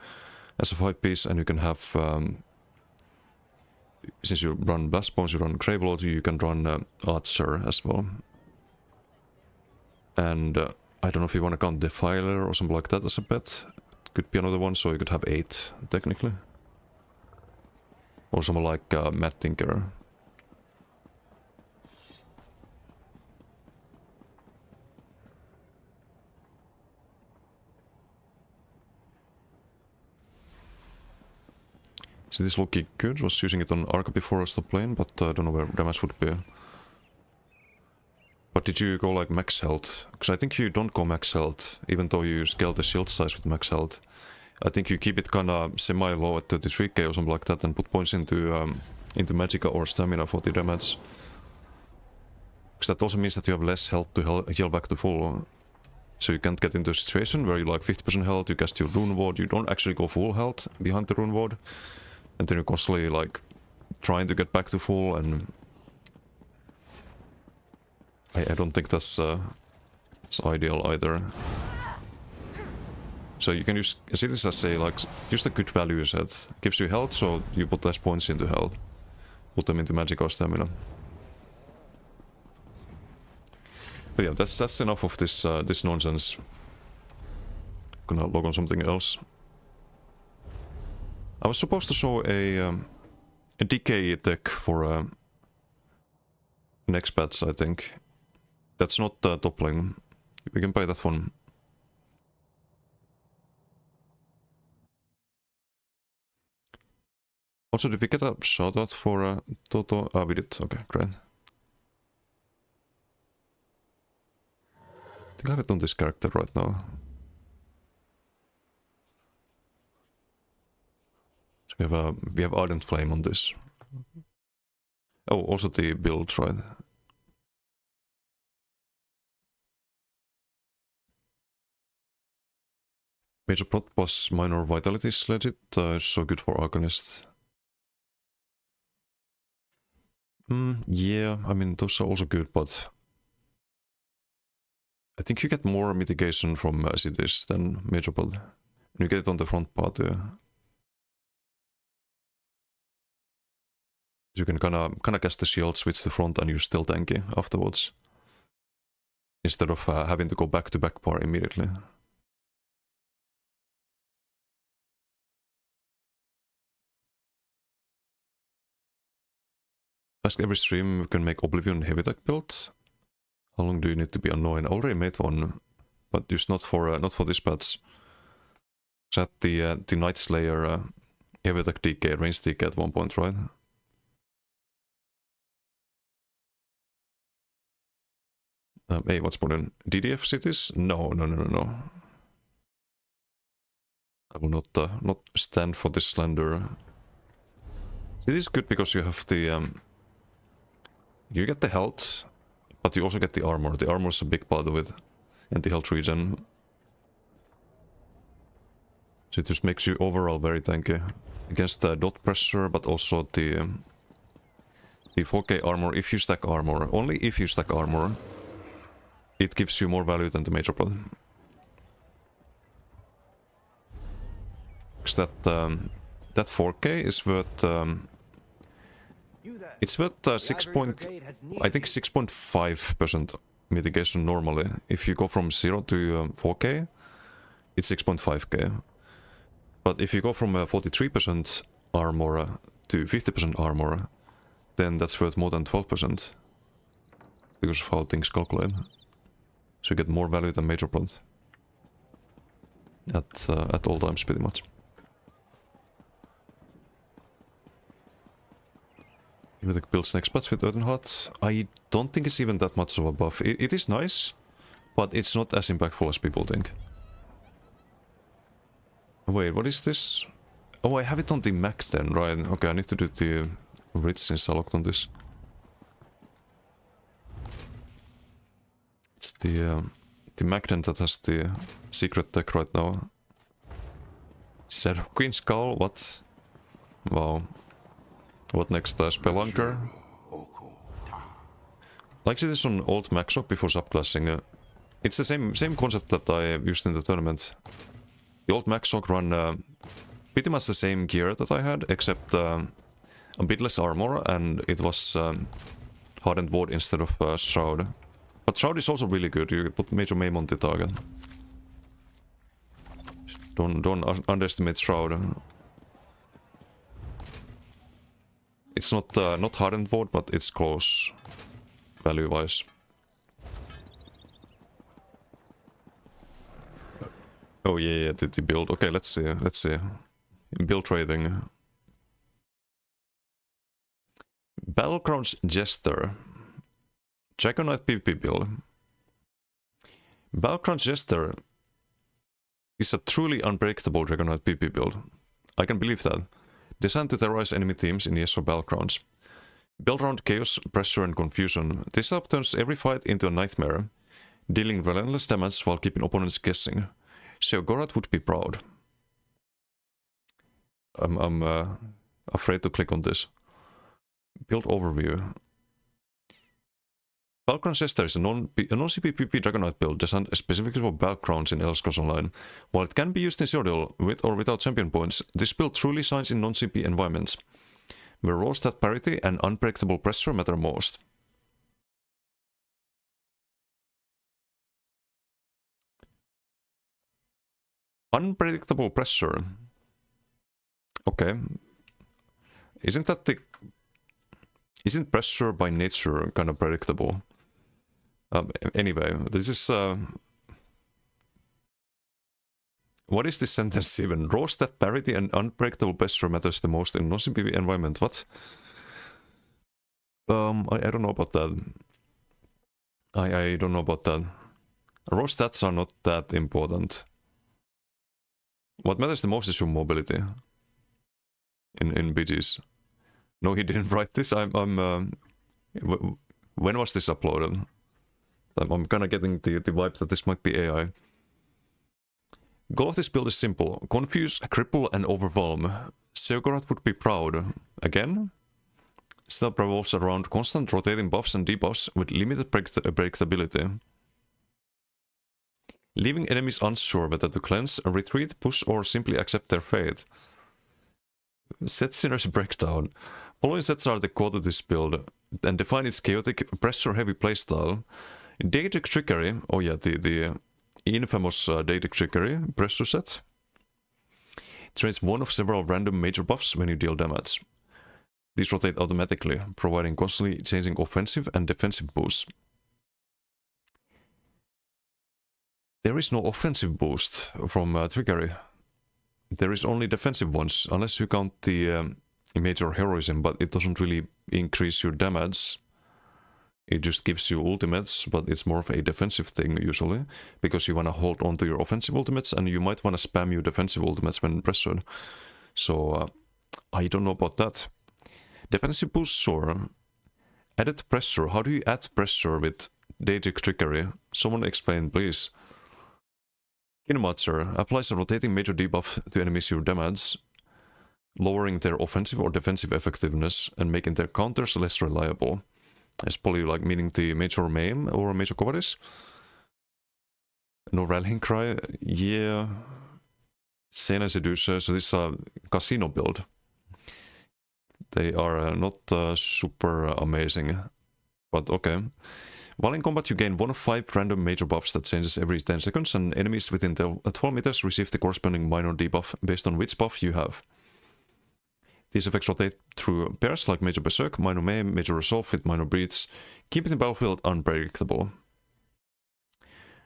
as a 5-piece, and you can have, since you run Blast Bones, you run Gravelord, you can run Archer as well. And I don't know if you want to count Defiler or something like that as a pet. It could be another one, so you could have 8, technically. Or someone like Matt Tinker. So this looking good. Was using it on Arca before I stopped playing, but I don't know where damage would be. But did you go like max health? Because I think you don't go max health, even though you scale the shield size with max health. I think you keep it kinda semi-low at 33k or something like that and put points into Magicka or Stamina for the damage. Because that also means that you have less health to heal back to full. So you can't get into a situation where you like 50% health, you cast your Rune Ward, you don't actually go full health behind the Rune Ward. And then you're constantly like trying to get back to full, and I don't think that's it's ideal either. So you can use see this as a like just a good value set. Gives you health, so you put less points into health. Put them into magic or stamina. But yeah, that's enough of this this nonsense. Gonna log on something else. I was supposed to show a decay tech for next patch, I think. That's not toppling. We can buy that one. Also, did we get a shoutout for Toto? Ah, we did. Okay, great. I think I have it on this character right now. So we have Ardent Flame on this. Oh, also the build, right? Major Prot plus minor vitality is legit. So good for Arcanist. Yeah, I mean those are also good, but I think you get more mitigation from cities than Major Prot. You get it on the front part. You can kinda cast the shield, switch to front, and you're still tanky afterwards. Instead of having to go back to back bar immediately. Ask every stream you can make Oblivion heavy tech build. How long do you need to be annoying? I already made one, but just not for this patch. Set the Night Slayer heavy tech DK, range DK at one point, right? Hey, what's more than DDF cities? No. I will not stand for this slander. It is good because you have the you get the health, but you also get the armor. The armor is a big part of it, and the health regen. So it just makes you overall very tanky against the dot pressure, but also the 4K armor. If you stack armor, only if you stack armor, it gives you more value than the Major Prot. Because that 4K is worth it's worth I think 6.5% mitigation normally. If you go from 0 to 4K, it's 6.5k. But if you go from 43% armor to 50% armor, then that's worth more than 12%. Because of how things calculate. So you get more value than Major Prot. at all times, pretty much. Mimetic builds next patch with Earthenheart. I don't think it's even that much of a buff. It is nice, but it's not as impactful as people think. Wait, what is this? Oh, I have it on the Mac then, right? Okay, I need to do the Ridge since I locked on this. It's the Mac then that has the secret tech right now. Shadow Queen Skull, what? Wow. What next? Spelunker? Like it is on old Maxoc before subclassing. It's the same concept that I used in the tournament. The old Maxoc run pretty much the same gear that I had, except a bit less armor, and it was Hardened Ward instead of Shroud. But Shroud is also really good. You put Major Maim on the target. Don't underestimate Shroud. It's not Hardened Ward, but it's close value-wise. Oh yeah, the build. Okay, let's see. Build trading. Battlegrounds Jester. Dragon Knight PvP build. Battlegrounds Jester is a truly unpredictable Dragon Knight PvP build. I can believe that. Designed to terrorize enemy teams in ESO Battlegrounds. Built around chaos, pressure and confusion, this setup turns every fight into a nightmare, dealing relentless damage while keeping opponents guessing. Sheogorath would be proud. I'm afraid to click on this. Build overview. Battlegrounds Jester is a non-CP PvP Dragon Knight build designed specifically for Battlegrounds in Elder Scrolls Online. While it can be used in Cyrodiil with or without champion points, this build truly shines in non-CP environments, where raw stat parity and unpredictable pressure matter most. Unpredictable pressure. Okay. Isn't pressure by nature kind of predictable? Anyway, this is... what is this sentence even? Raw stat parity and unpredictable pressure matters the most in non-CP environment. What? I don't know about that. I don't know about that. Raw stats are not that important. What matters the most is your mobility. In BGs. No, he didn't write this. When was this uploaded? I'm kind of getting the vibe that this might be AI. Goal of this build is simple. Confuse, cripple, and overwhelm. Sheogorath would be proud. Again? Setup revolves around constant rotating buffs and debuffs with limited predictability. Leaving enemies unsure whether to cleanse, retreat, push, or simply accept their fate. Set Sinner's breakdown. Following sets are the core to this build, and define its chaotic, pressure-heavy playstyle. Daedric Trickery, oh yeah, the infamous Daedric Trickery pressure set. Trains one of several random major buffs when you deal damage. These rotate automatically, providing constantly changing offensive and defensive boosts. There is no offensive boost from Trickery. There is only defensive ones, unless you count the major heroism, but it doesn't really increase your damage. It just gives you ultimates, but it's more of a defensive thing usually, because you want to hold on to your offensive ultimates, and you might want to spam your defensive ultimates when pressured. So, I don't know about that. Defensive boost, sure. Added pressure. How do you add pressure with Daedric Trickery? Someone explain, please. Kinemaster applies a rotating major debuff to enemies you damage, lowering their offensive or defensive effectiveness and making their counters less reliable. It's probably like meaning the Major Maim or Major Covarrubias. No Rallying Cry. Yeah. Sena Seducer. So this is a casino build. They are not super amazing. But okay. While in combat, you gain one of 5 random major buffs that changes every 10 seconds, and enemies within 12 meters receive the corresponding minor debuff based on which buff you have. These effects rotate through pairs like Major Berserk, Minor Maim, Major Resolve with Minor Breach, keeping the battlefield unpredictable.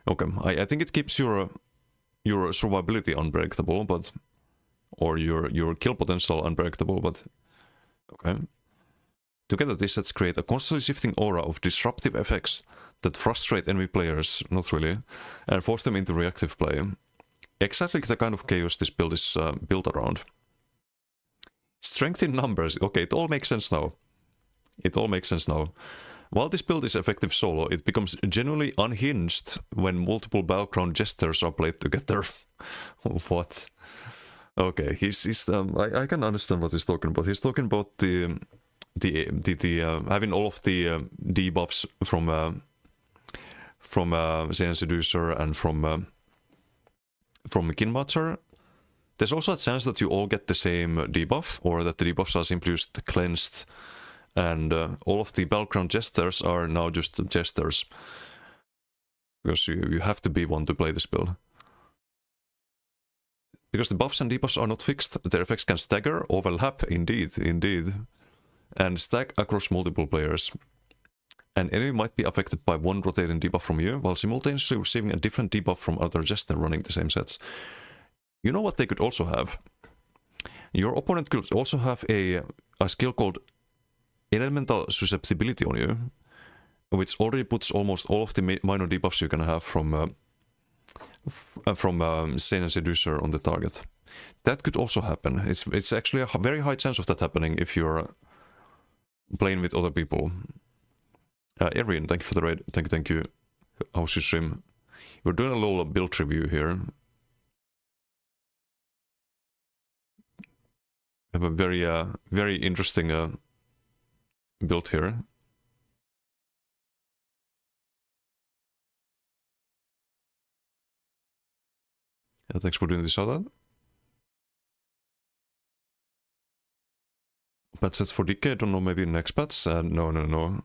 Okay, I think it keeps your your survivability unpredictable, but or your kill potential unpredictable, but okay. Together these sets create a constantly shifting aura of disruptive effects that frustrate enemy players, not really, and force them into reactive play. Exactly the kind of chaos this build is built around. Strength in numbers. Okay, it all makes sense now. It all makes sense now. While this build is effective solo, it becomes genuinely unhinged when multiple battleground jesters are played together. What? Okay, I can understand what he's talking about. He's talking about the having all of the debuffs from Xenon Seducer and from Kinmacher. There's also a chance that you all get the same debuff, or that the debuffs are simply just cleansed, and all of the battleground jesters are now just jesters. Because you have to be one to play this build. Because the buffs and debuffs are not fixed, their effects can stagger, overlap, indeed, and stack across multiple players. An enemy might be affected by one rotating debuff from you, while simultaneously receiving a different debuff from other jester running the same sets. You know what they could also have? Your opponent could also have a skill called Elemental Susceptibility on you, which already puts almost all of the minor debuffs you can have from Xenon Seducer on the target. That could also happen. It's actually a very high chance of that happening if you're playing with other people. Erin, thank you for the raid. Thank you. How's your stream? We're doing a little build review here. We have a very interesting build here. Yeah, thanks for doing this out. Patch sets for DK, I don't know, maybe next patch? No.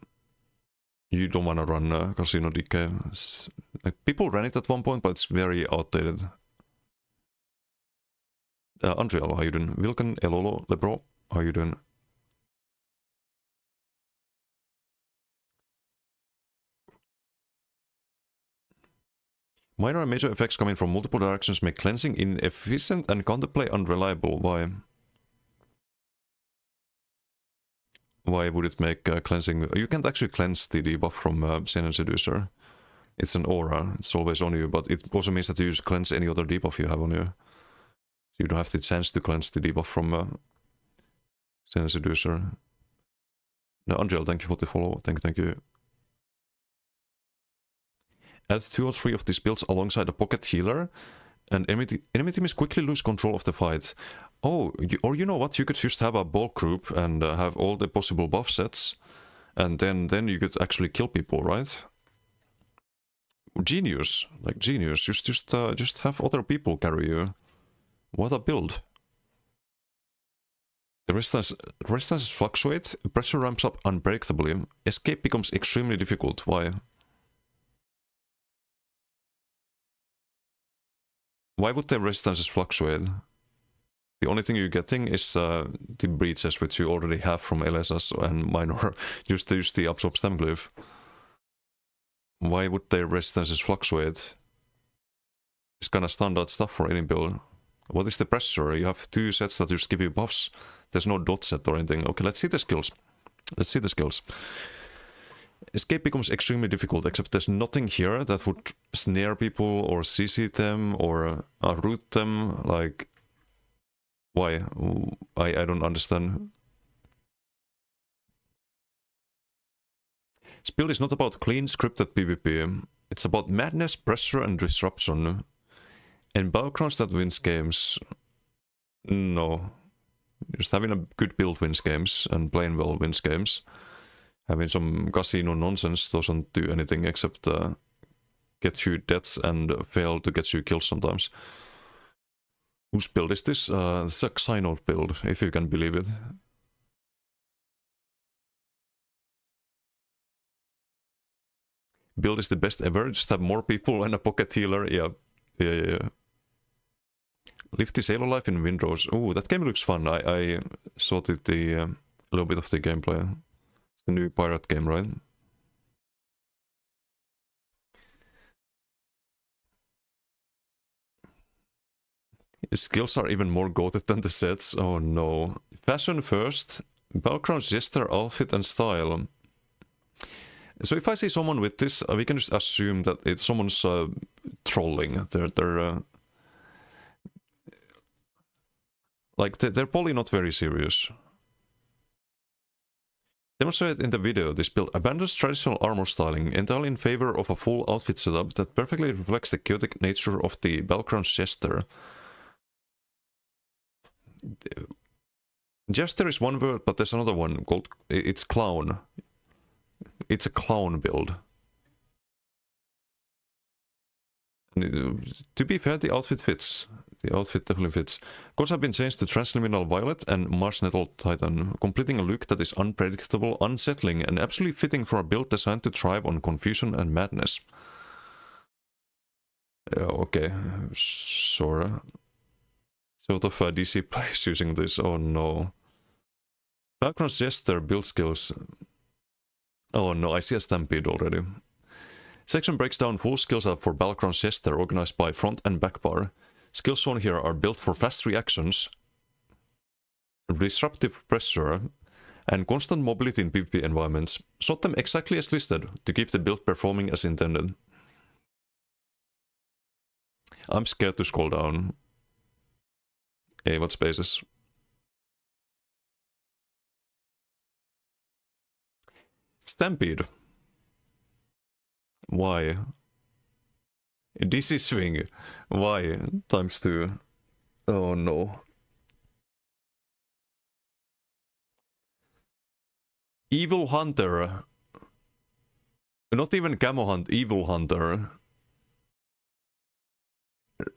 You don't want to run Casino DK. Like, people ran it at one point, but it's very outdated. Andriel, how you doing? Wilken, Elolo, Lebro, how you doing? Minor and major effects coming from multiple directions make cleansing inefficient and counterplay unreliable. Why? Why would it make cleansing... You can't actually cleanse the debuff from Xenon Seducer. It's an aura, it's always on you, but it also means that you just cleanse any other debuff you have on you. So you don't have the chance to cleanse the debuff from Xenon Seducer. No, Angel, thank you for the follow. Thank you. Add 2 or 3 of these builds alongside a pocket healer, and enemy teams quickly lose control of the fight. Oh, or you know what, you could just have a bulk group and have all the possible buff sets, and then you could actually kill people, right? Genius, like genius. Just have other people carry you. What a build. The resistances fluctuate, pressure ramps up unpredictably, escape becomes extremely difficult. Why? Why would the resistances fluctuate? The only thing you're getting is the breaches which you already have from LSS and minor. Use the absorb stem glyph. Why would their resistances fluctuate? It's kind of standard stuff for any build. What is the pressure? You have 2 sets that just give you buffs. There's no dot set or anything. Okay, let's see the skills. Escape becomes extremely difficult, except there's nothing here that would snare people or CC them or root them. Like, why? I don't understand. This build is not about clean scripted PvP. It's about madness, pressure, and disruption. And battlegrounds that wins games. No. Just having a good build wins games, and playing well wins games. Having some casino nonsense doesn't do anything except get you deaths and fail to get you kills sometimes. Whose build is this? It's a Xynod build, if you can believe it. Build is the best ever, just have more people and a pocket healer. Yeah. Live the Halo life in Windrose. Oh, that game looks fun. I saw a little bit of the gameplay. The new pirate game, right? Skills are even more goated than the sets. Oh no. Fashion first. Background, gesture, outfit, and style. So if I see someone with this, we can just assume that it's someone's trolling. They're probably not very serious. Demonstrated in the video, this build abandons traditional armor styling entirely in favor of a full outfit setup that perfectly reflects the chaotic nature of the Balcron's Jester. Jester is one word, but there's another one called... it's clown. It's a clown build. And to be fair, the outfit fits. The outfit definitely fits. Colors have been changed to Transliminal Violet and Mars Nettle Titan, completing a look that is unpredictable, unsettling, and absolutely fitting for a build designed to thrive on confusion and madness. Okay, sure. Sort of DC plays using this, oh no. Background Jester build skills. Oh no, I see a Stampede already. Section breaks down full skills for Balcron's Jester organized by front and back bar. Skills shown here are built for fast reactions, disruptive pressure, and constant mobility in PvP environments. Sort them exactly as listed to keep the build performing as intended. I'm scared to scroll down. Hey, what spaces? Stampede. Why? DC swing. Why? ×2. Oh no. Evil Hunter. Not even Camo Hunt, Evil Hunter.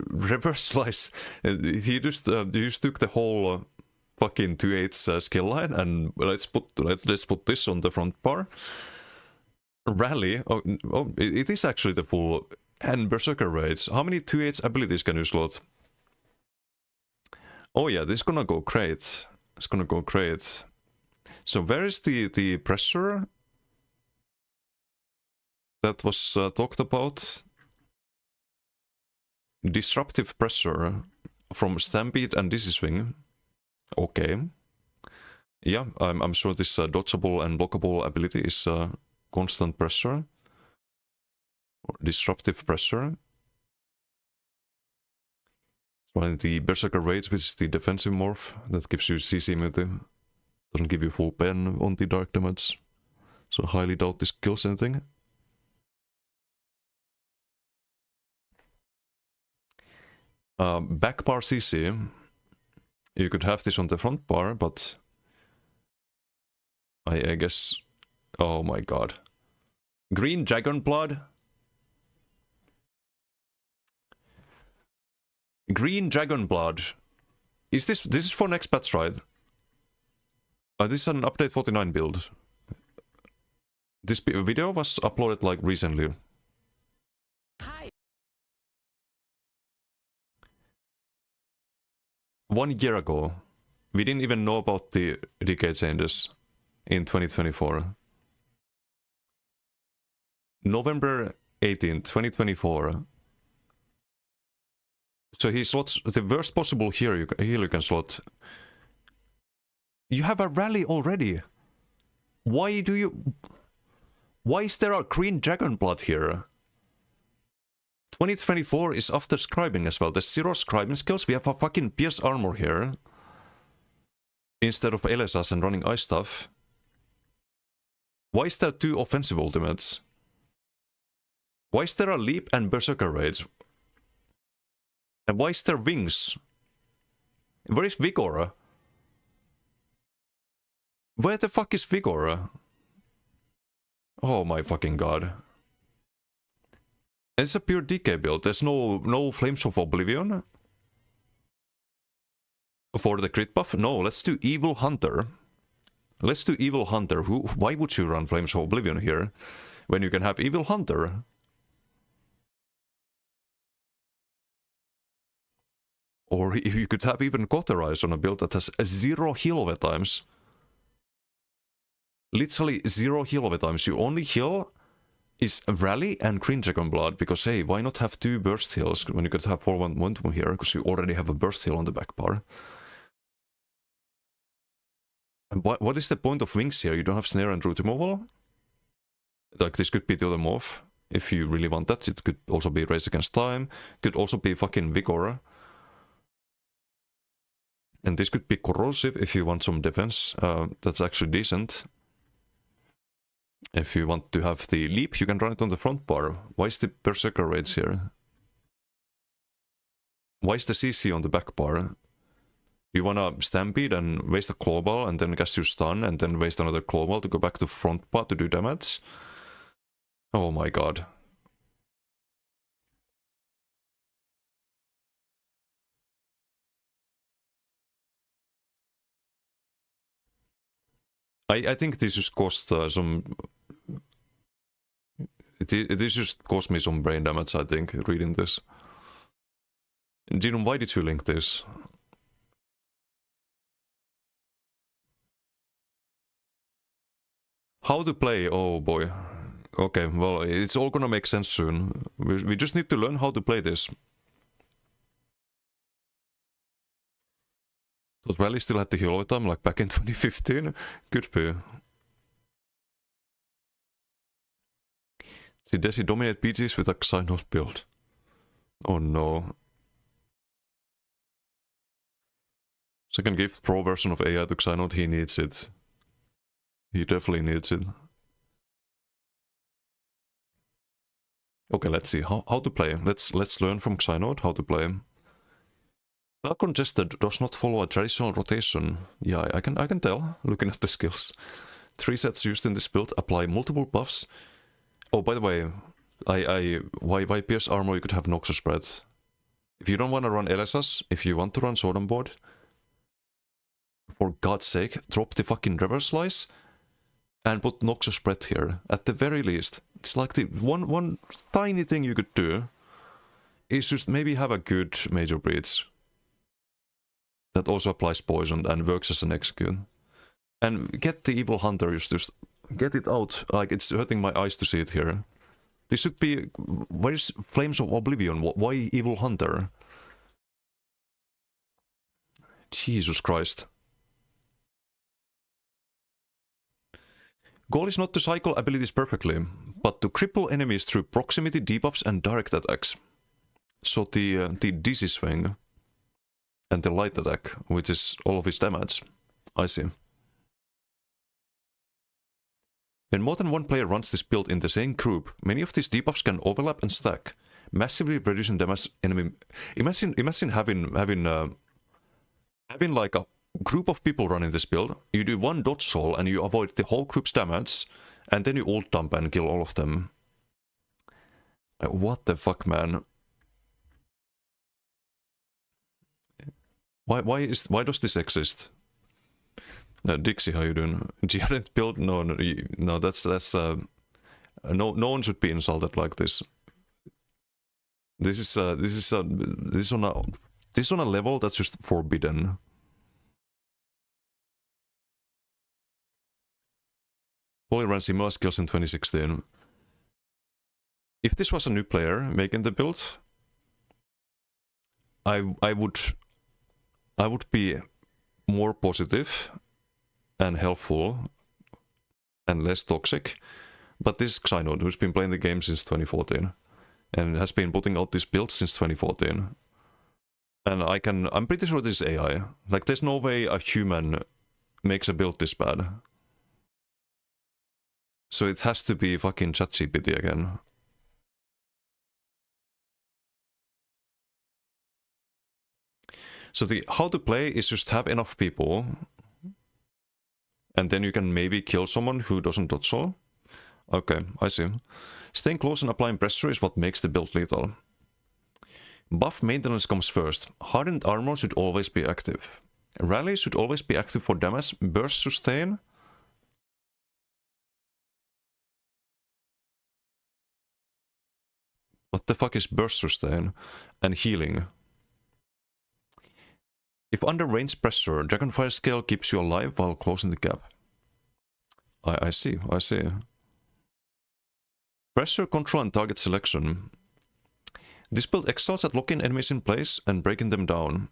Reverse Slice. He just took the whole fucking 2/8 skill line and let's put this on the front bar. Rally. Oh, it is actually the full. And Berserker Raids. How many 2/8 abilities can you slot? Oh yeah, this is gonna go great. It's gonna go great. So where is the pressure that was talked about? Disruptive pressure from Stampede and DC Swing. Okay. Yeah, I'm sure this dodgeable and blockable ability is constant pressure. Or disruptive pressure. One of the Berserker Raids, which is the defensive morph that gives you CC immunity. Doesn't give you full pen on the dark damage. So I highly doubt this kills anything. Back bar CC. You could have this on the front bar, but I guess... Oh my god. Green Dragon Blood? Green Dragon Blood. Is this is for next patch, right? This is an update 49 build. This video was uploaded like recently. Hi. 1 year ago. We didn't even know about the decay changes in 2024. November 18th, 2024. So he slots the worst possible heal you can slot. You have a rally already. Why is there a green dragon blood here? 2024 is after scribing as well. There's 0 scribing skills. We have a fucking pierce armor here. Instead of LSS and running ice stuff. Why is there 2 offensive ultimates? Why is there a leap and berserker raids? And why is there wings? Where is Vigor? Where the fuck is Vigor? Oh my fucking god. It's a pure DK build. There's no Flames of Oblivion. For the crit buff? No, let's do Evil Hunter. Let's do Evil Hunter. Why would you run Flames of Oblivion here? When you can have Evil Hunter? Or if you could have even Cauterize on a build that has 0 heal over times. Literally 0 heal over times. You only heal is Rally and Green Dragon Blood, because hey, why not have 2 burst heals when you could have 4-1 momentum here, because you already have a burst heal on the back bar. And what is the point of wings here? You don't have snare and root removal? Like, this could be the other morph, if you really want that. It could also be Race Against Time, could also be fucking Vigor. And this could be Corrosive if you want some defense. That's actually decent. If you want to have the leap, you can run it on the front bar. Why is the Berserker Rage here? Why is the CC on the back bar? You wanna Stampede and waste a Claw Ball and then cast your stun and then waste another Claw Ball to go back to front bar to do damage? Oh my god. I think this just cost some... This just cost me some brain damage, I think, reading this. Didn't, why did you link this? How to play? Oh boy. Okay, well, it's all gonna make sense soon. We just need to learn how to play this. But Rally still had the hero time, like back in 2015? Could be. See, does he dominate PGs with a Xynos build? Oh no. Second gift, pro version of AI to Xynos, he needs it. He definitely needs it. Okay, let's see how to play. Let's learn from Xynos how to play. Dark Congested does not follow a traditional rotation. Yeah, I can tell, looking at the skills. 3 sets used in this build apply multiple buffs. Oh, by the way, why Pierce Armor you could have Noxus Breath. If you don't want to run LSS, if you want to run Sword on board, for God's sake, drop the fucking Reverse Slice and put Noxus Breath here. At the very least, it's like the one tiny thing you could do is just maybe have a good Major Breach that also applies poison and works as an execute. And get the Evil Hunter, just get it out. Like, it's hurting my eyes to see it here. This should be... Where's Flames of Oblivion? Why Evil Hunter? Jesus Christ. Goal is not to cycle abilities perfectly, but to cripple enemies through proximity debuffs and direct attacks. So the Dizzy Swing and the light attack, which is all of his damage. I see. When more than one player runs this build in the same group, many of these debuffs can overlap and stack, massively reducing damage enemy. Imagine having like a group of people running this build. You do one dodge roll and you avoid the whole group's damage, and then you ult dump and kill all of them. What the fuck, man? Why does this exist? Dixie, how you doing? Giant build? No, that's no one should be insulted like this. This is on a level that's just forbidden. Polly ran similar skills in 2016. If this was a new player making the build, I would be more positive and helpful and less toxic. But this Xynos, who's been playing the game since 2014 and has been putting out this build since 2014. And I'm pretty sure this is AI. Like, there's no way a human makes a build this bad. So it has to be fucking ChatGPT again. So the how to play is just have enough people, and then you can maybe kill someone who doesn't dodge so. Okay, I see. Staying close and applying pressure is what makes the build lethal. Buff maintenance comes first. Hardened armor should always be active. Rally should always be active for damage. Burst sustain. What the fuck is burst sustain? And healing. If under range pressure, Dragonfire Scale keeps you alive while closing the gap. I see. Pressure, control, and target selection. This build excels at locking enemies in place and breaking them down.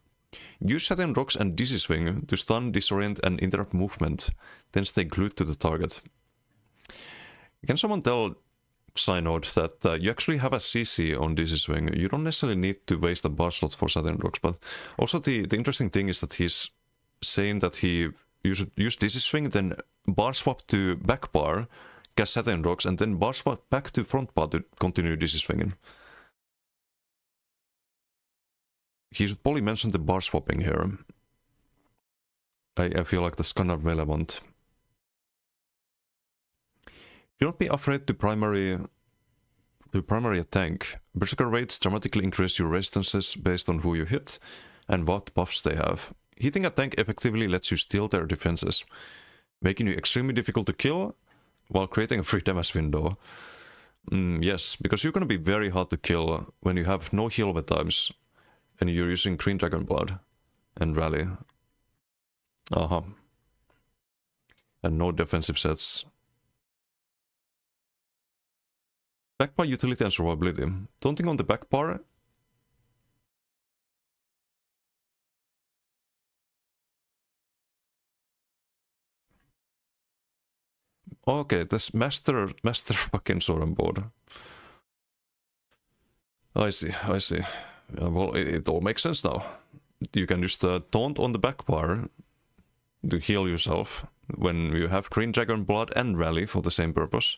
Use Shattering Rocks and Dizzy Swing to stun, disorient, and interrupt movement, then stay glued to the target. Can someone tell Synod that you actually have a CC on Dizzy Swing? You don't necessarily need to waste a bar slot for Shattering Rocks, but also the interesting thing is that he's saying that you should use Dizzy Swing, then bar swap to back bar, cast Shattering Rocks, and then bar swap back to front bar to continue Dizzy Swinging. He should probably mention the bar swapping here. I feel like that's kind of relevant. Do not be afraid to primary a tank. Berserker raids dramatically increase your resistances based on who you hit and what buffs they have. Hitting a tank effectively lets you steal their defenses, making you extremely difficult to kill while creating a free damage window. Yes, because you're gonna be very hard to kill when you have no heal over times and you're using Green Dragon Blood and Rally. And no defensive sets. Back bar utility and survivability. Taunting on the back bar. Okay, this master fucking sword on board. I see. Well, it all makes sense now. You can just taunt on the back bar to heal yourself when you have Green Dragon Blood and Rally for the same purpose.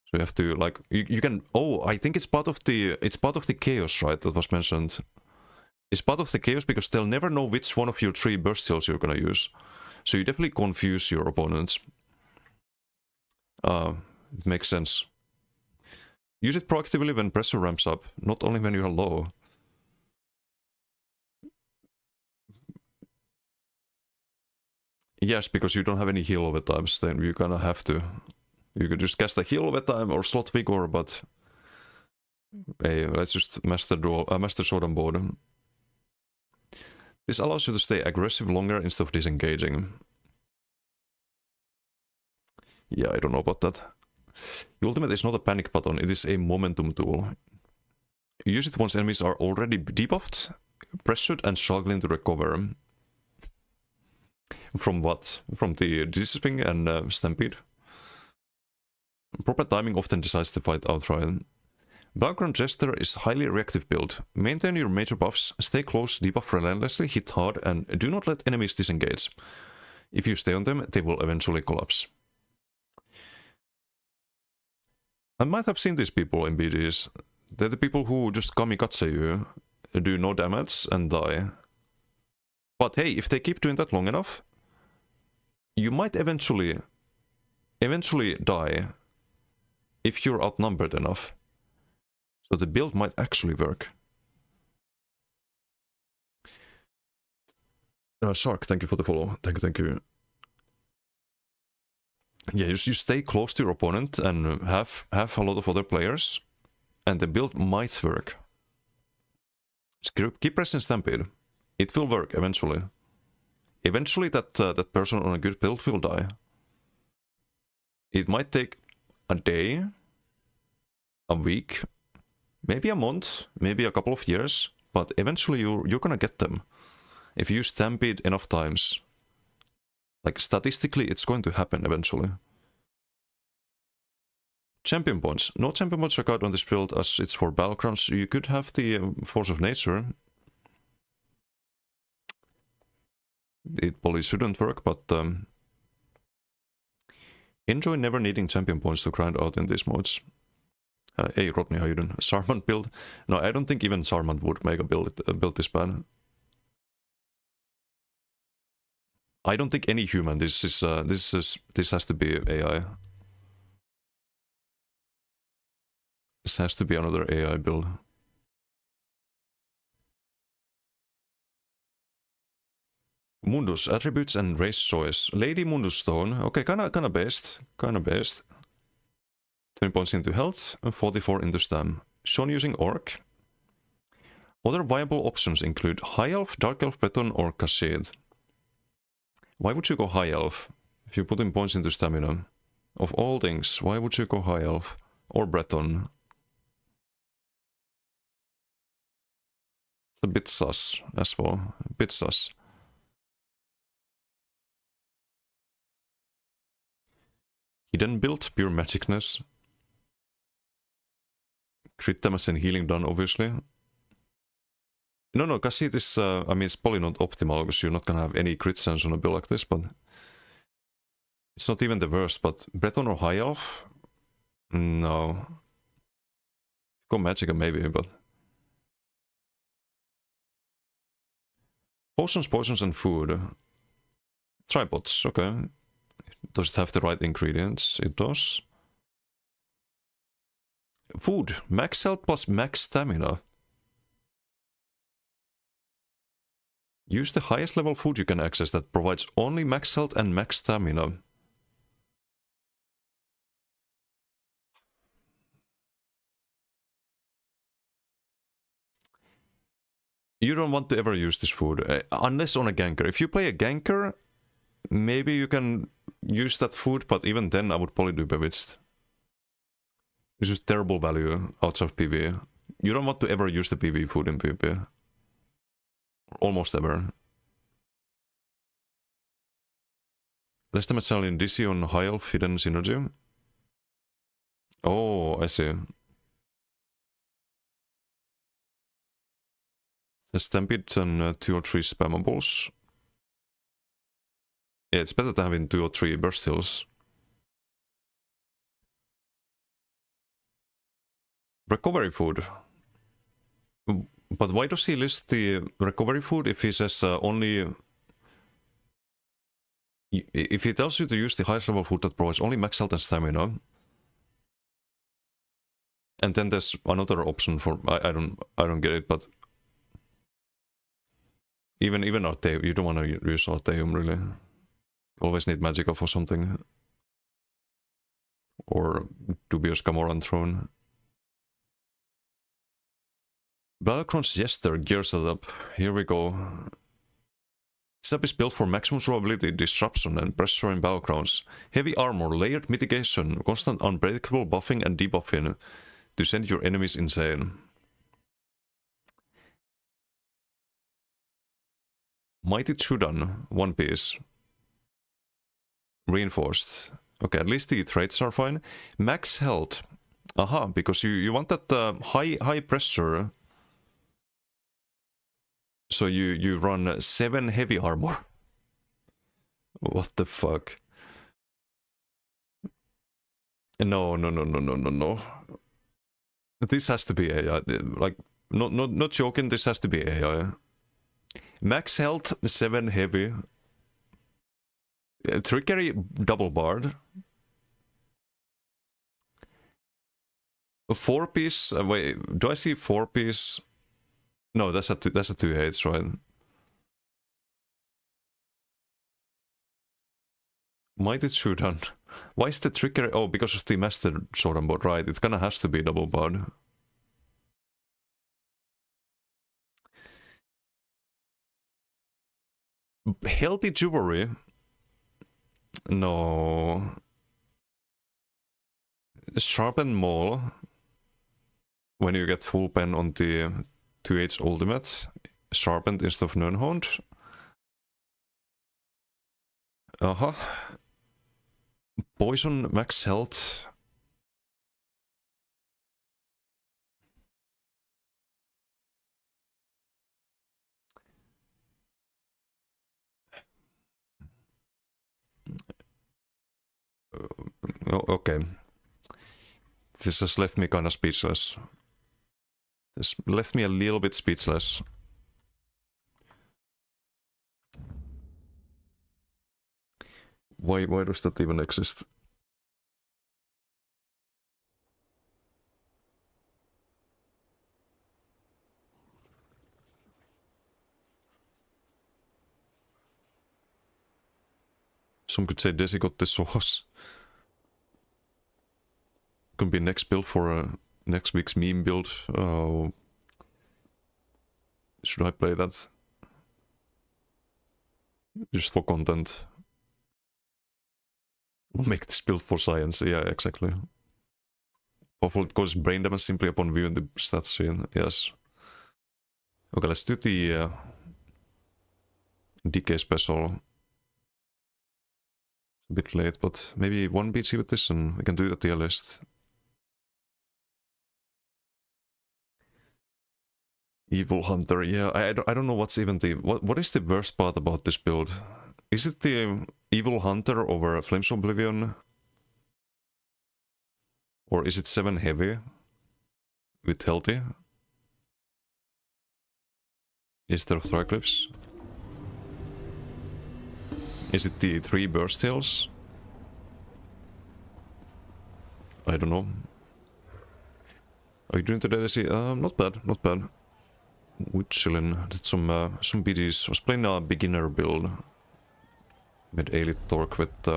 So you have to like you can. Oh, I think it's part of the chaos, right? That was mentioned. It's part of the chaos because they'll never know which one of your 3 burst heals you're gonna use. So you definitely confuse your opponents. It makes sense. Use it proactively when pressure ramps up, not only when you are low. Yes, because you don't have any heal over times, then you kind of have to. You could just cast a heal over time or slot vigor, but hey, let's just master sword on board. This allows you to stay aggressive longer instead of disengaging. Yeah, I don't know about that. The ultimate is not a panic button, it is a momentum tool. Use it once enemies are already debuffed, pressured, and struggling to recover. From what? From the Dizzy Swing and Stampede? Proper timing often decides the fight outright. Background Jester is highly reactive build. Maintain your major buffs, stay close, debuff relentlessly, hit hard, and do not let enemies disengage. If you stay on them, they will eventually collapse. I might have seen these people in BDs. They're the people who just kamikaze you, do no damage, and die. But hey, if they keep doing that long enough, you might eventually die if you're outnumbered enough. So the build might actually work. Shark, thank you for the follow. Thank you. Yeah, you stay close to your opponent and have a lot of other players, and the build might work. Just keep pressing Stampede. It will work eventually. Eventually that person on a good build will die. It might take a day, a week, maybe a month, maybe a couple of years, but eventually you're gonna get them. If you Stampede enough times, like statistically it's going to happen eventually. Champion points. No champion points required on this build as it's for battlegrounds. You could have the Force of Nature. It probably shouldn't work, but enjoy never needing champion points to grind out in these modes. Hey Rodney, how you doing? Sarmant build? No, I don't think even Sarmant would make a build this bad. I don't think any human. This has to be AI. This has to be another AI build. Mundus, attributes and race choice. Lady Mundus Stone. Okay, kinda based. 20 points into health and 44 into stam. Shown using Orc. Other viable options include High Elf, Dark Elf, Breton, or Khazid. Why would you go High Elf if you put in points into stamina? Of all things, why would you go High Elf? or Breton. It's a bit sus as well. A bit sus. Hidden build, pure magicness. Crit damage and healing done, obviously. No, because it is, I mean, it's probably not optimal because you're not gonna have any crit chance on a build like this, but it's not even the worst. But Breton or High Elf? No. Go Magicka maybe, but... Potions, and food. Tripods, okay. Does it have the right ingredients? It does. Food. Max health plus max stamina. Use the highest level food you can access that provides only max health and max stamina. You don't want to ever use this food, unless on a ganker. If you play a ganker, maybe you can use that food, but even then I would probably do Bewitched. This is terrible value outside of PvE. You don't want to ever use the PvE food in PvP. Almost ever. Less damage in DC on High Elf Hidden Synergy. Oh, I see. The Stampede and 2 or 3 spammables. Yeah, it's better than having 2 or 3 burst heals. Recovery food. But why does he list the recovery food if he says only... If he tells you to use the highest level food that provides only max health and stamina, and then there's another option for... I don't get it, but... Even Artaeum, you don't want to use Artaeum really. Always need Magicka for something. Or Dubious Gamoran Throne. Battlecrown's Jester gears it up. Here we go. This app is built for maximum survivability, disruption, and pressure in Battlecrowns. Heavy armor, layered mitigation, constant unbreakable buffing and debuffing to send your enemies insane. Mighty Chudan, 1 piece. Reinforced. Okay, at least the traits are fine. Max health. Aha, because you want that high pressure. So you run 7 heavy armor. What the fuck? No. This has to be AI. Like, not joking, this has to be AI. Max health, 7 heavy. Trickery, double barred. 4 piece. Wait, do I see 4 piece? No, that's a 2/8, right? Mighty Chudan. Why is the trickery? Oh, because of the Master Sword and Board, right? It kinda has to be double barred. Healthy Jewelry. No. Sharpened Maul. When you get full pen on the 2H ultimate. Sharpened instead of Nunhound. Poison max health. Okay. This has left me kind of speechless. This left me a little bit speechless. Why does that even exist? Some could say Desi got the sauce. Could be next build for next week's meme build. Oh, should I play that? Just for content. We'll make this build for science. Yeah, exactly. Hopefully it causes brain damage simply upon viewing the stats screen. Yes. Okay, let's do the decay special. It's a bit late, but maybe one BG with this and we can do the tier list. Evil Hunter, yeah, I don't know what's even the... What is the worst part about this build? Is it the Evil Hunter over Flames of Oblivion? Or is it 7 heavy with healthy instead of Triglyphs? Is it the 3 burst tails? I don't know. Are you doing today, Desi? Not bad, not bad. We're chillin'. Did some BDs. Was playing a beginner build. Made Elite Torque with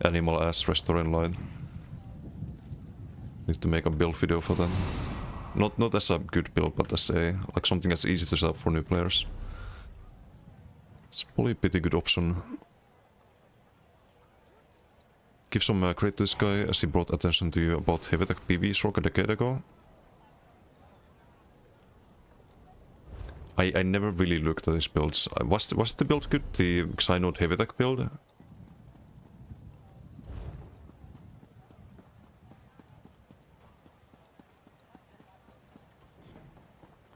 Animal Ass Restoring Line. Need to make a build video for that. Not as a good build, but as a like something that's easy to set up for new players. It's probably a pretty good option. Give some credit to this guy as he brought attention to you about Heavy Tech PV stroke a decade ago. I never really looked at his builds. Was the build good? The Xynode Heavy Tech build?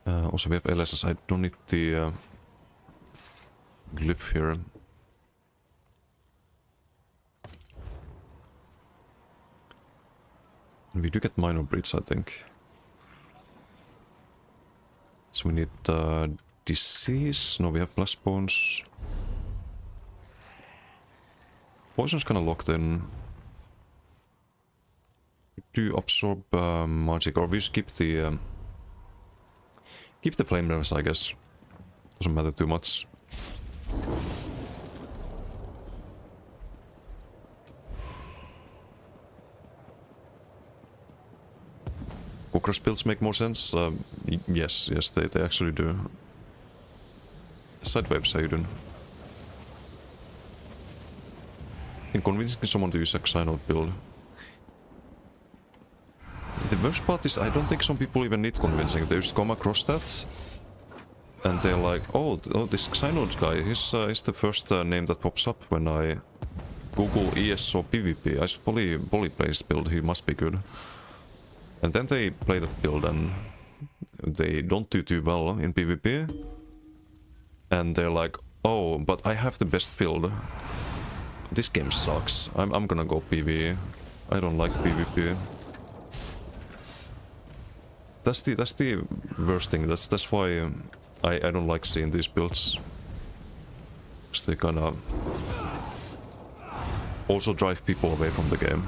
Also we have LSS. I don't need the glyph here. We do get minor breeds, I think. So we need disease. No, we have blast bones. Poison's kinda locked in. We do absorb magic, or we skip the keep the flame damage, I guess. Doesn't matter too much. Kokras builds make more sense? Yes, they actually do. Sidewaves, how you doing? In convincing someone to use a Xynode build. The worst part is I don't think some people even need convincing. They just come across that and they're like, oh this Xynode guy, he's the first name that pops up when I Google ESO PvP. I should probably play his build, he must be good. And then they play that build and they don't do too well in PvP. And they're like, oh, but I have the best build. This game sucks. I'm gonna go PvE. I don't like PvP. That's the worst thing. That's why I don't like seeing these builds. Because they kinda also drive people away from the game.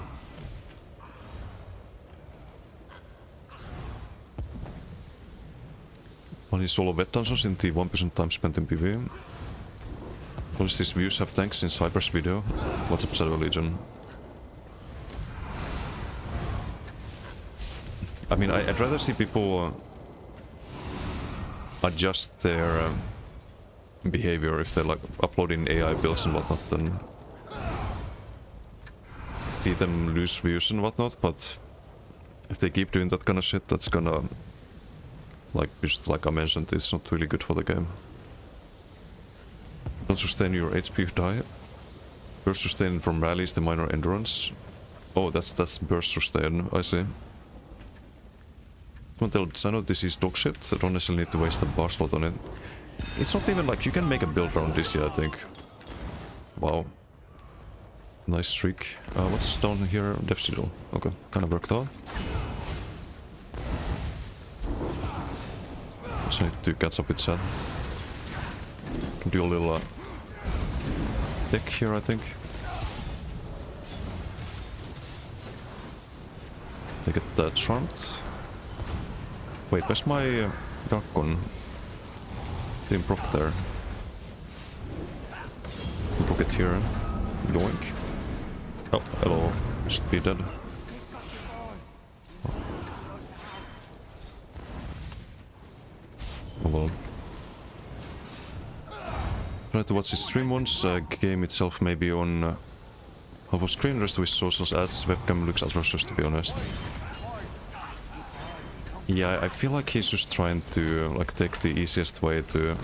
Only solo vet dungeons in the 1% time spent in PvE. All these views have tanks in Cyber's video. What's up, Shadow Legion? I mean, I'd rather see people adjust their behavior if they're like uploading AI builds and whatnot than see them lose views and whatnot, but if they keep doing that kind of shit, that's gonna, like, just like I mentioned, it's not really good for the game. Don't sustain your HP if die. Burst sustain from rallies the minor endurance. Oh, that's burst sustain, I see. Someone tell Xynode this is dog shit. I don't necessarily need to waste a bar slot on it. It's not even like you can make a build around this here, I think. Wow. Nice streak. What's down here? Death Sigil. Okay, kind of worked out. So I need to catch up with Sad. Can do a little deck here, I think. They get charmed. Wait, where's my Darkon? Didn't proc there. Proc it here. Yoink. Oh, hello. Should be dead. Oh well. Try to watch his stream once. Game itself may be on half of screen, rest of his socials ads. Webcam looks atrocious, to be honest. Yeah, I feel like he's just trying to like take the easiest way to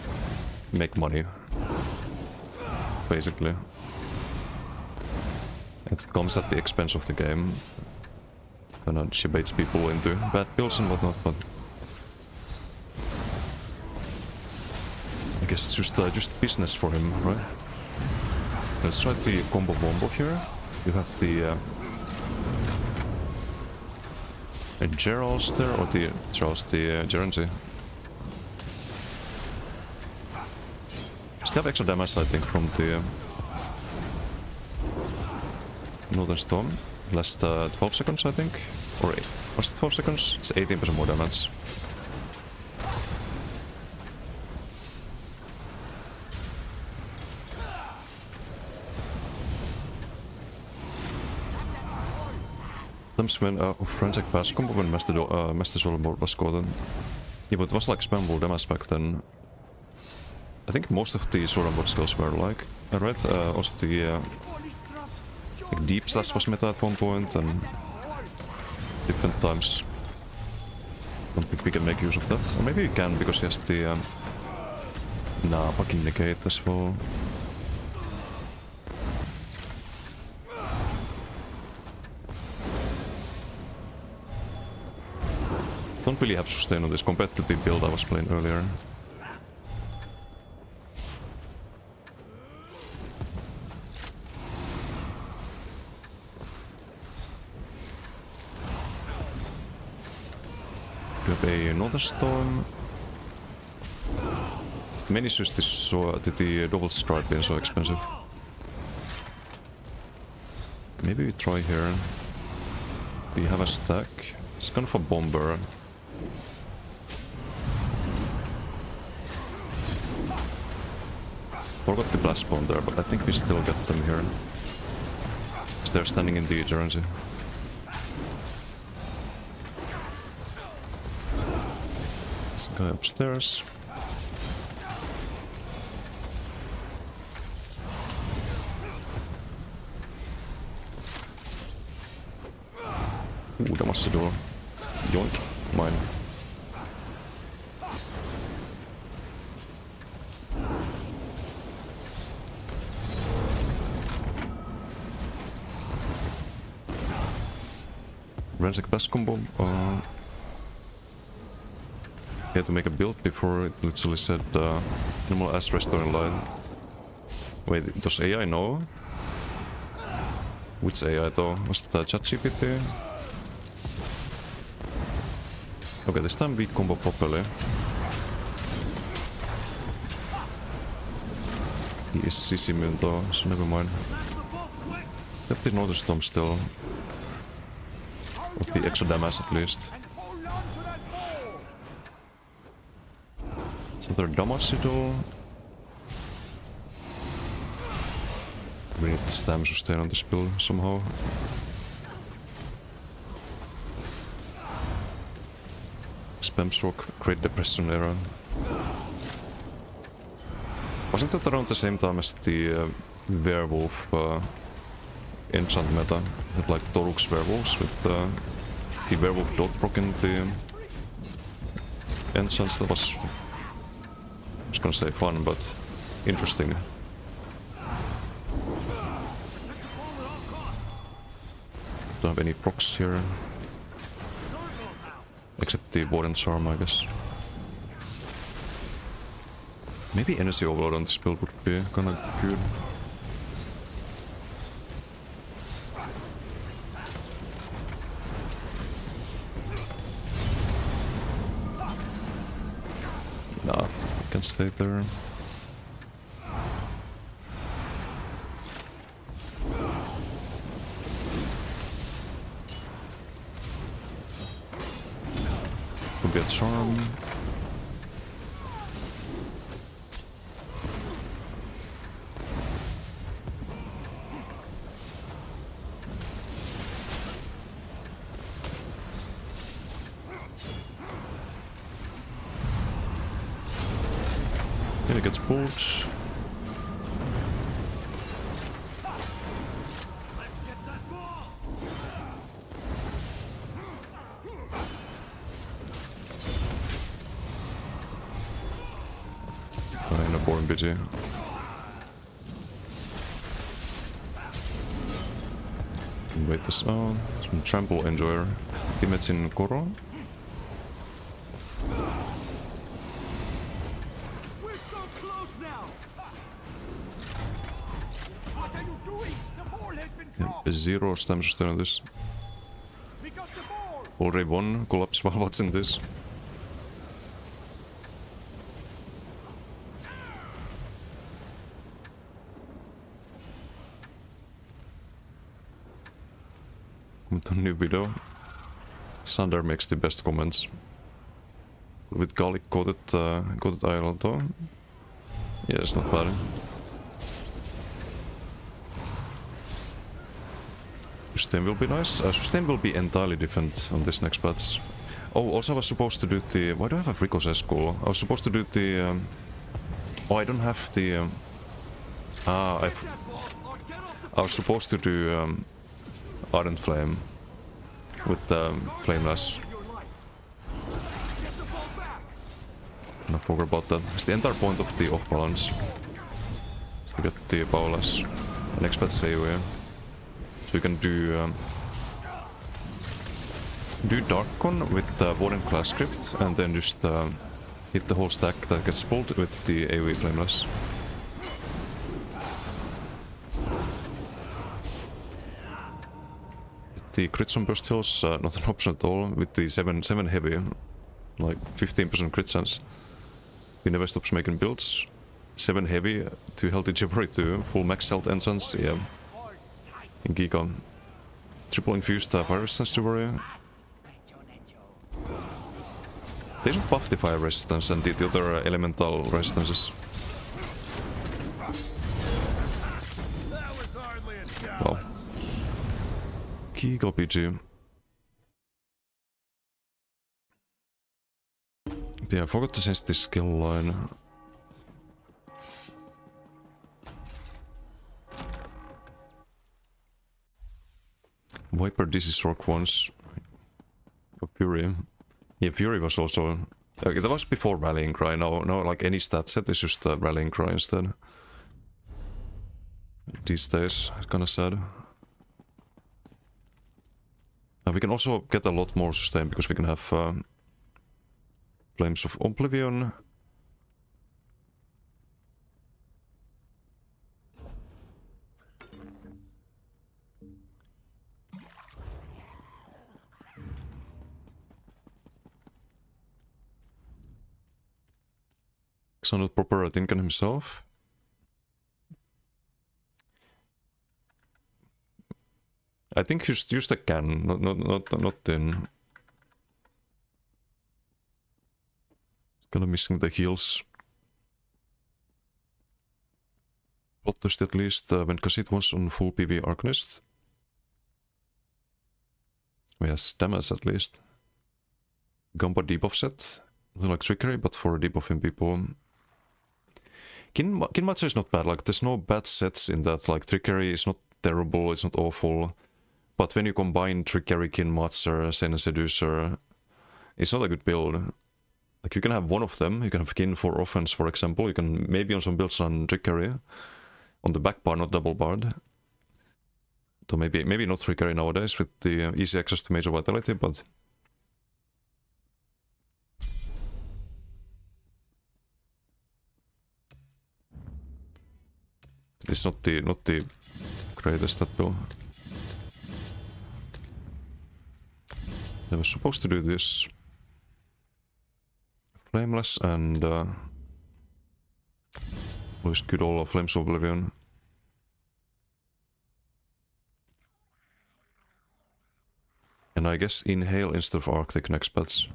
make money. Basically. It comes at the expense of the game. Kinda she baits people into bad builds and whatnot, but I guess it's just business for him, right? Let's try the combo wombo here. You have the Gerals there, or the Charles, the Gerenzi. Still have extra damage, I think, from the Northern Storm. Last 12 seconds, I think. Or was it 12 seconds? It's 18% more damage. Sometimes when forensic pass combo when Master Soulboard was gotten. Yeah, but it was like spammable damage back then. I think most of the Soulboard skills were like. I read also the like deep slash was meta at one point and different times. Don't think we can make use of that. Or maybe we can because he has the nah, fucking negate as well. Don't really have sustain on this competitive build I was playing earlier. You have a Northern Storm. Main issue is this, the double strike being so expensive. Maybe we try here. Do you have a stack? It's kind of a bomber. Forgot the blast bomb there, but I think we still get them here. Because they're standing in the Gerenzi. This guy upstairs. Ooh, that was the door. Yoink. Mine. Forensic pass combo. You had to make a build before it literally said Animal as restoring line. Wait, does AI know? Which AI though? Was it ChatGPT? Okay, this time we combo properly. He is CC immune though, so never mind. Have the Northern Storm still. With the extra damage at least. Is there damage to do? We need stam sustain on this build somehow. Spam stroke, Great Depression era. Wasn't that around the same time as the werewolf enchant meta? Had like Toruk's werewolves with the werewolf dot proc in the enchants. That was, I was gonna say fun, but interesting. Don't have any procs here. Except the Warden Charm, I guess. Maybe Energy Overload on this build would be kinda good. Nah, I can stay there. Could be a charm. Then it gets pulled. boring BG. Wait this out. Some trample enjoyer. Teammates in Koro. We're so close now. What are you doing? The ball has been dropped. Zero stamina still on this. We got the ball. Already won collapse while watching this. Comment on new video. Sander makes the best comments. With garlic coated island though. Yeah, it's not bad. Sustain will be nice. Sustain will be entirely different on this next patch. Oh, also I was supposed to do the... Why do I have a Ricochet school? I was supposed to do the... Oh, I don't have the... I was supposed to do Ardent Flame with Flameless. And I forgot about that. It's the entire point of the off balance. To get the Powerless. And expert AoE. So you can do Darkon with the Warden class script and then just hit the whole stack that gets pulled with the AoE Flameless. The crits on burst heals, not an option at all, with the 7 heavy, like 15% crit chance. He never stops making builds. 7 heavy, 2 healthy Jibbery 2, full max health enchants, yeah. In Giga. Triple infused fire resistance Jibbery. They should buff the fire resistance and the other elemental resistances. Well. Giga PG. Yeah, I forgot to change the skill line. Viper DC Rock once. Oh, Fury. Yeah, Fury was also... Okay, that was before Rallying Cry. No, like any stat set is just Rallying Cry instead. These days, it's kinda sad. We can also get a lot more sustain because we can have Flames of Oblivion. So not proper Tinkan himself. I think just use the can, not in. Kinda missing the heals. Bloodthirst at least, when Kha'Zit was on full PV Arcanist. Oh yes, damage at least. Gamba debuff set. Not like Trickery, but for debuffing people. Kinmacher is not bad, like there's no bad sets in that, like Trickery is not terrible, it's not awful. But when you combine Trickery, Kinmacher, Sena Seducer, it's not a good build. Like you can have one of them, you can have Kin for offense for example, you can maybe on some builds run Trickery. On the back bar, not double barred. So maybe not Trickery nowadays with the easy access to Major Vitality, but... It's not the greatest that build. I was supposed to do this Flameless and lose good all of Flames of Oblivion. And I guess Inhale instead of Arctic next patch.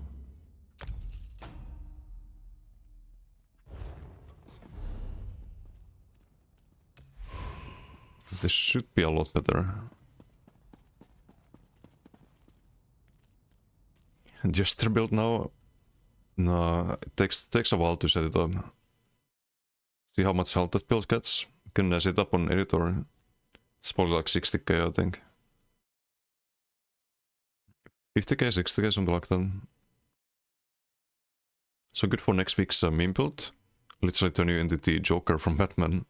This should be a lot better. Jester build now? No, it takes a while to set it up. See how much health that build gets. You can set it up on editor. It's probably like 60k I think. 50k, 60k, something like that. So good for next week's meme build. literally turn you into the Joker from Batman.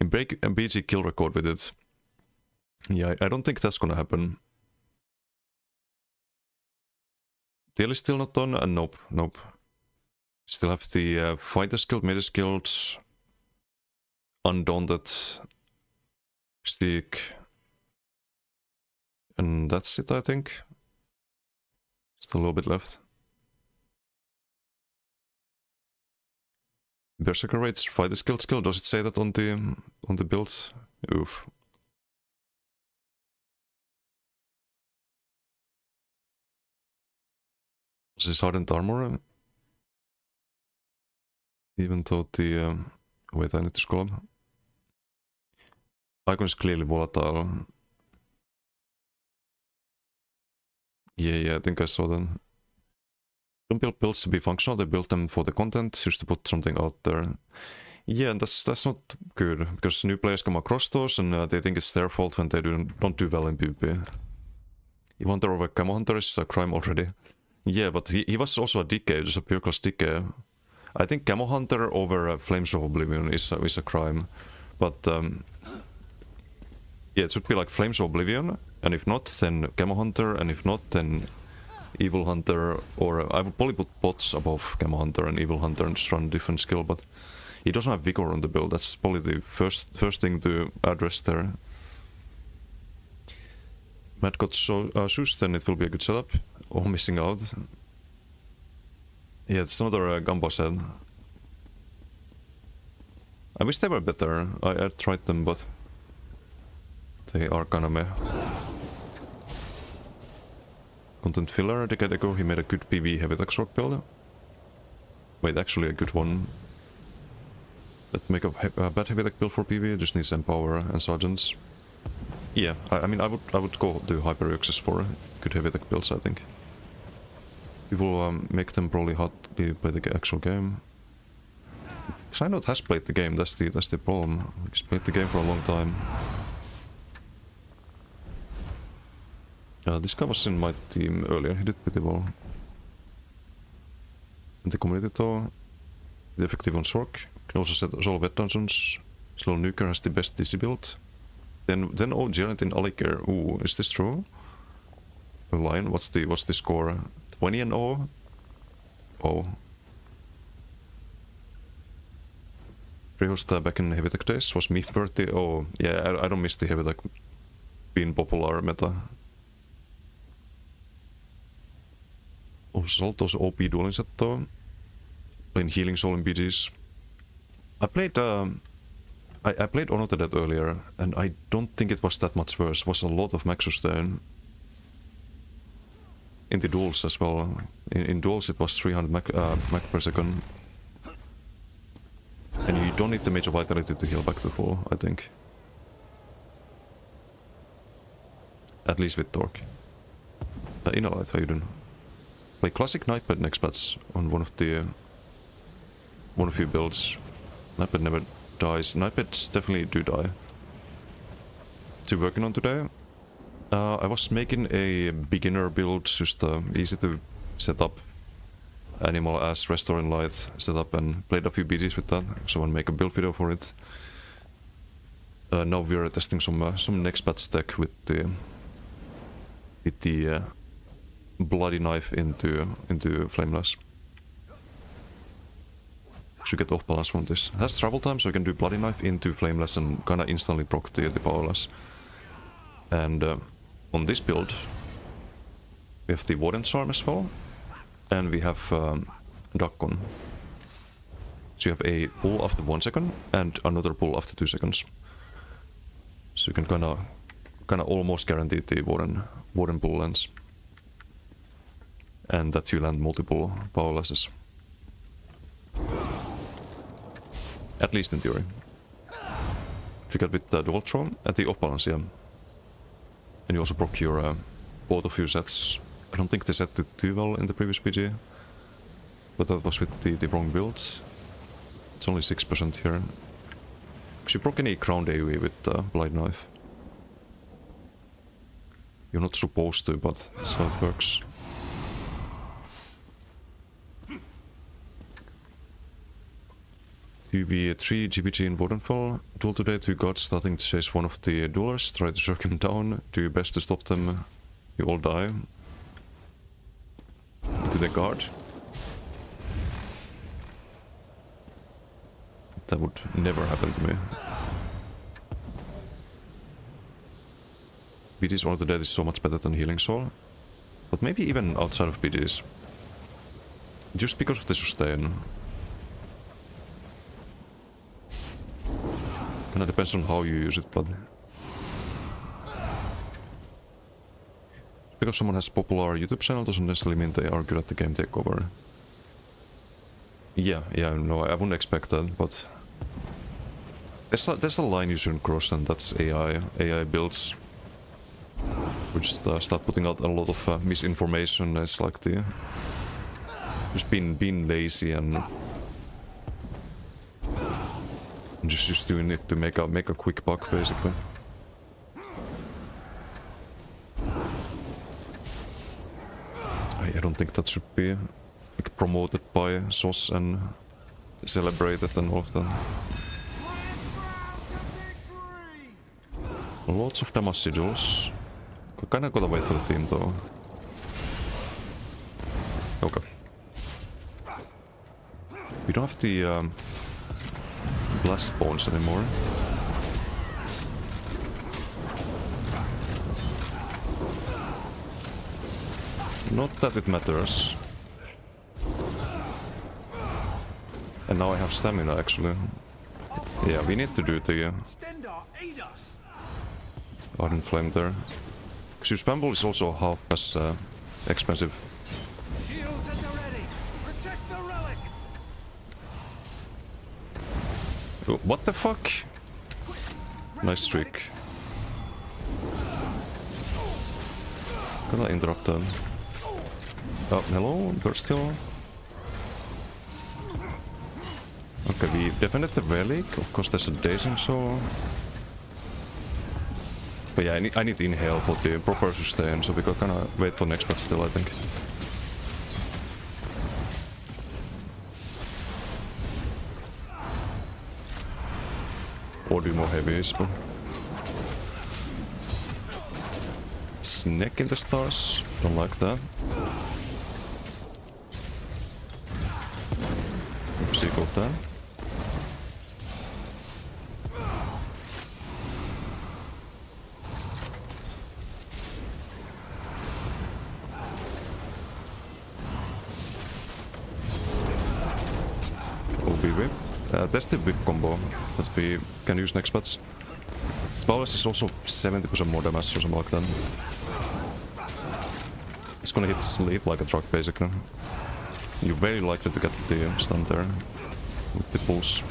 And break a BG kill record with it. Yeah, I don't think that's gonna happen. Tail is still not done? Nope. Still have the fighter skill, meta skills, Undaunted, Mystique, and that's it, I think. Still a little bit left. Berserker rates fighter skill. Does it say that on the build? Oof. This is hardened armor. Even though the wait, I need to scroll up. Icon is clearly volatile. Yeah, I think I saw them. Don't build builds to be functional, they build them for the content, just to put something out there. Yeah, and that's not good, because new players come across those and they think it's their fault when they don't do well in PvP. Evo Hunter over Camo Hunter is a crime already. Yeah, but he was also a DK, just a pure class DK. I think Camo Hunter over Flames of Oblivion is a crime, but yeah, it should be like Flames of Oblivion, and if not, then Camo Hunter, and if not, then Evil Hunter, or I would probably put bots above Camo Hunter and Evil Hunter and just run different skill, but he doesn't have Vigor on the build. That's probably the first thing to address there. Matt got Zeus, then it will be a good setup. Oh, missing out. Yeah, it's another Gamba set. I wish they were better. I tried them, but they are kinda meh. Content filler, Decadego, he made a good PV heavy attack sword build. Wait, actually a good one. Let's make a bad heavy attack build for PV, just needs Empower and Sergeants. Yeah, I mean I would go do Hyperioxes for good heavy attack builds, I think. People make them probably hard to play the actual game. Xynod has played the game, that's the problem. He's played the game for a long time. This guy was in my team earlier, he did pretty well. And the community though, the effective on Sork, can also set solve wet dungeons. Slow Nuker has the best DC build. Then oh, Gerent in Alikir. Ooh, is this true? A line, what's the score? 20 and 0? Oh. Rehost back in Heavy Tech days was me birthday. Oh, yeah, I don't miss the Heavy Tech being popular meta. Oh, Salto's OP dueling set though. Playing Healing Soul in BGs. I played I played Honor to Death earlier, and I don't think it was that much worse. It was a lot of max sustain. In the duels as well. In duels it was 300 mac per second. And you don't need the Major Vitality to heal back to full, I think. At least with Torque. Inalite, how you doing? Play classic Nightbed next patch on one of your builds. Nightbed never dies. Nightbeds definitely do die. To working on today. I was making a beginner build, just easy to set up. Animal as Restoring Light setup, and played a few BGs with that, so I want to make a build video for it. Now we are testing some next patch tech with the Bloody Knife into Flameless. Should get off balance from this. It has travel time, so you can do Bloody Knife into Flameless and kinda instantly proc the Powerless. And on this build, we have the Warden's Charm as well, and we have Dakon. So you have a pull after 1 second and another pull after 2 seconds. So you can kinda almost guarantee the Warden pull lens. And that you land multiple Powerlesses. At least in theory. Triggered with the Dual Throne at the off balance, yeah. And you also proc your both of your sets. I don't think they set it too well in the previous PG. But that was with the wrong build. It's only 6% here. Because you proc any ground AoE with Blind Knife. You're not supposed to, but that's how it works. 2v3 GBG in Wardenfell. Duel today, 2 gods starting to chase one of the duelers. Try to shock him down. Do your best to stop them. You all die. Into the guard. That would never happen to me. BD's Order Dead is so much better than Healing Soul. But maybe even outside of BD's. Just because of the sustain. Kinda depends on how you use it, but... Because someone has a popular YouTube channel doesn't necessarily mean they are good at the game takeover. Yeah, no, I wouldn't expect that, but... There's a line you shouldn't cross, and that's AI. AI builds. Which start putting out a lot of misinformation. It's like the... Just being lazy and... Just doing it to make a quick buck, basically. I don't think that should be like, promoted by SOS and celebrated and all of that. Lots of damage sigils. Kinda gotta wait for the team though. Okay. We don't have the blast bones anymore. Not that it matters. And now I have stamina actually. Yeah, we need to do the Ardent Flame there. Because Spamble is also half as expensive. Shields at the ready. Protect the relic. Oh, what the fuck? Nice trick. Gonna interrupt them. Oh, hello, burst heal. Okay, we defended the relic. Of course, there's a dazing, so. But yeah, I need inhale for the proper sustain, so we can kinda wait for next batch still, I think. Or do more heavies, but... Snake in the stars, don't like that. Oopsie, got that. There's the whip combo that we can use next batch. Spawless is also 70% more damage or something like that. It's gonna hit sleep like a truck basically. You're very likely to get the stun there with the pulse.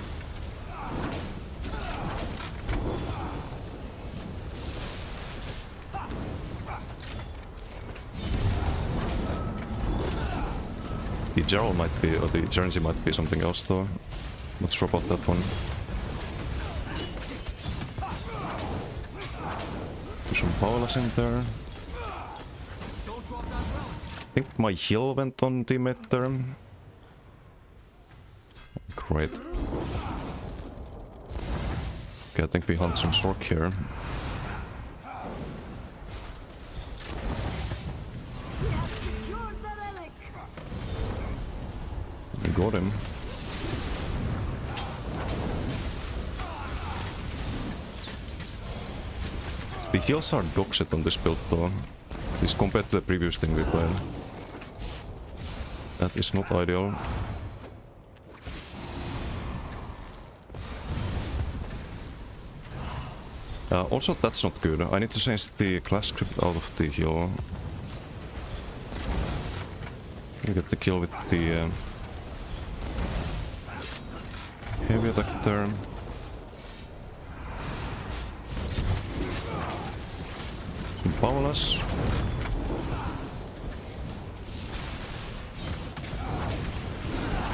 The Gerald might be, or the Gerency might be something else though. Not sure about that one. Do some powerless in there. I think my heal went on teammate there. Great. Okay, I think we hunt some Sork here. We got him. The heals are dog shit on this build though, at least compared to the previous thing we played. That is not ideal. Also that's not good, I need to change the class script out of the heal. You get the kill with the heavy attack there. Powerless.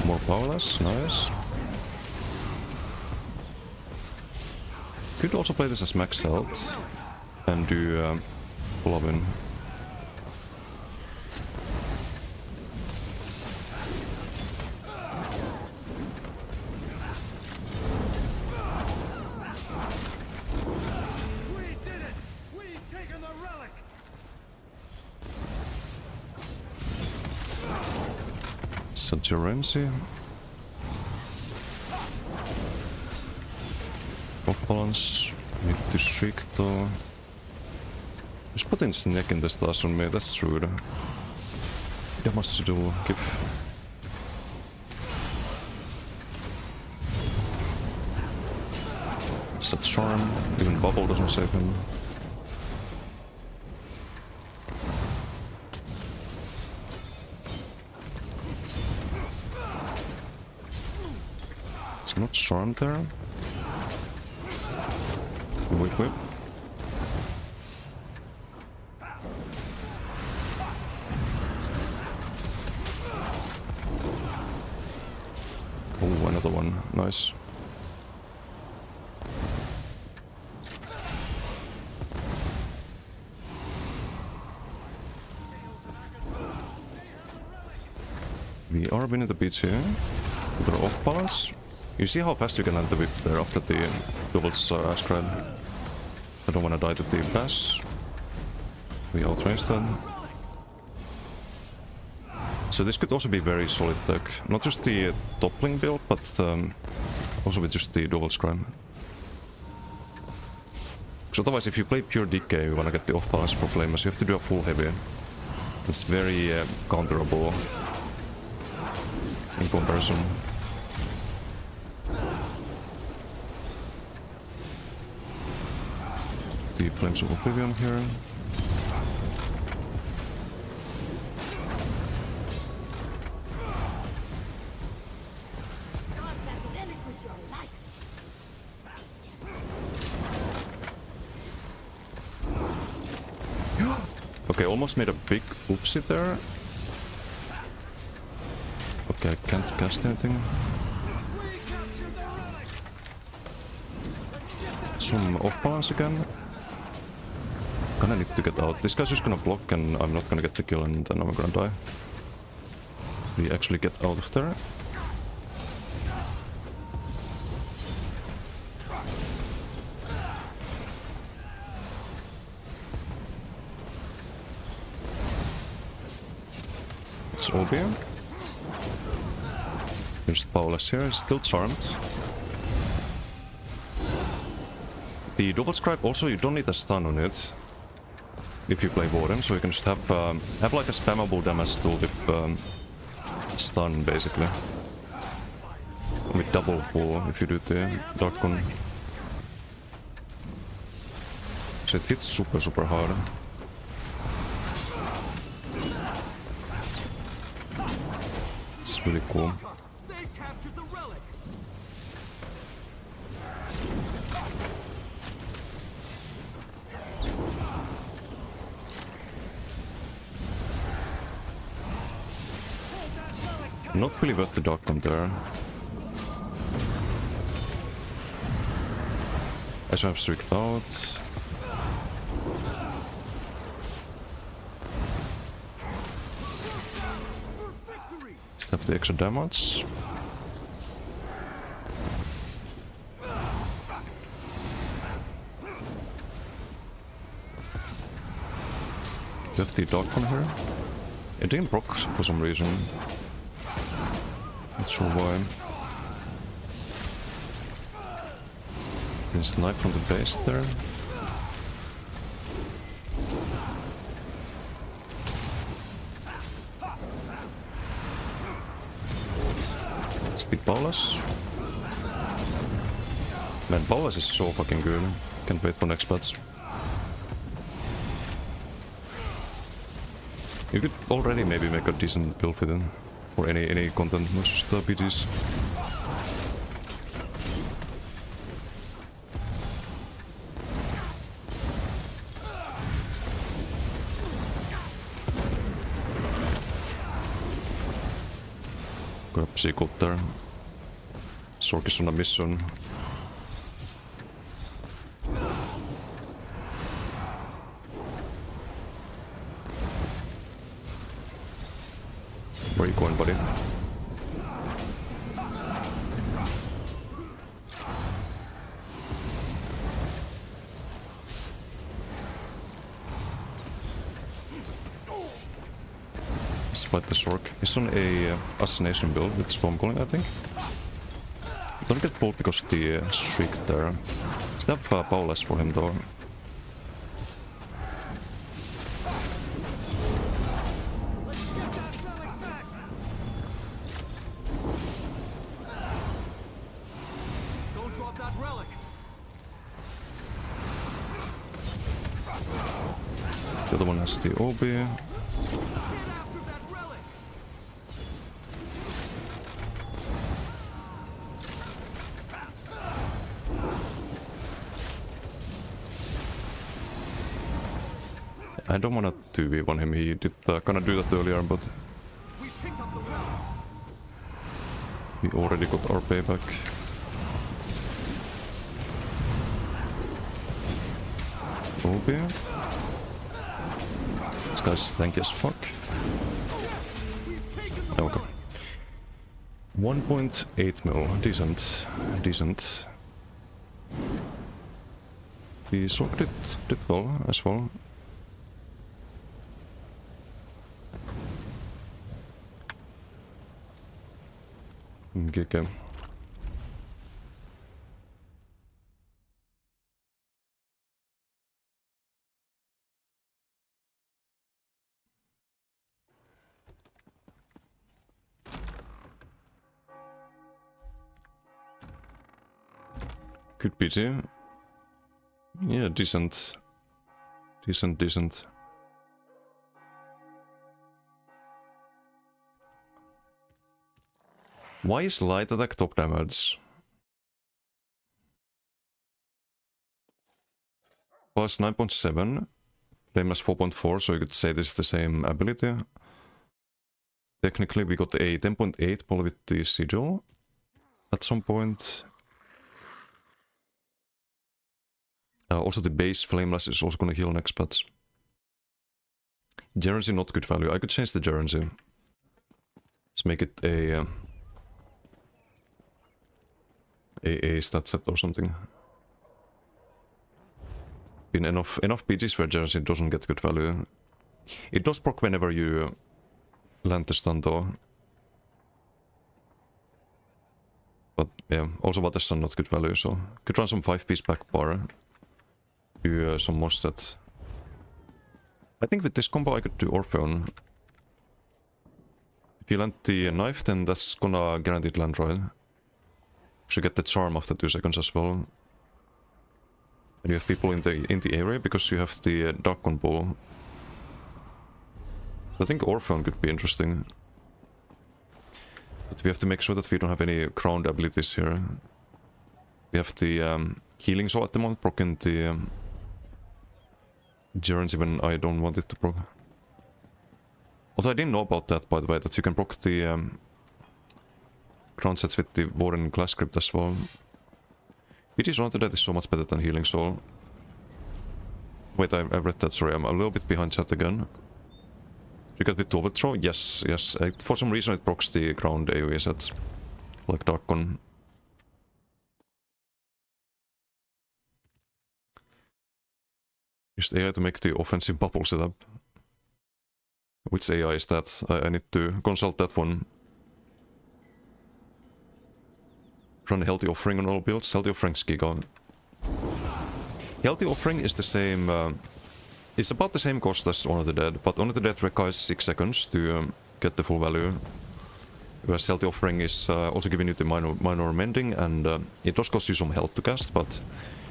More powerless, nice. Could also play this as max health and do pull-up-in. Sagerency. Off balance. Need to shriek though. Just putting Snake in the stars on me, that's rude. What must you do? Give. It's a charm. Even bubble doesn't save him. It's not charmed there. Whip. Oh, another one. Nice. We are winning the beach here. They're off balance. You see how fast you can land the whip there after the doubles ash grab. I don't want to die to the bash. We outrange them. So this could also be very solid deck. Not just the toppling build, but also with just the double scribe. Because otherwise if you play pure DK, you want to get the off balance for Flameless, you have to do a full heavy. It's very counterable in comparison. The Flames of Oblivion here. Okay, almost made a big oopsie there. Okay, I can't cast anything. Some off balance again. Gonna need to get out. This guy's just gonna block and I'm not gonna get the kill and then I'm gonna die. We actually get out of there. It's Obi. There's Paulus here, still charmed. The double scribe also, you don't need a stun on it if you play Warden, so you can just have like a spammable damage tool with stun basically. With double pull if you do the Dark One. So it hits super hard. It's really cool. Not really worth the Dark One there. I should have streaked out. Just have the extra damage. You have the Dark One here. It didn't proc for some reason. Not sure why. Can snipe from the base there. It's the Paulus. Man, Paulus is so fucking good. Can't wait for next patch. You could already maybe make a decent build with him. Or any content, not just PGs. Got a Psycult there. Sork is on a mission. Where are you going, buddy? despite the Sork. He's on a assassination build with Stormcalling, I think. Don't get pulled because of the streak there. Still have powerless for him though. Don't drop that relic. The other one has the OB. Get after that relic. I don't wanna 2v1 him, he did kinda do that earlier, but We picked up the relic. we already got our payback. OB. This guy's tanky as fuck. Okay. 1.8 mil, decent, decent. The Sork did well as well. Okay. Good PT. Yeah, decent. Decent. Why is light attack top damage? Plus 9.7, flameless 4.4, so you could say this is the same ability. Technically we got a 10.8 pull with the sigil at some point. Also the base flameless is also gonna heal next, but Gerency not good value. I could change the Gerency. Let's make it a stat set or something. Been enough PGs where Gerency doesn't get good value. It does proc whenever you land the stun though. But yeah, also Waterstun not good value, so could run some 5-piece back bar. Do some more set. I think with this combo I could do Orpheon. If you land the knife, then that's gonna guaranteed land, right? You get the charm after 2 seconds as well. And you have people in the area because you have the Dark combo. So I think Orpheon could be interesting. But we have to make sure that we don't have any crowned abilities here. We have the healing soul at the moment, proc in the Gerency when I don't want it to proc. Although I didn't know about that, by the way, that you can proc the crown sets with the Warden Glass Crypt as well. PG's Run to Death is so much better than Healing Soul. Wait, I read that, sorry, I'm a little bit behind chat again. You got with Overthrow? Yes. For some reason it procs the ground AoE sets, like Darkon. Just AI to make the offensive bubble setup. Which AI is that? I need to consult that one. Run Healthy Offering on all builds. Healthy Offering's Giga. Healthy Offering is the same... it's about the same cost as Honor the Dead, but Honor the Dead requires 6 seconds to get the full value. Whereas Healthy Offering is also giving you the minor mending, and it does cost you some health to cast, but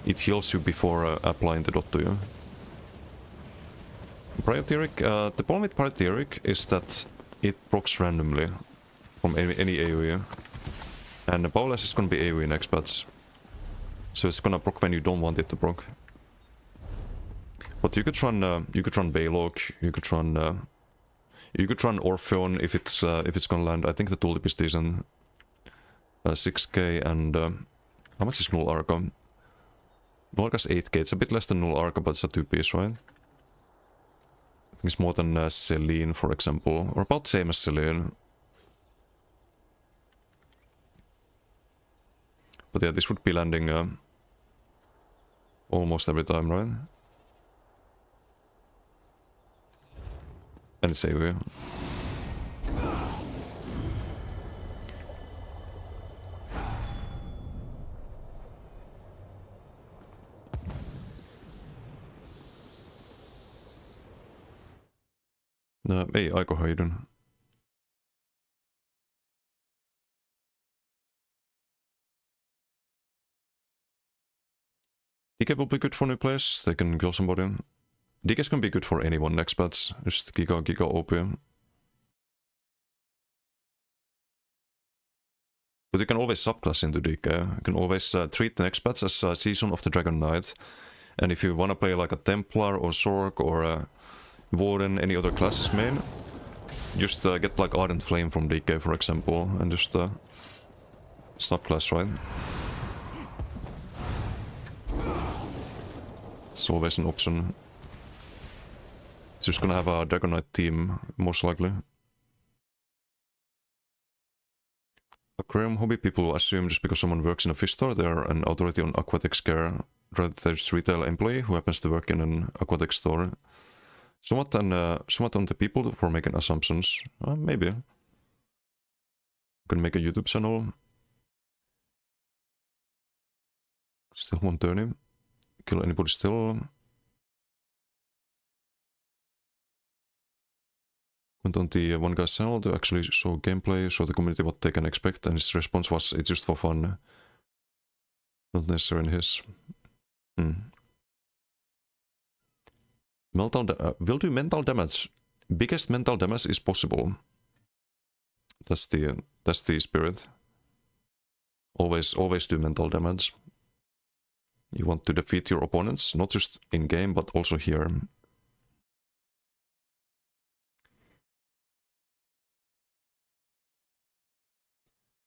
it heals you before applying the dot to you. Prioteric, the problem with Prioteric is that it procs randomly from any AoE. And the Powerless is gonna be AoE next patch. So it's gonna proc when you don't want it to proc. But you could run Balog, you could run Orpheon if it's gonna land. I think the tooltip is decent. 6k and how much is Null Arca? Null Arca's 8k, it's a bit less than Null Arca, but it's a 2-piece, right? I think it's more than Selene, for example, or about the same as Selene. But yeah, this would be landing almost every time, right? And it's AoE. Ei aika haidun. DK will be good for new players. They can kill somebody. DK's can be good for anyone next patch. Just Giga OP. But you can always subclass into DK. You can always treat the next patch as Season of the Dragon Knight. And if you want to play like a Templar or Sork or a Warden, any other classes main, just get like Ardent Flame from DK for example, and just subclass, right? It's always an option. It's just gonna have a Dragon Knight team, most likely. Aquarium hobby people assume just because someone works in a fish store, they are an authority on aquatics care, rather than just retail employee who happens to work in an aquatic store. Somewhat on the people for making assumptions. Maybe. You can make a YouTube channel. Still 130. Kill anybody still. Went on the one guy's channel to actually show gameplay, show the community what they can expect, and his response was, it's just for fun. Not necessarily his. Will do mental damage. Biggest mental damage is possible. That's the spirit. Always do mental damage. You want to defeat your opponents, not just in game, but also here.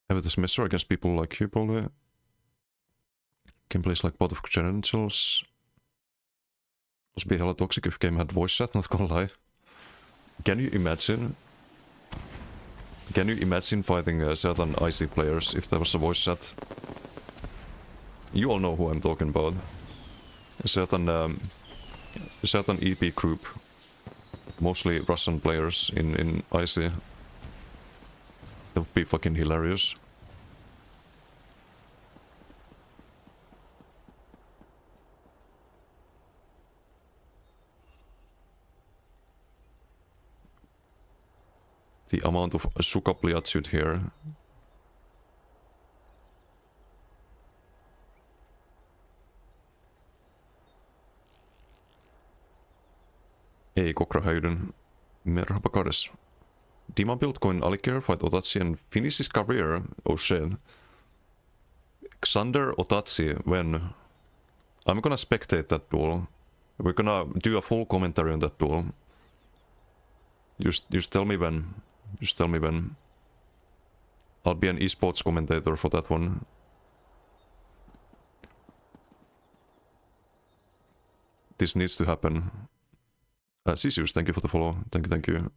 Have this measure against people like you, probably. Gameplays like Pot of Credentials. Must be hella toxic if game had voice chat, not gonna lie. Can you imagine? Can you imagine fighting certain IC players if there was a voice chat? You all know who I'm talking about. A certain EP group, mostly Russian players in IC. That would be fucking hilarious. The amount of sukapliatsut here. Ei Kokrahöjden. Merhaba Kades. Dima build coin Alikir fight Otachi and finish his career. Oh shit. Xander Otachi, when? I'm gonna spectate that duel. We're gonna do a full commentary on that duel. Just tell me when. Just tell me when. I'll be an esports commentator for that one. This needs to happen. Sisius, thank you for the follow. Thank you.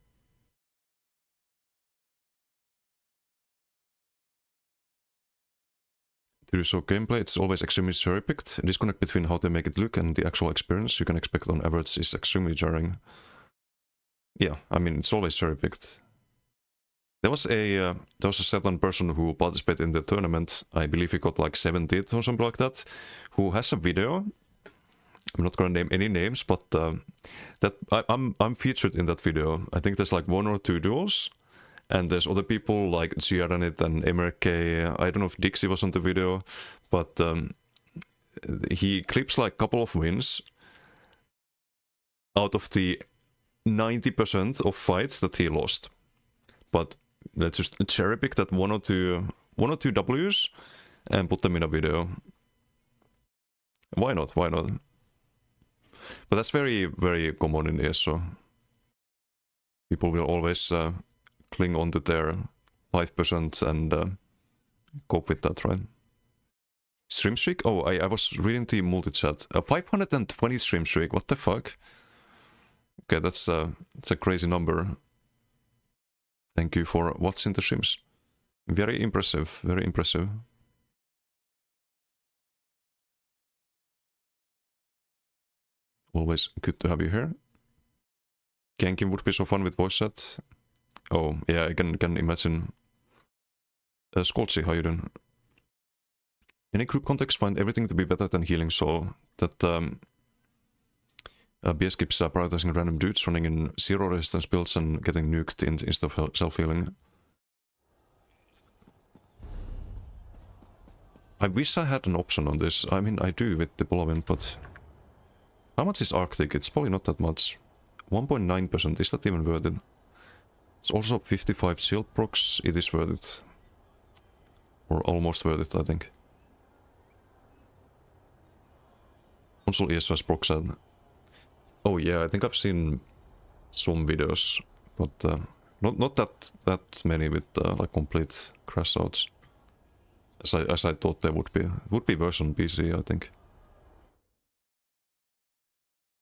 To do so gameplay, it's always extremely cherry-picked. Disconnect between how they make it look and the actual experience you can expect on average is extremely jarring. Yeah, I mean, it's always cherry-picked. There was a certain person who participated in the tournament, I believe he got like 70th or something like that, who has a video. I'm not gonna name any names, but that I'm featured in that video. I think there's like 1 or 2 duels, and there's other people like Giaranit and MRK. I don't know if Dixie was on the video, but he clips like a couple of wins out of the 90% of fights that he lost. But let's just cherry pick that one or two Ws and put them in a video. Why not? Why not? But that's very, very common in ESO. People will always cling on to their 5% and cope with that, right? Stream streak? Oh, I was reading the multi-chat. 520 stream streak, what the fuck? Okay, that's a crazy number. Thank you for watching the streams. Very impressive, very impressive. Always good to have you here. Genkin would be so fun with voice chat. Oh, yeah, I can imagine. Skolci, how you doing? In a group context, find everything to be better than healing soul. That BS keeps prioritizing random dudes running in zero resistance builds and getting nuked instead of self-healing. I wish I had an option on this. I mean, I do with the Bolovin, but... How much is Arctic? It's probably not that much. 1.9%, is that even worth it? It's also 55 shield procs, it is worth it. Or almost worth it, I think. Console ESS proc set. Oh yeah, I think I've seen some videos, but not that many with like complete crash outs. As I thought there would be. It would be worse on PC, I think.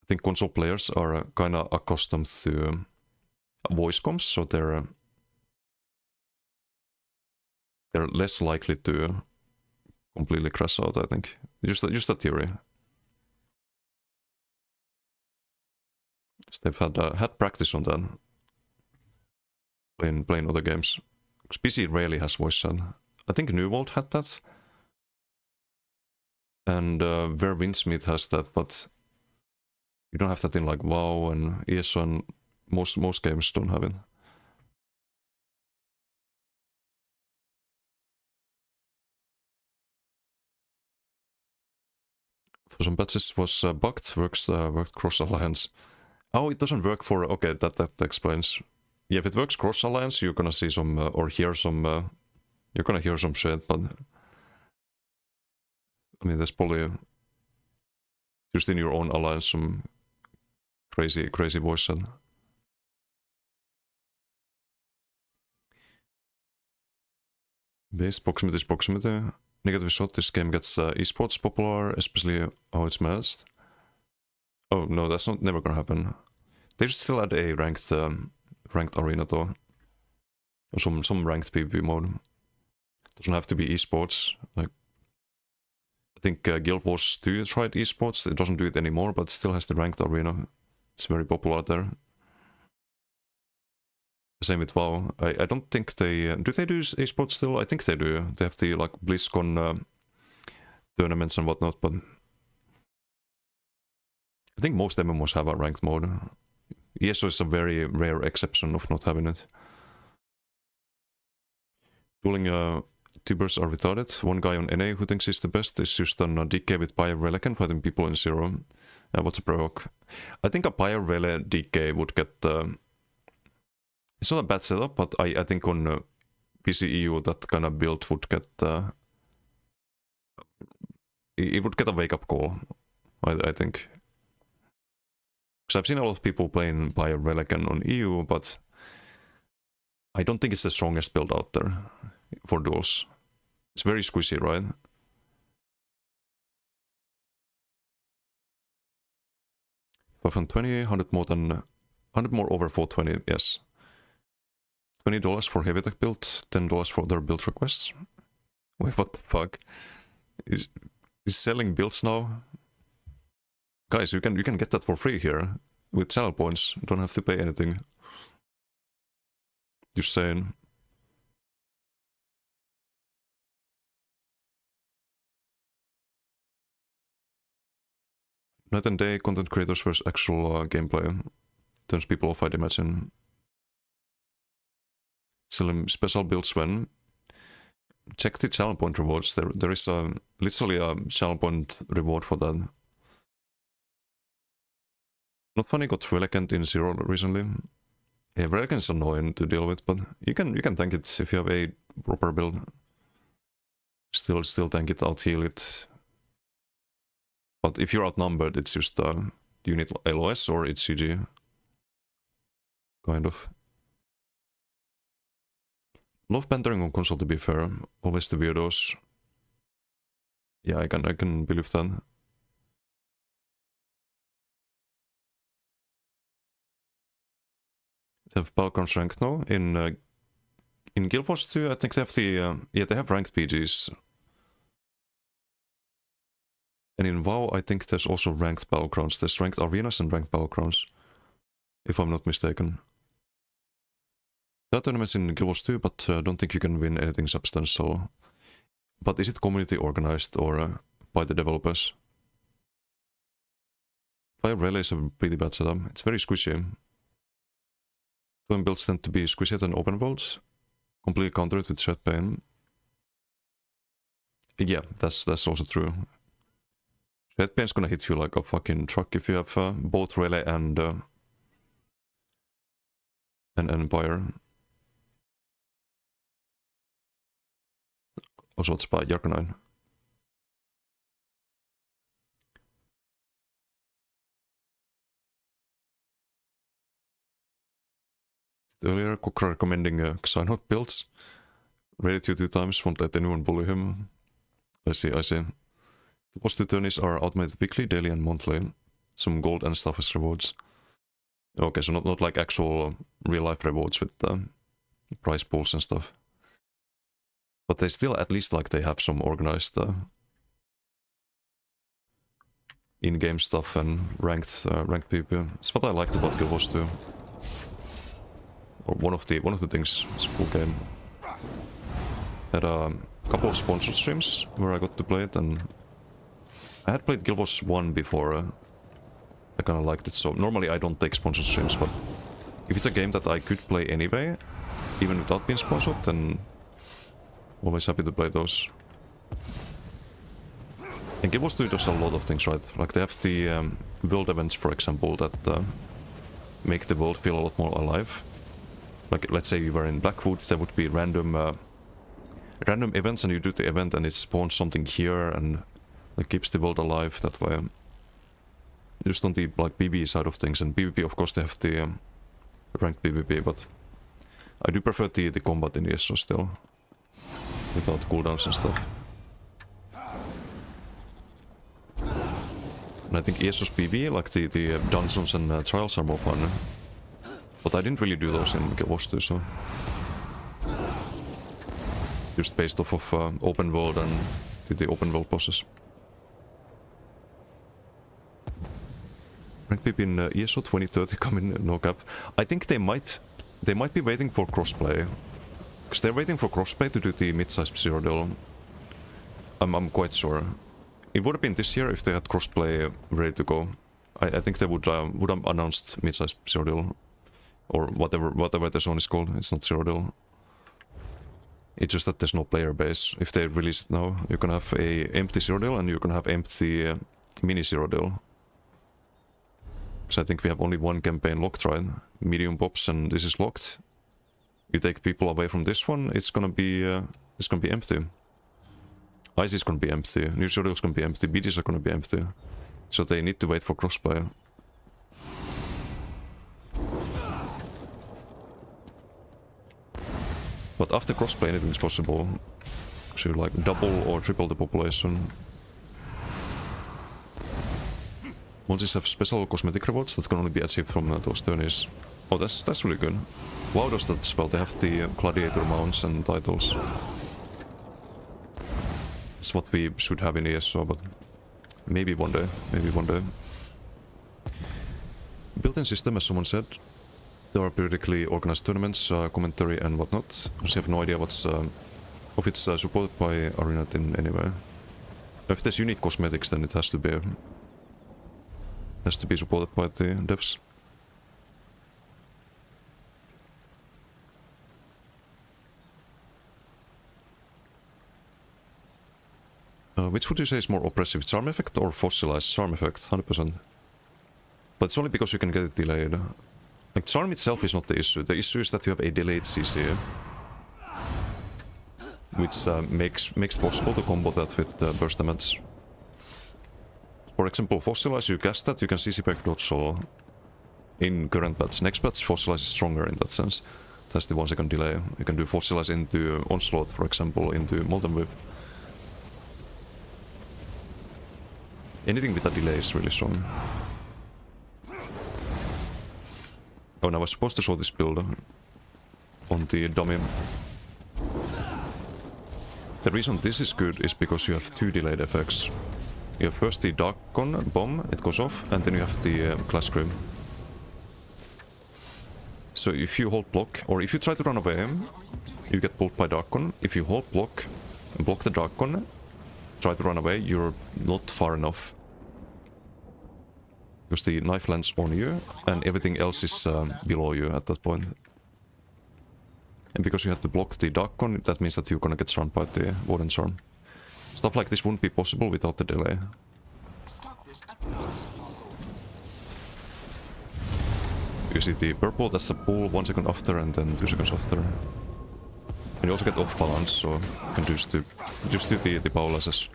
I think console players are kind of accustomed to voice comms, so they're less likely to completely crash out, I think. Just a theory. They've had practice on that. Playing other games. Because PC rarely has voice chat. I think New World had that. And Where Windsmith has that, but you don't have that in like WoW and ESO, and most games don't have it. For some patches was bugged, worked cross-alliance. Oh, it doesn't work for... Okay, that explains. Yeah, if it works cross-alliance, you're gonna see some... or hear some... you're gonna hear some shit, but... I mean, there's probably... just in your own alliance some... crazy voice chat. Base proximity is proximity. Negative shot, this game gets esports popular, especially how it's managed. Oh no, that's never gonna happen. They should still add a ranked arena though. Or some ranked PvP mode. Doesn't have to be esports. Like, I think Guild Wars 2 tried esports. It doesn't do it anymore, but still has the ranked arena. It's very popular there. Same with WoW. I don't think they... do they do esports still? I think they do. They have the like BlizzCon tournaments and whatnot, but... I think most MMOs have a ranked mode. ESO is a very rare exception of not having it. Dueling tubers are retarded. One guy on NA who thinks he's the best is just on a DK with Pyre Relican fighting people in Zero. What's a provoke? I think a Pyre Rele DK would get... it's not a bad setup, but I think on PCEU that kind of build would get... it would get a wake-up call, I think. Because I've seen a lot of people playing Pyre Relican on EU, but I don't think it's the strongest build out there for duels. It's very squishy, right? $520, 100 more than 100 more over 420, yes. $20 for heavy tech build, $10 for other build requests. Wait, what the fuck? Is selling builds now? Guys, you can get that for free here with channel points. You don't have to pay anything. Just saying. Night and day content creators versus actual gameplay. Turns people off, I'd imagine. Selling special builds when. Check the channel point rewards. There is literally a channel point reward for that. Not funny, got Relicant in Zero recently. Yeah, Relicant is annoying to deal with, but you can thank it if you have a proper build. Still tank it, out heal it. But if you're outnumbered, it's just you need LOS or HCG. Kind of. Love bantering on console, to be fair. Always the weirdos. Yeah, I can believe that. They have Balkan's ranked now. In Guild Wars 2, I think they have the... yeah, they have ranked PGs. And in WoW, I think there's also ranked Battlegrounds. There's ranked arenas and ranked Battlegrounds. If I'm not mistaken. There are tournaments in Guild Wars 2, but I don't think you can win anything substantial. But is it community organized or by the developers? Fire Relay is a pretty bad setup. It's very squishy. Twin builds tend to be squishier than open worlds. Completely countered with Shed Pain. Yeah, that's also true. Shed Pain's gonna hit you like a fucking truck if you have both Relay and Empire. Also, what's about Yarkanine? Earlier, Kokra recommending Xynoid builds. Read it 2 times, won't let anyone bully him. I see. The boss 2 turnies are automated weekly, daily, and monthly. Some gold and stuff as rewards. Okay, so not like actual real-life rewards with prize pools and stuff. But they still, at least, like, they have some organized in-game stuff and ranked PvP. It's what I liked about Guild Wars 2. Or one of the things. It's a cool game. Had a couple of sponsored streams where I got to play it, and I had played Guild Wars 1 before. I kind of liked it, so normally I don't take sponsored streams, but if it's a game that I could play anyway, even without being sponsored, then always happy to play those. And Guild Wars 2 does a lot of things right. Like they have the world events, for example, that make the world feel a lot more alive. Like, let's say you were in Blackwood, there would be random events, and you do the event and it spawns something here and it keeps the world alive that way. Just on the like PvE side of things, and PvP of course they have the ranked PvP, but I do prefer the combat in ESO still, without cooldowns and stuff. And I think ESO's PvE, like the dungeons and trials are more fun. But I didn't really do those in Guild Wars 2, so... Just based off of open world and the open world bosses. Rank PvP in ESO 2030 coming, no cap. I think they might be waiting for crossplay. Because they're waiting for crossplay to do the mid-size Cyrodiil. I'm quite sure. It would have been this year if they had crossplay ready to go. I think they would have announced mid-size Cyrodiil. Or whatever the zone is called. It's not Cyrodiil. It's just that there's no player base. If they release it now, you can have a empty Cyrodiil and you can have empty mini Cyrodiil. So I think we have only one campaign locked, right? Medium Pops, and this is locked. You take people away from this one, it's gonna be empty. Ice is gonna be empty. New Cyrodiil is gonna be empty. BGs are gonna be empty. So they need to wait for crossplay. But after crossplay, anything is possible. So like double or triple the population. Monsters have special cosmetic rewards that can only be achieved from those turnies. Oh, that's really good. WoW does that as well. They have the gladiator mounts and titles. It's what we should have in ESO, but maybe one day. Maybe one day. Built-in system, as someone said. There are periodically organized tournaments, commentary and whatnot. So you have no idea if it's supported by ArenaNet in any way. If there's unique cosmetics, then it has to be supported by the devs. Which would you say is more oppressive, Charm Effect or Fossilized? Charm Effect, 100%. But it's only because you can get it delayed. Like, Charm itself is not the issue. The issue is that you have a delayed CC. Which makes it possible to combo that with burst damage. For example, Fossilize, you cast that, you can CC back dodge solo. In current patch. Next patch, Fossilize is stronger in that sense. That's the 1 second delay. You can do Fossilize into Onslaught, for example, into Molten Whip. Anything with a delay is really strong. Oh, and I was supposed to show this build on the dummy. The reason this is good is because you have 2 delayed effects. You have first the Darkon bomb, it goes off, and then you have the Glass Grim. So if you hold block, or if you try to run away, you get pulled by Darkon. If you hold block, and block the Darkon, try to run away, you're not far enough. Because the knife lands on you, and everything else is below you at that point. And because you have to block the Darkon, that means that you're gonna get charmed by the Warden's Charm. Stuff like this wouldn't be possible without the delay. You see the purple, that's a pull 1 second after and then 2 seconds after. And you also get off balance, so you can just do the powerlesses.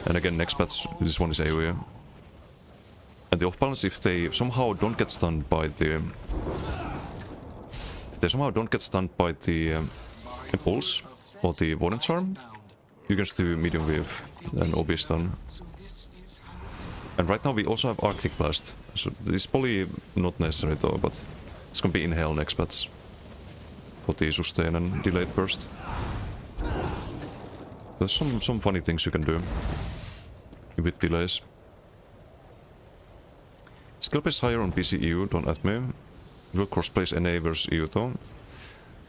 And again, next patch, this one is AoE. And the off balance, if they somehow don't get stunned by the... If they somehow don't get stunned by the impulse or the Warden Charm, you can just do medium wave and OB stun. And right now we also have Arctic Blast, so it's probably not necessary though, but it's gonna be Inhale next patch for the sustain and delayed burst. There's some funny things you can do with delays. Skill base higher on PC EU, don't at me. Will crossplays NA versus EU though.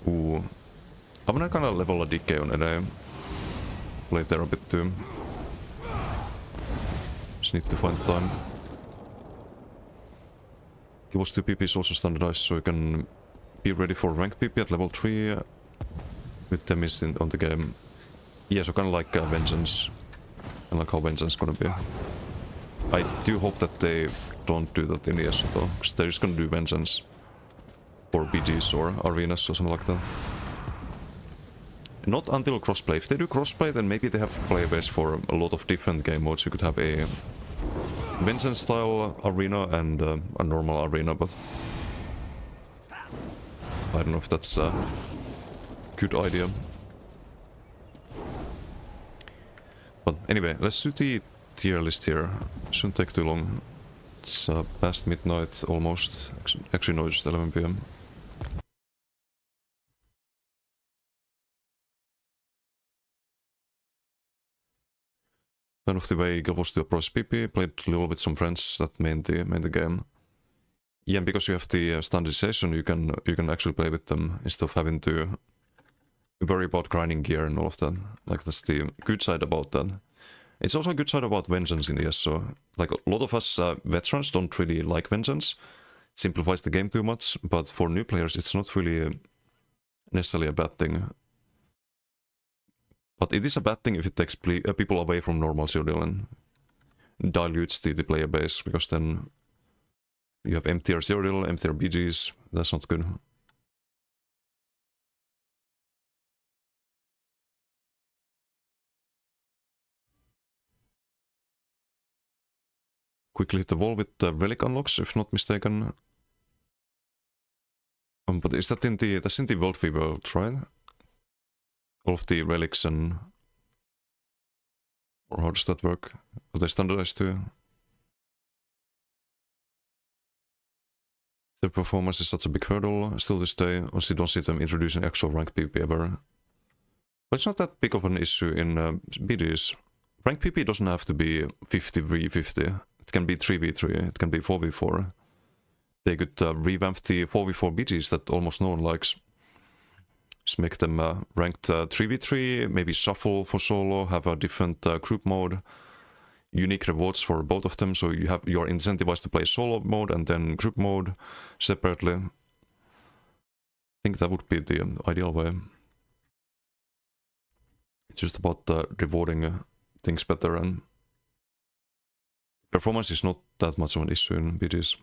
Ooh. I'm gonna kinda level a DK on NA. Play there a bit too. Just need to find time. Killbots 2 PP is also standardized, so you can be ready for ranked PP at level 3 with Themis on the game. Yeah, so kinda like Vengeance. And like how Vengeance is gonna be. I do hope that they don't do that in ESO though, because they're just gonna do Vengeance. Or BGs or Arenas or something like that. Not until crossplay. If they do crossplay, then maybe they have player base for a lot of different game modes. You could have a Vengeance style arena and a normal arena, but I don't know if that's a good idea. But anyway, let's do the tier list here. Shouldn't take too long. It's past midnight almost. Actually no, it's 11 PM. Kind of the way Guild to approach PP, played a little with some friends that made the game. Yeah, and because you have the standardization, you can actually play with them instead of having to worry about grinding gear and all of that. Like, that's the good side about that. It's also a good side about Vengeance in ES, so like a lot of us veterans don't really like Vengeance. It simplifies the game too much, but for new players it's not really necessarily a bad thing. But it is a bad thing if it takes people away from normal Cyrodiil and dilutes the player base, because then you have emptier Cyrodiil, emptier BGs. That's not good. Quickly hit the wall with the relic unlocks, if not mistaken. But is that that's in the World V world, right? All of the relics and... Or how does that work? Are they standardized too? Their performance is such a big hurdle still this day. Honestly, don't see them introducing actual rank PP ever. But it's not that big of an issue in BDs. Rank PP doesn't have to be 50v50. It can be 3v3, it can be 4v4. They could revamp the 4v4 BGs that almost no one likes. Just make them ranked 3v3, maybe shuffle for solo, have a different group mode. Unique rewards for both of them, so you're incentivized to play solo mode and then group mode separately. I think that would be the ideal way. It's just about rewarding things better, and performance is not that much of an issue in BDs.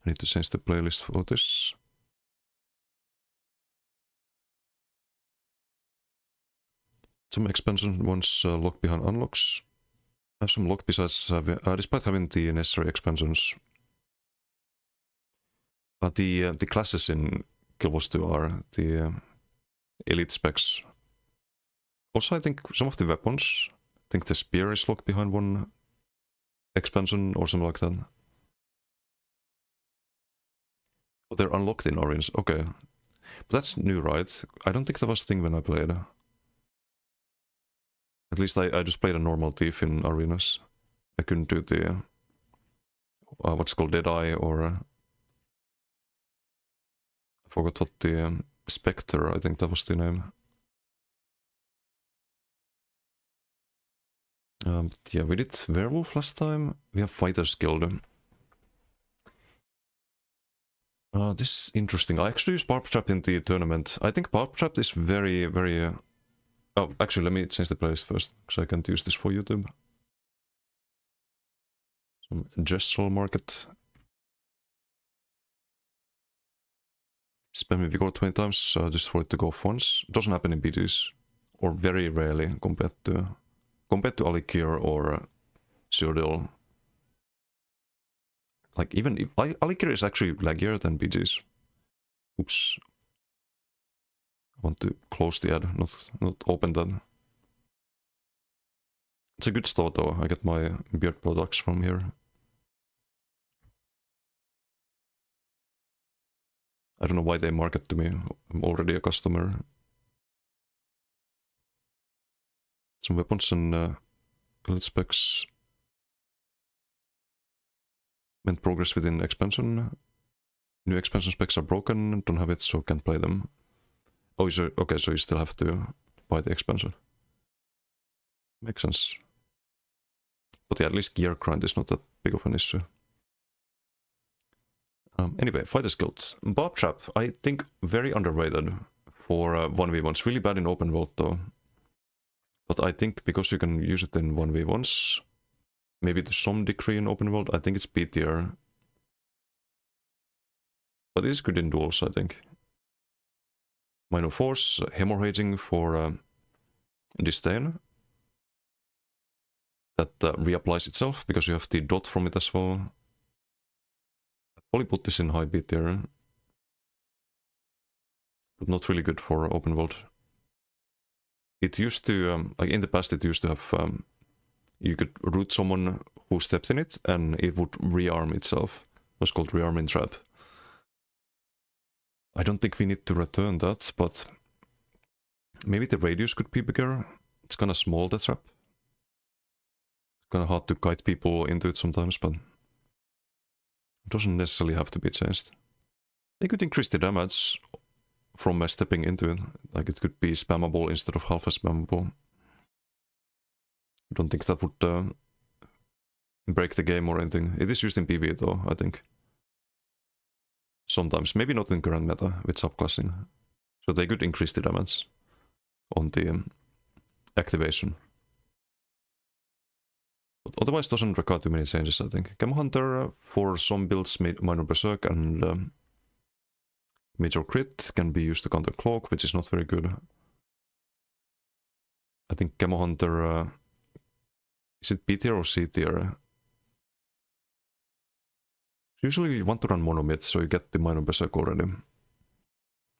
I need to change the playlist for this. Some expansion ones lock behind unlocks. I have some lock besides despite having the necessary expansions. But the classes in Guild Wars 2 are the elite specs. Also, I think some of the weapons, I think the spear is locked behind one expansion or something like that. Oh, they're unlocked in Orange, okay. But that's new, right? I don't think that was a thing when I played. At least I just played a normal thief in arenas. I couldn't do the, what's called Deadeye, or I forgot what the Spectre, I think that was the name. Yeah, we did Werewolf last time. We have Fighters Guild. This is interesting. I actually used Barb Trap in the tournament. I think Barb Trap is very, very... Oh, actually, let me change the place first, because I can't use this for YouTube. Some gestural market. Spam Vigor 20 times just for it to go off once. Doesn't happen in BGs, or very rarely compared to Alikir or Cyrodiil. Like even if Alikir is actually laggier than BGs. Oops. I want to close the ad, not open that. It's a good store though. I get my beard products from here. I don't know why they market to me. I'm already a customer. Some weapons and elite specs. Meant progress within expansion. New expansion specs are broken, don't have it, so can't play them. Oh, okay, so you still have to buy the expansion. Makes sense. But yeah, at least gear grind is not that big of an issue. Anyway, Fighters Guild. Barb Trap, I think very underrated for 1v1s. Really bad in open world though. But I think because you can use it in 1v1s, maybe to some degree in open world, I think it's B tier. But it is good in duels, I think. Minor Force, Hemorrhaging for Disdain. That reapplies itself because you have the dot from it as well. Probably put this in high B tier. But not really good for open world. It used to, like in the past, it used to have, you could root someone who stepped in it and it would rearm itself. It was called rearming trap. I don't think we need to return that, but maybe the radius could be bigger. It's kind of small, the trap. It's kind of hard to guide people into it sometimes, but it doesn't necessarily have to be changed. They could increase the damage from stepping into it. Like it could be spammable instead of half as spammable. I don't think that would break the game or anything. It is used in PvE though, I think. Sometimes, maybe not in current meta with subclassing. So they could increase the damage on the activation. But otherwise doesn't require too many changes, I think. Camo Hunter for some builds, Minor Berserk and Major Crit can be used to counter Cloak, which is not very good. I think Camo Hunter, is it B tier or C tier? Usually you want to run Monomyth, so you get the Minor Berserk already.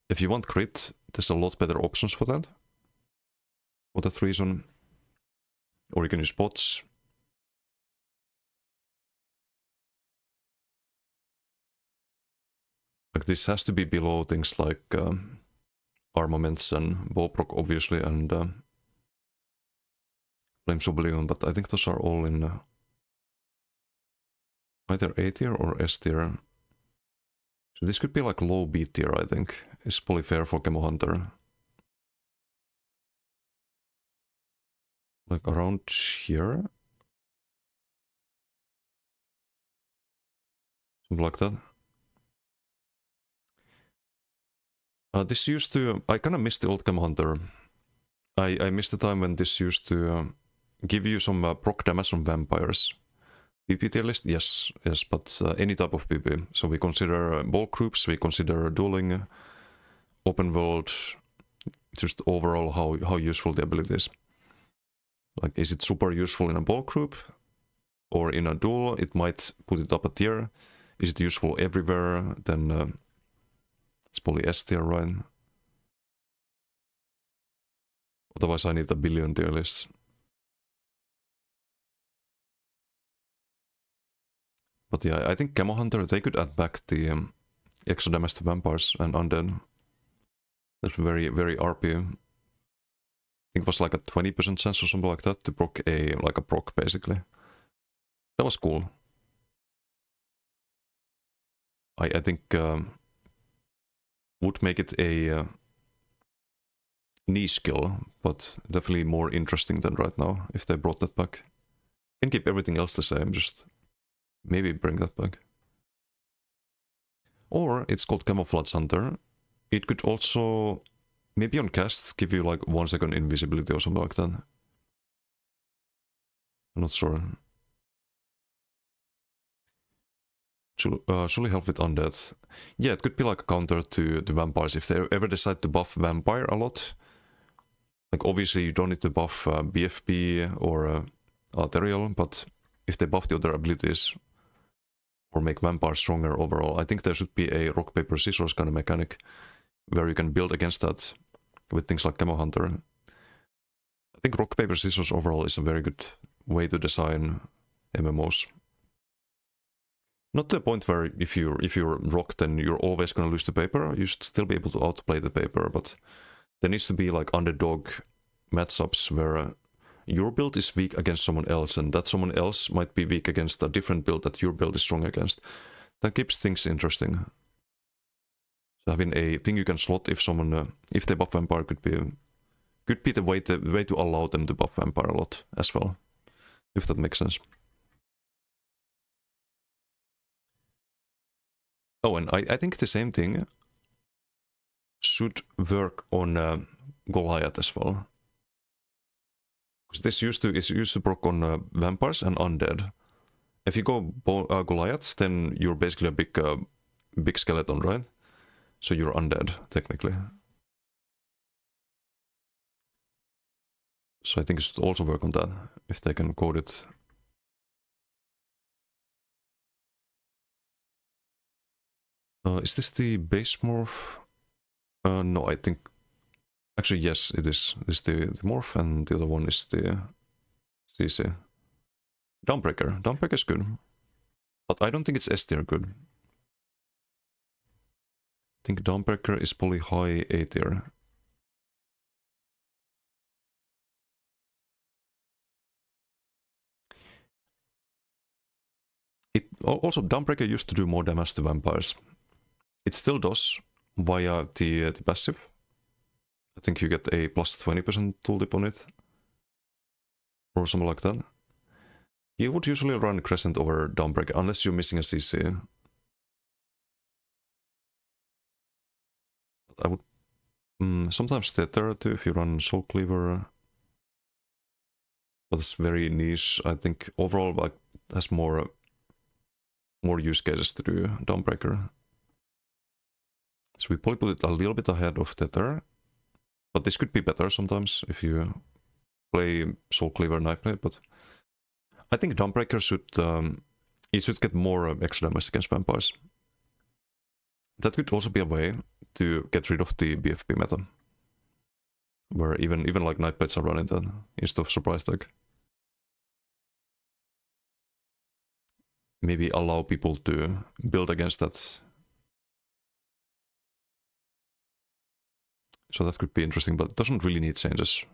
If you want Crit, there's a lot better options for that. For that reason. Or you can use bots. Like this has to be below things like armaments and Bowproc obviously and Flames Oblivion, but I think those are all in either A tier or S tier. So this could be like low B tier, I think. It's probably fair for Camo Hunter. Like around here? Something like that. This used to... I kind of missed the old Camo Hunter. I missed the time when this used to give you some proc damage from vampires. PP tier list? Yes, but any type of PP. So we consider bulk groups, we consider dueling, open world, just overall how useful the ability is. Like, is it super useful in a bulk group? Or in a duel, it might put it up a tier. Is it useful everywhere? Then it's probably S tier, right? Otherwise I need a billion tier lists. But yeah, I think Camo Hunter, they could add back the extra damage to vampires and undead. That's very, very RP. I think it was like a 20% chance or something like that to proc like a proc basically. That was cool. I think would make it a niche skill, but definitely more interesting than right now if they brought that back. Can keep everything else the same, just maybe bring that back. Or it's called Camouflage Hunter. It could also, maybe on cast, give you like 1 second invisibility or something like that. I'm not sure. Surely help with undead. Yeah, it could be like a counter to the vampires if they ever decide to buff vampire a lot. Like obviously you don't need to buff BFP or Arterial, but if they buff the other abilities or make vampire stronger overall, I think there should be a rock, paper, scissors kind of mechanic where you can build against that with things like Camo Hunter. I think rock, paper, scissors overall is a very good way to design MMOs. Not to the point where if you're rock, then you're always gonna lose the paper. You should still be able to outplay the paper, but there needs to be like underdog matchups where your build is weak against someone else, and that someone else might be weak against a different build that your build is strong against. That keeps things interesting. So having a thing you can slot if someone, if they buff vampire, could be the way to allow them to buff vampire a lot as well, if that makes sense. Oh, and I think the same thing should work on Goliath as well. Because this used to proc on vampires and undead. If you go Goliath, then you're basically a big skeleton, right? So you're undead, technically. So I think it should also work on that, if they can code it. Is this the base morph? No, I think... Actually, yes, it is. This is the morph, and the other one is the CC. Dawnbreaker. Dawnbreaker is good. But I don't think it's S tier good. I think Dawnbreaker is probably high A tier. Also, Dawnbreaker used to do more damage to vampires. It still does via the passive. I think you get a plus 20% tooltip on it. Or something like that. You would usually run Crescent over Dawnbreaker unless you're missing a CC. I would sometimes Tether too if you run Soul Cleaver. But it's very niche. I think overall like has more use cases to do Dawnbreaker. So we probably put it a little bit ahead of Tether. But this could be better sometimes if you play Soul Cleaver Nightblade, but I think Dawnbreaker should get more extra damage against vampires. That could also be a way to get rid of the BFP meta. Where even like Nightblades are running that instead of Surprise Tag. Maybe allow people to build against that. So that could be interesting, but it doesn't really need changes.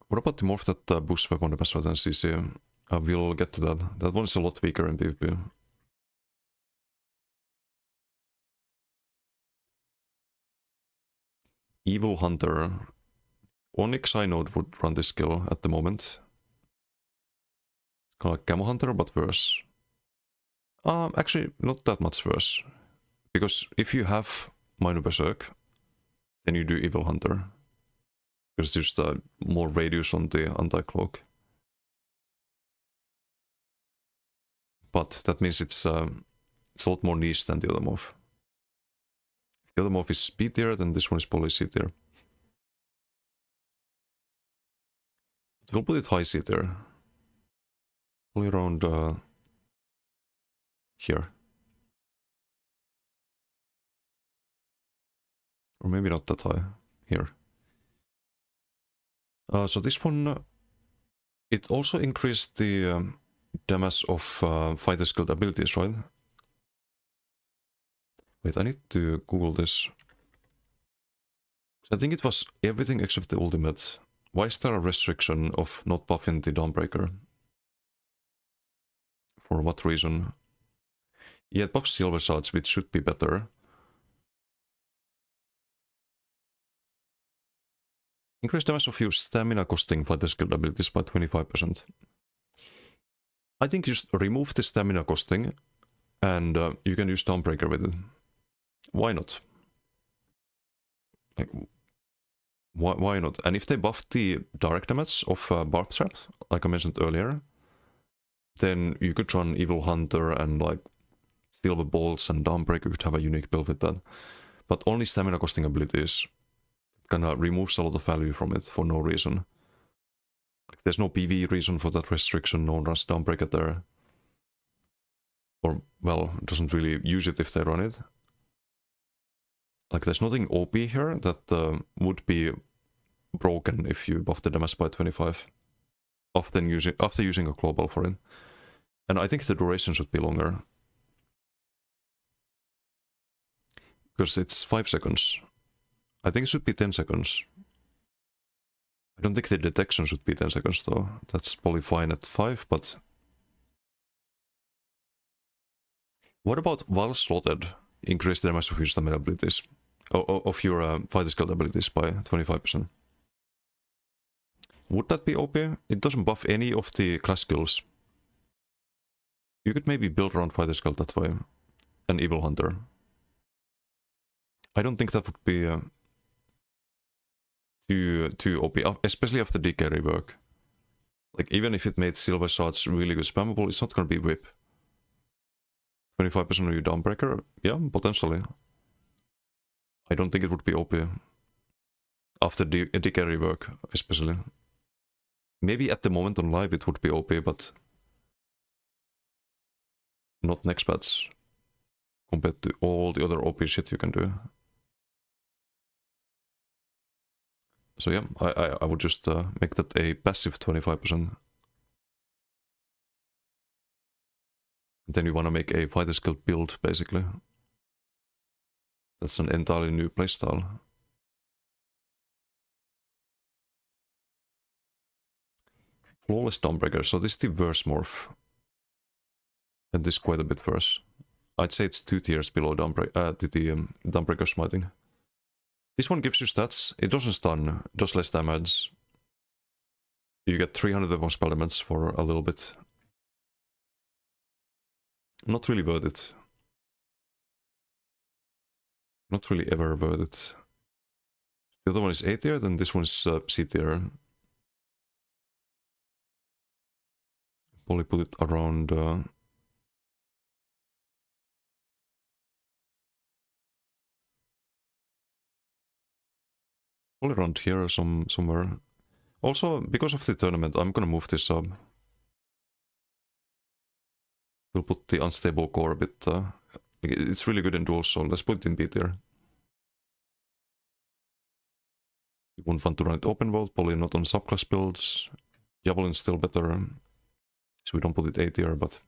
What about the morph that boosts weapon damage rather than CC? We'll get to that. That one is a lot weaker in PvP. Evil Hunter. Onyx I know would run this skill at the moment. It's kind of like Camo Hunter, but worse. Actually, not that much worse. Because if you have Minor Berserk, then you do Evil Hunter. Because it's just more radius on the anti-cloak. But that means it's a lot more niche than the other morph. If the other morph is B tier, then this one is probably C tier. We'll put it high C tier. Probably around here. Or maybe not that high. Here. So this one, it also increased the damage of fighter skilled abilities, right? Wait, I need to Google this. I think it was everything except the ultimate. Why is there a restriction of not buffing the Dawnbreaker? For what reason? Yeah, it buffs Silver Shards, which should be better. Increase damage of your stamina costing fighter skill abilities by 25%. I think just remove the stamina costing and you can use Dawnbreaker with it. Why not? Like, why not? And if they buff the direct damage of Barb Trap, like I mentioned earlier, then you could run Evil Hunter and like Silver Bolts and Dawnbreaker could have a unique build with that. But only stamina costing abilities kinda removes a lot of value from it for no reason. Like, there's no PV reason for that restriction, no one runs Dawnbreaker there. Or, well, doesn't really use it if they run it. Like, there's nothing OP here that would be broken if you buff the damage by 25 after using a global for it. And I think the duration should be longer. Because it's 5 seconds. I think it should be 10 seconds. I don't think the detection should be 10 seconds though. That's probably fine at 5, but... What about while slotted, increase the damage of your stamina abilities? Of your fighter skill abilities by 25%. Would that be OP? It doesn't buff any of the class skills. You could maybe build around fighter skill that way. An Evil Hunter. I don't think that would be too OP, especially after DK rework. Like, even if it made Silver Shards really good spammable, it's not gonna be whip. 25% of your Dawnbreaker? Yeah, potentially. I don't think it would be OP. After DK rework, especially. Maybe at the moment on live it would be OP, but... not next patch. Compared to all the other OP shit you can do. So yeah, I would just make that a passive 25%. Then you want to make a fighter skill build, basically. That's an entirely new playstyle. Flawless Dawnbreaker, so this is the worst morph. And this is quite a bit worse. I'd say it's 2 tiers below Dawnbreaker Smiting. This one gives you stats, it doesn't stun, does less damage. You get 300 weapon spell damage for a little bit. Not really worth it. Not really ever worth it. The other one is A tier, then this one is C tier. Probably put it around... probably around here or somewhere. Also, because of the tournament, I'm gonna move this up. We'll put the unstable core a bit. It's really good in duels, so let's put it in B tier. You wouldn't want to run it open world, probably not on subclass builds. Javelin's still better, so we don't put it A tier, but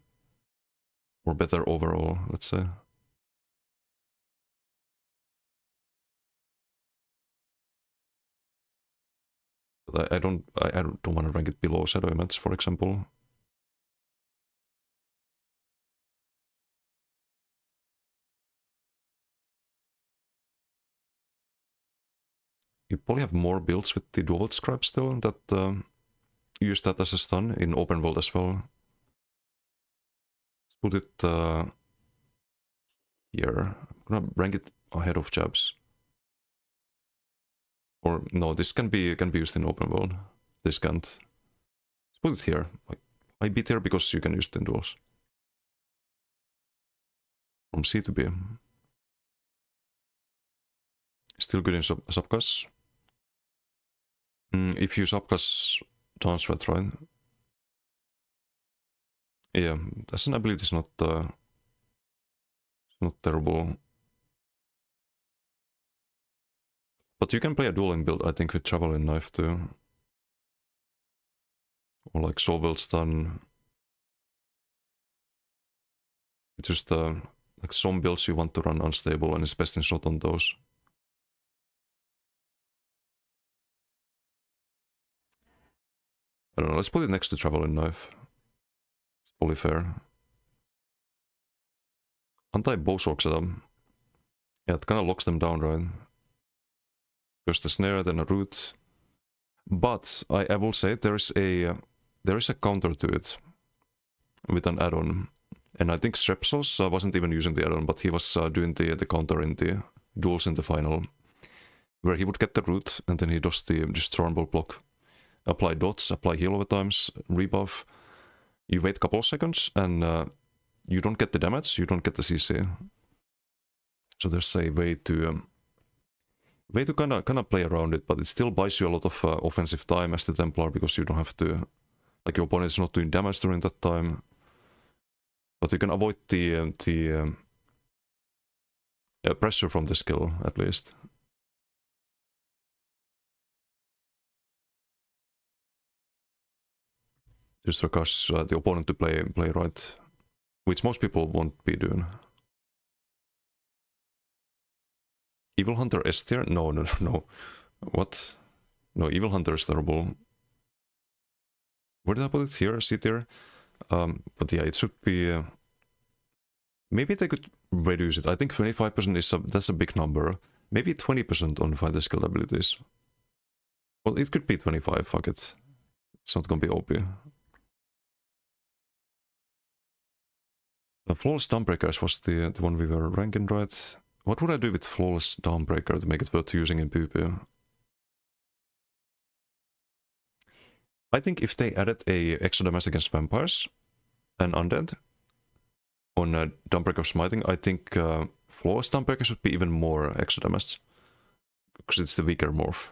or better overall, let's say. But I don't want to rank it below Shadow Image, for example. You probably have more builds with the dual scribe still that use that as a stun in open world as well. Let's put it here. I'm gonna rank it ahead of jabs. Or no, this can be used in open world. This can't. Let's put it here. Like high B tier because you can use it in duels. From C to B. Still good in subclass. If you subclass Dawnsweat, right? Yeah, as an ability is not terrible. But you can play a dueling build, I think, with Javelin Knife too. Or like Soul Stun. It's just like some builds you want to run unstable and it's best in shot on those. I don't know, let's put it next to Javelin Knife. It's probably fair. Anti-bow sword setup. Yeah, it kinda locks them down, right? First the snare, then a root. But I will say there is a counter to it with an add-on, and I think Strepsils wasn't even using the add-on, but he was doing the counter in the duels in the final, where he would get the root and then he does the destroyable block, apply dots, apply heal over times, rebuff. You wait a couple of seconds and you don't get the damage, you don't get the CC. So there's a way to kind of play around it, but it still buys you a lot of offensive time as the Templar, because you don't have to, like, your opponent is not doing damage during that time. But you can avoid the pressure from the skill, at least. Just because the opponent to play right, which most people won't be doing. Evil Hunter S tier? No. What? No, Evil Hunter is terrible. Where did I put it? Here, C tier? But yeah, it should be... maybe they could reduce it. I think 25% that's a big number. Maybe 20% on fighter skill abilities. Well, it could be 25, fuck it. It's not gonna be OP. Flawless Dawnbreakers was the one we were ranking, right? What would I do with Flawless Dawnbreaker to make it worth using in PvP? I think if they added a extra damage against vampires and undead on Dawnbreaker Smiting, I think Flawless Dawnbreaker should be even more extra damage, because it's the weaker morph.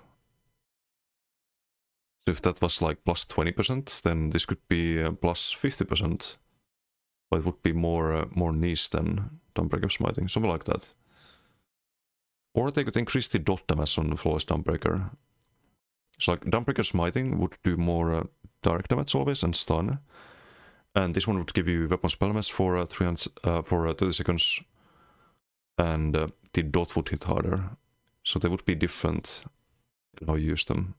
So if that was like plus 20%, then this could be plus 50%. But it would be more niche than Dawnbreaker Smiting, something like that. Or they could increase the dot damage on the Flawless Dawnbreaker. So like Dawnbreaker Smiting would do more direct damage always and stun. And this one would give you weapon spell damage for 30 seconds. And the dot would hit harder. So they would be different in how you use them.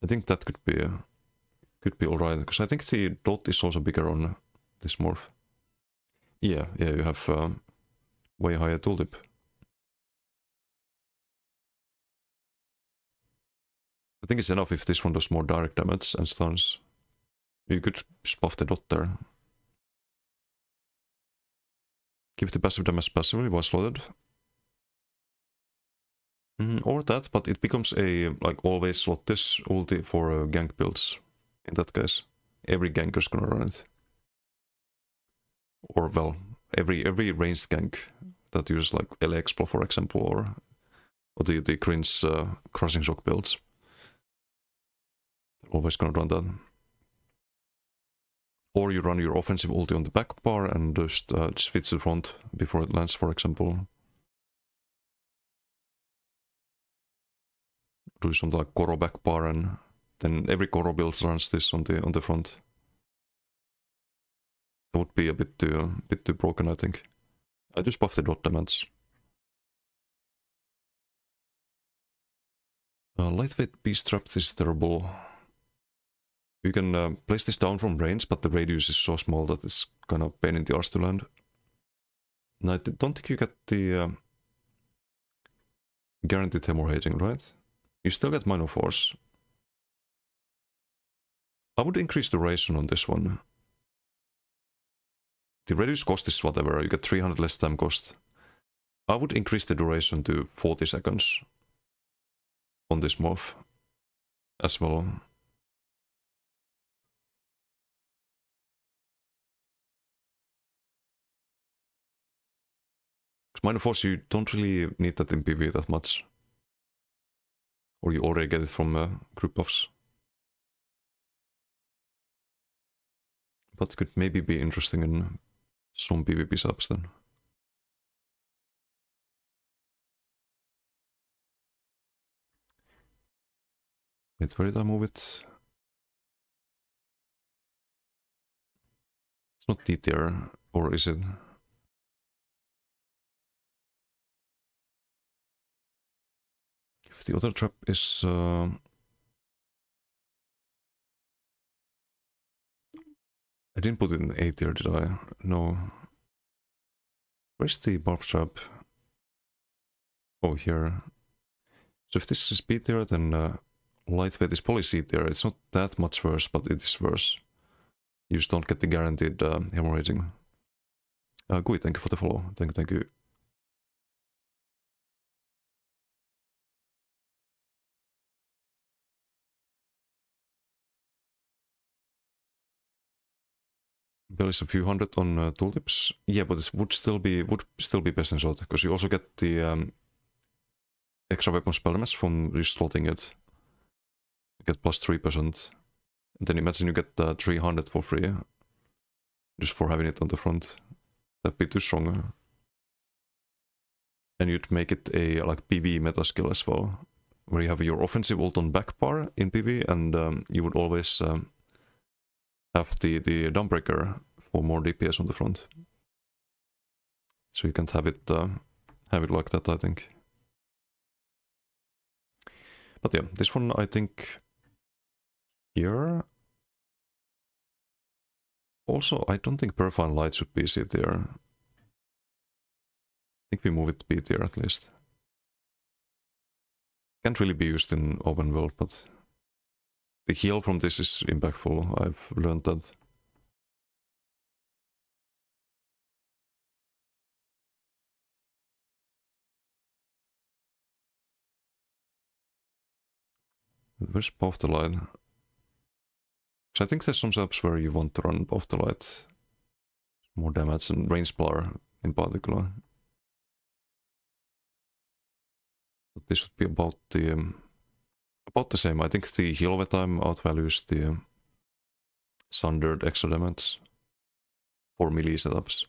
I think that could be alright, because I think the dot is also bigger on this morph. Yeah, you have way higher tooltip. I think it's enough if this one does more direct damage and stuns. You could just buff the dot there. Give the passive damage passively while slotted. Or that, but it becomes a, like, always slot this ulti for gank builds. In that case, every ganker's gonna run it. Or, well, every ranged gank that uses like LA Explo, for example, or the cringe crushing shock builds. Always gonna run that. Or you run your offensive ulti on the back bar and just switch to front before it lands, for example. Do something like Koro back bar, and then every Koro build runs this on the front. That would be a bit too broken, I think. I just buff the dot damage. Lightweight beast trap is terrible. You can place this down from range, but the radius is so small that it's kind of pain in the arse to land. And I don't think you get the guaranteed hemorrhaging, right? You still get minor force. I would increase duration on this one. The radius cost is whatever, you get 300 less time cost. I would increase the duration to 40 seconds on this morph as well. Minor force, you don't really need that in PvE that much. Or you already get it from group buffs. But it could maybe be interesting in some PvP subs then. Wait, where did I move it? It's not D tier, or is it? If the other trap is... I didn't put it in A tier, did I? No. Where's the barb trap? Oh, here. So if this is B tier, then lightweight is policy there. It's not that much worse, but it is worse. You just don't get the guaranteed hemorrhaging. Gui, thank you for the follow. Thank you. There is a few hundred on tooltips. Yeah, but it would still be best in slot because you also get the extra weapon spell damage from reslotting it. You get plus 3%. And then imagine you get 300 for free. Just for having it on the front. That'd be too strong. And you'd make it a like PV meta skill as well. Where you have your offensive ult on back bar in PV and you would always have the Dawnbreaker for more DPS on the front. So you can't have it like that, I think. But yeah, this one I think here. Also, I don't think Perfine Light should be C tier. I think we move it to B tier at least. Can't really be used in open world, but the heal from this is impactful. I've learned that. Where's Path to Light? So I think there's some setups where you want to run Path to Light. More damage and range blur in particular. But this would be about the same. I think the heal over time outvalues the Sundered extra damage for melee setups.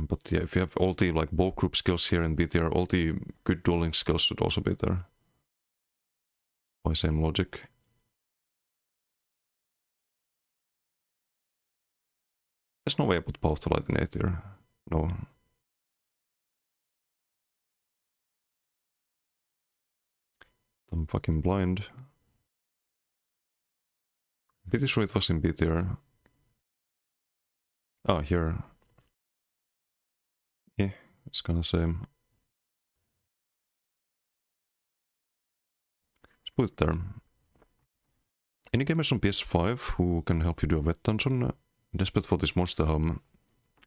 But yeah, if you have all the like bulk group skills here in B tier, all the good dueling skills should also be there. By same logic. There's no way I put Path to Light in A tier. No. I'm fucking blind. Pretty sure it was in B tier. Ah, here. Yeah, it's kinda same. Let's put it there. Any gamers on PS5 who can help you do a wet dungeon? Desperate for this monster helm.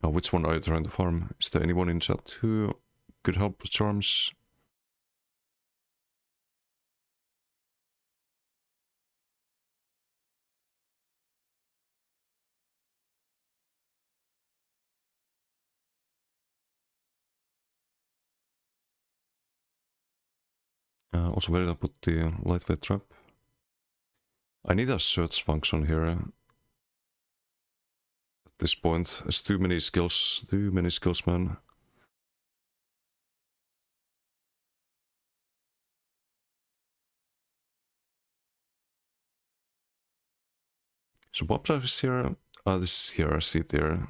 Which one are you trying to farm? Is there anyone in chat who could help with charms? Also, where did I put the lightweight trap? I need a search function here. At this point, it's too many skills, man. So Bob's is here. This is here, I see it there.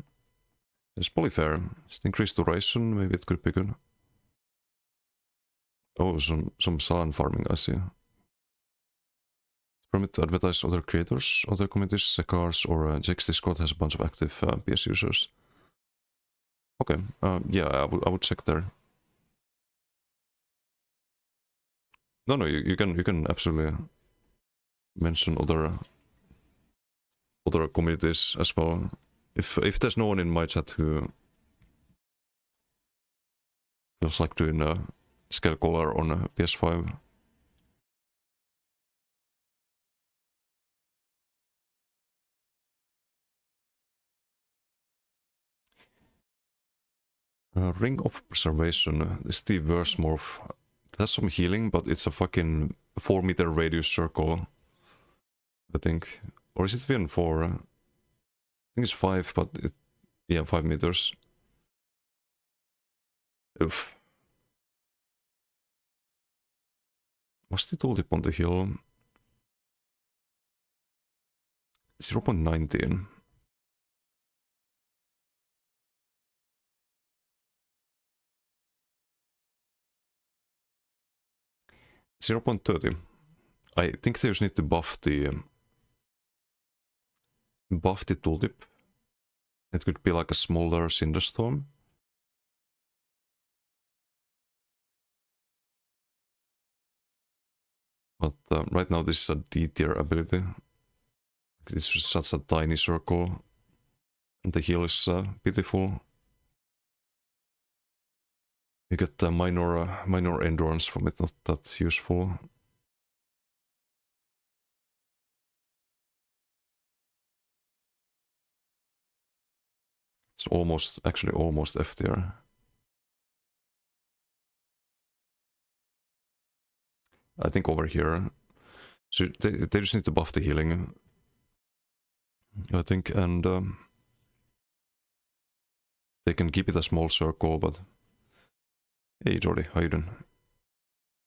It's Polyfair. It's increased duration, maybe it could be good. Oh, some Saan farming, I see. Permit to advertise other creators, other communities, Sekars, or Jake's Discord has a bunch of active PS users. Okay, yeah, I would check there. No, you can absolutely mention other communities as well. If there's no one in my chat who feels like doing a scale caller on a PS5. Ring of Preservation, this is the verse morph. It has some healing, but it's a fucking 4-meter radius circle, I think. Or is it even 4? I think it's 5, but yeah, 5 meters. Oof. What's the tooltip on the hill? 0.19. .30. I think they just need to buff the buff the tooltip, it could be like a smaller Cinderstorm. But right now this is a D tier ability. It's just such a tiny circle. And the heal is pitiful. You get minor endurance from it, not that useful. It's actually almost F tier. I think over here. So they just need to buff the healing, I think, and they can keep it a small circle, but... Hey Jordi, how you doing?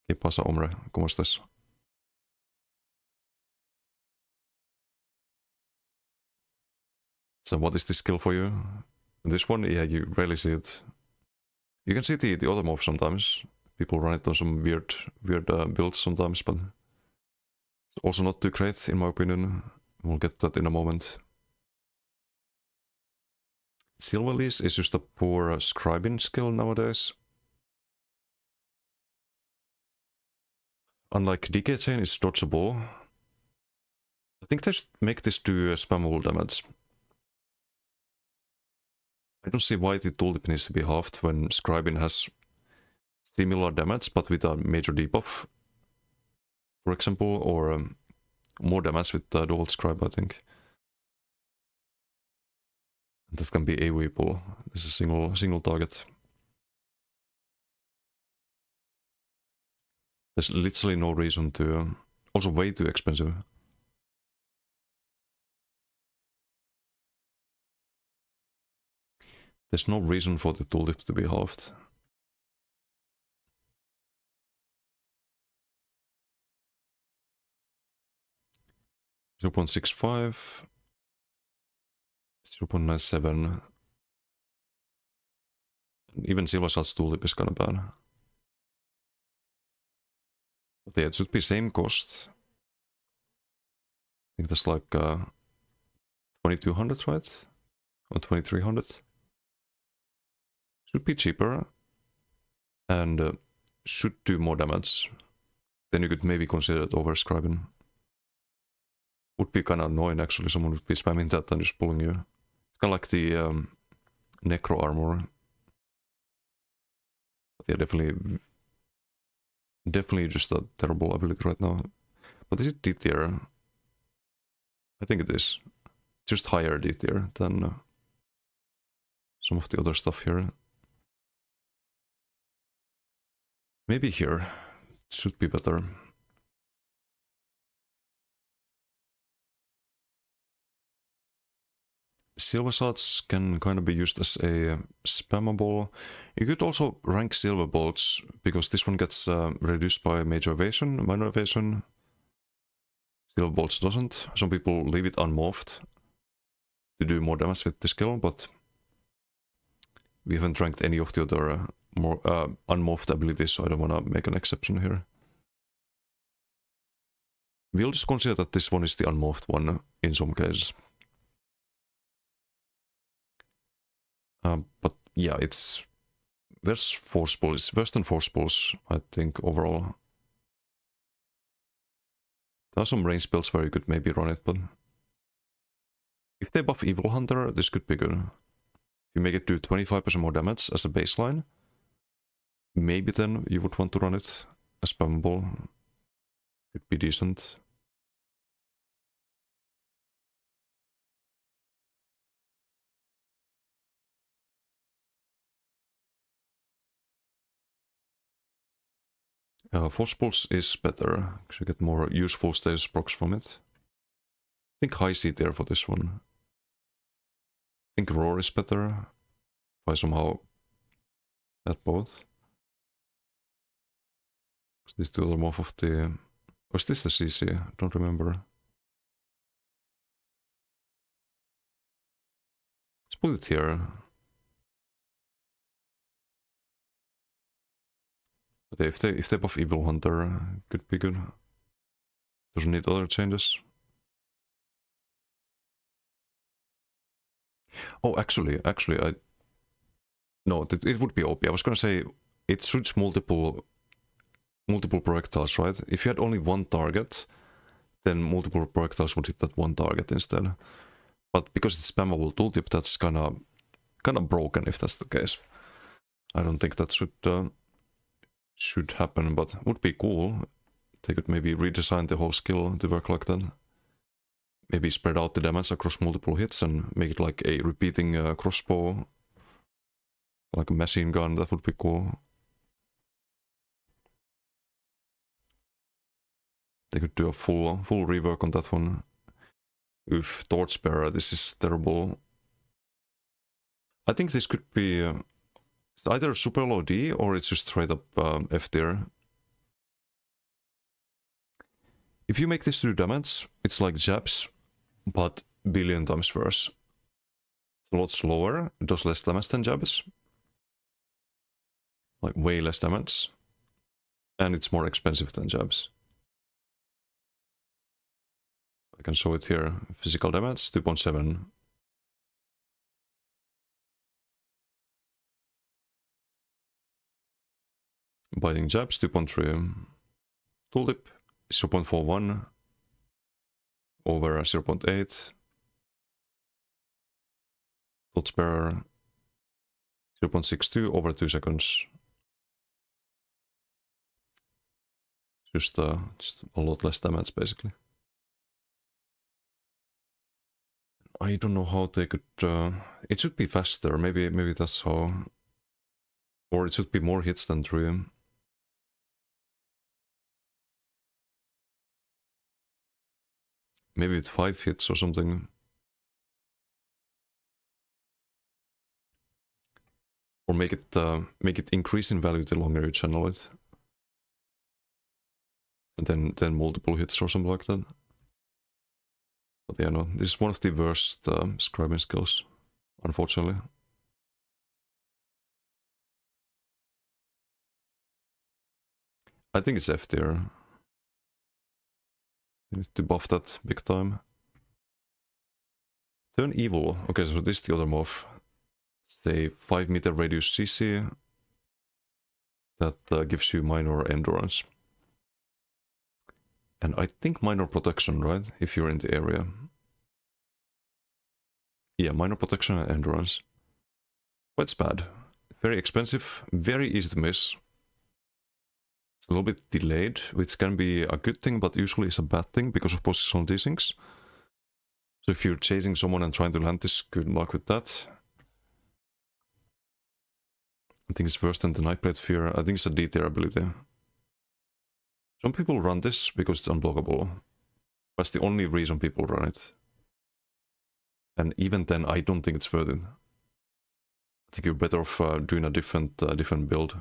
¿Qué pasa, hombre? ¿Cómo estás? So what is this skill for you? This one, yeah, you rarely see it. You can see the automorph sometimes. People run it on some weird builds sometimes, but it's also not too great in my opinion. We'll get to that in a moment. Silverlease is just a poor scribing skill nowadays. Unlike Decay Chain, it's dodgeable. I think they should make this do spammable damage. I don't see why the tooltip needs to be halved when scribing has similar damage but with a major debuff, for example, or more damage with dual scribe, I think. And that can be AoE-able. This is a single target. There's literally no reason to... Also way too expensive. There's no reason for the tooltip to be halved. .65, 0.97. Even Silvershard's tooltip is kind of bad. But yeah, it should be same cost. I think that's like 2200, right? Or 2300. Should be cheaper. And should do more damage. Then you could maybe consider it overscribing. Would be kind of annoying actually, someone would be spamming that and just pulling you. It's kind of like the Necro armor. But yeah, definitely just a terrible ability right now. But is it D tier? I think it is. Just higher D tier than some of the other stuff here. Maybe here. It should be better. Silver shards can kind of be used as a spammable. You could also rank silver bolts, because this one gets reduced by major evasion, minor evasion. Silver bolts doesn't. Some people leave it unmorphed to do more damage with the skill, but we haven't ranked any of the other more unmorphed abilities, so I don't want to make an exception here. We'll just consider that this one is the unmorphed one in some cases. But yeah, there's force pulls. It's worse than force pulls, I think, overall. There are some range spells where you could maybe run it, but if they buff Evil Hunter, this could be good. If you make it do 25% more damage as a baseline, maybe then you would want to run it as spammable. Could be decent. Force Pulse is better, because you get more useful status procs from it. I think high C tier for this one. I think Roar is better, if I somehow add both. These two are more of the... Or is this the CC? I don't remember. Let's put it here. But if they buff Evil Hunter, could be good. Doesn't need other changes. Oh, actually, no, it would be OP. I was gonna say it shoots multiple projectiles, right? If you had only one target, then multiple projectiles would hit that one target instead. But because it's spammable tooltip, that's kind of broken if that's the case. I don't think that should happen, but would be cool. They could maybe redesign the whole skill to work like that. Maybe spread out the damage across multiple hits and make it like a repeating crossbow, like a machine gun. That would be cool. They could do a full rework on that one. Oof, Torchbearer, this is terrible. I think this could be it's either super low D or it's just straight up F tier. If you make this do damage, it's like jabs, but billion times worse. It's a lot slower, it does less damage than jabs. Like way less damage. And it's more expensive than jabs. I can show it here. Physical damage, 2.7. Biting jabs, 2.3. Tooltip, 0.41. Over 0.8. Torchbearer, 0.62 over 2 seconds. Just a lot less damage, basically. I don't know how they could... it should be faster, maybe that's how... Or it should be more hits than 3. Maybe with 5 hits or something. Or make it increase in value the longer you channel it. And then multiple hits or something like that. But yeah, no, this is one of the worst scribing skills, unfortunately. I think it's F tier. You need to buff that big time. Turn evil. Okay, so this is the other move. It's a 5 meter radius CC that gives you minor endurance. And I think minor protection, right? If you're in the area. Yeah, minor protection and endurance. But it's bad. Very expensive, very easy to miss. It's a little bit delayed, which can be a good thing, but usually is a bad thing because of positional desyncs. So if you're chasing someone and trying to land this, good luck with that. I think it's worse than the Nightblade Fear. I think it's a D tier ability. Some people run this because it's unblockable. That's the only reason people run it. And even then, I don't think it's worth it. I think you're better off doing a different build.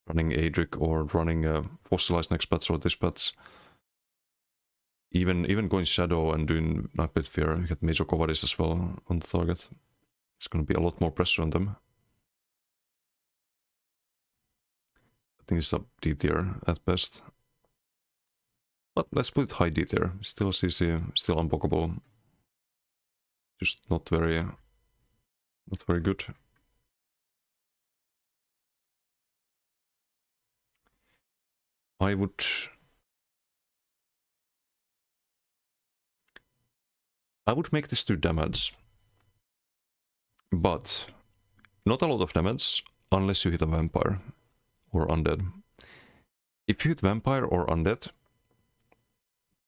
Running Adric or running Fossilized Nextbats or Dispatch. Even going Shadow and doing Nightblade Fear, you get Major Covartis as well on the target. It's going to be a lot more pressure on them. I think it's a D tier at best. But let's put it high D tier. Still CC, still unblockable. Just not very good. I would make this do damage. But not a lot of damage unless you hit a vampire or undead. If you hit vampire or undead,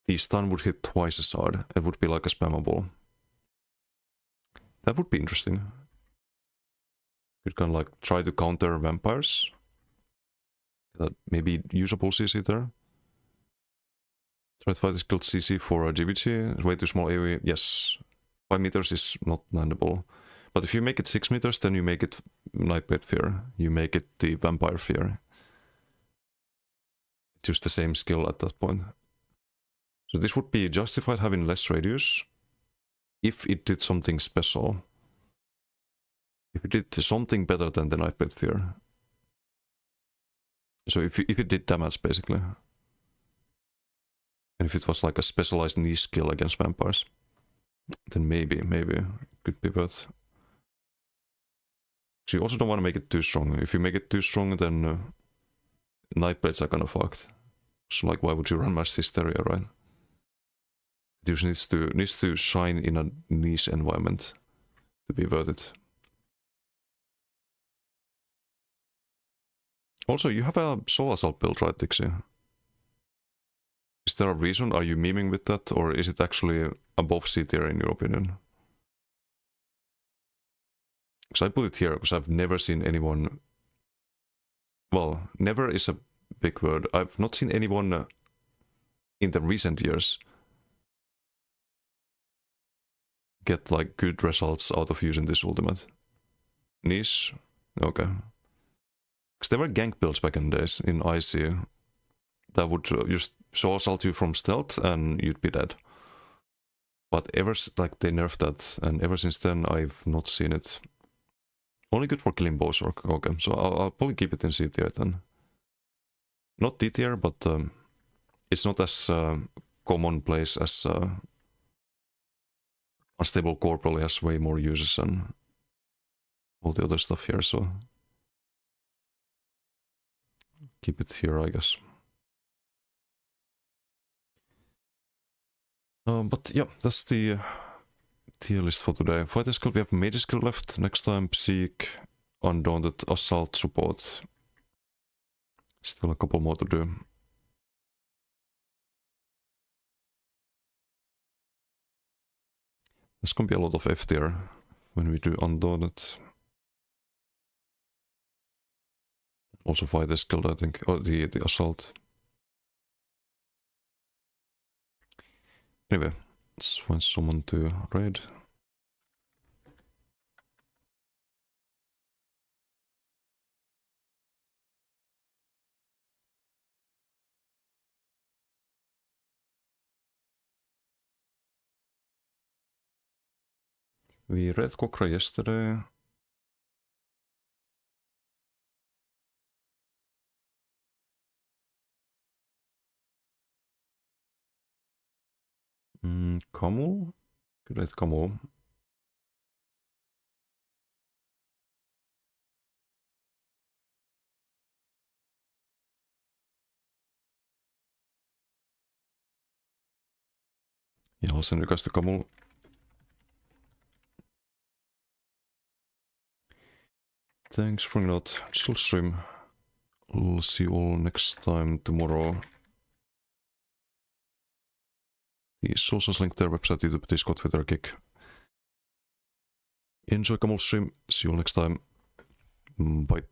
the stun would hit twice as hard. It would be like a spammable. That would be interesting. You can like try to counter vampires. That maybe usable CC there. Try to fight this guild CC for a GVG. Way too small AoE. Yes. 5 meters is not landable. But if you make it 6 meters, then you make it Nightblade Fear. You make it the Vampire Fear. Just the same skill at that point. So this would be justified having less radius if it did something special. If it did something better than the Nightblade Fear. So if it did damage, basically. And if it was like a specialized niche skill against vampires, then maybe it could be worth So you also don't want to make it too strong. If you make it too strong, then Nightblades are kind of fucked. So like, why would you run Mass Hysteria, right? It usually needs to shine in a niche environment to be worth it. Also, you have a Soul Assault build, right, Dixie? Is there a reason? Are you memeing with that, or is it actually above C tier in your opinion? Because I put it here because I've never seen anyone. Well, never is a big word. I've not seen anyone in the recent years get like good results out of using this ultimate. Niche? Okay. Because there were gank builds back in the days in IC that would just Soul Assault you from stealth and you'd be dead. But like they nerfed that, and ever since then I've not seen it. Only good for killing Bozorg. Okay, so I'll probably keep it in C tier then. Not D tier, but it's not as commonplace as Unstable Core probably has way more uses and all the other stuff here, so keep it here, I guess. But yeah, that's the tier list for today. Fighter skill, we have Mage skill left. Next time, Psyche, Undaunted, Assault, Support. Still a couple more to do. There's gonna be a lot of F tier when we do Undaunted. Also Fighter skill, I think, or the Assault. Anyway, let's find someone to raid. We read Kokra yesterday. Kamul? Could read Kamul. Yeah, I'll send you guys to Kamul. Thanks for hanging out. Chill stream. We'll see you all next time tomorrow. The socials link their website, YouTube, Discord, Twitter, Kick. Enjoy Kamul stream. See you all next time. Bye.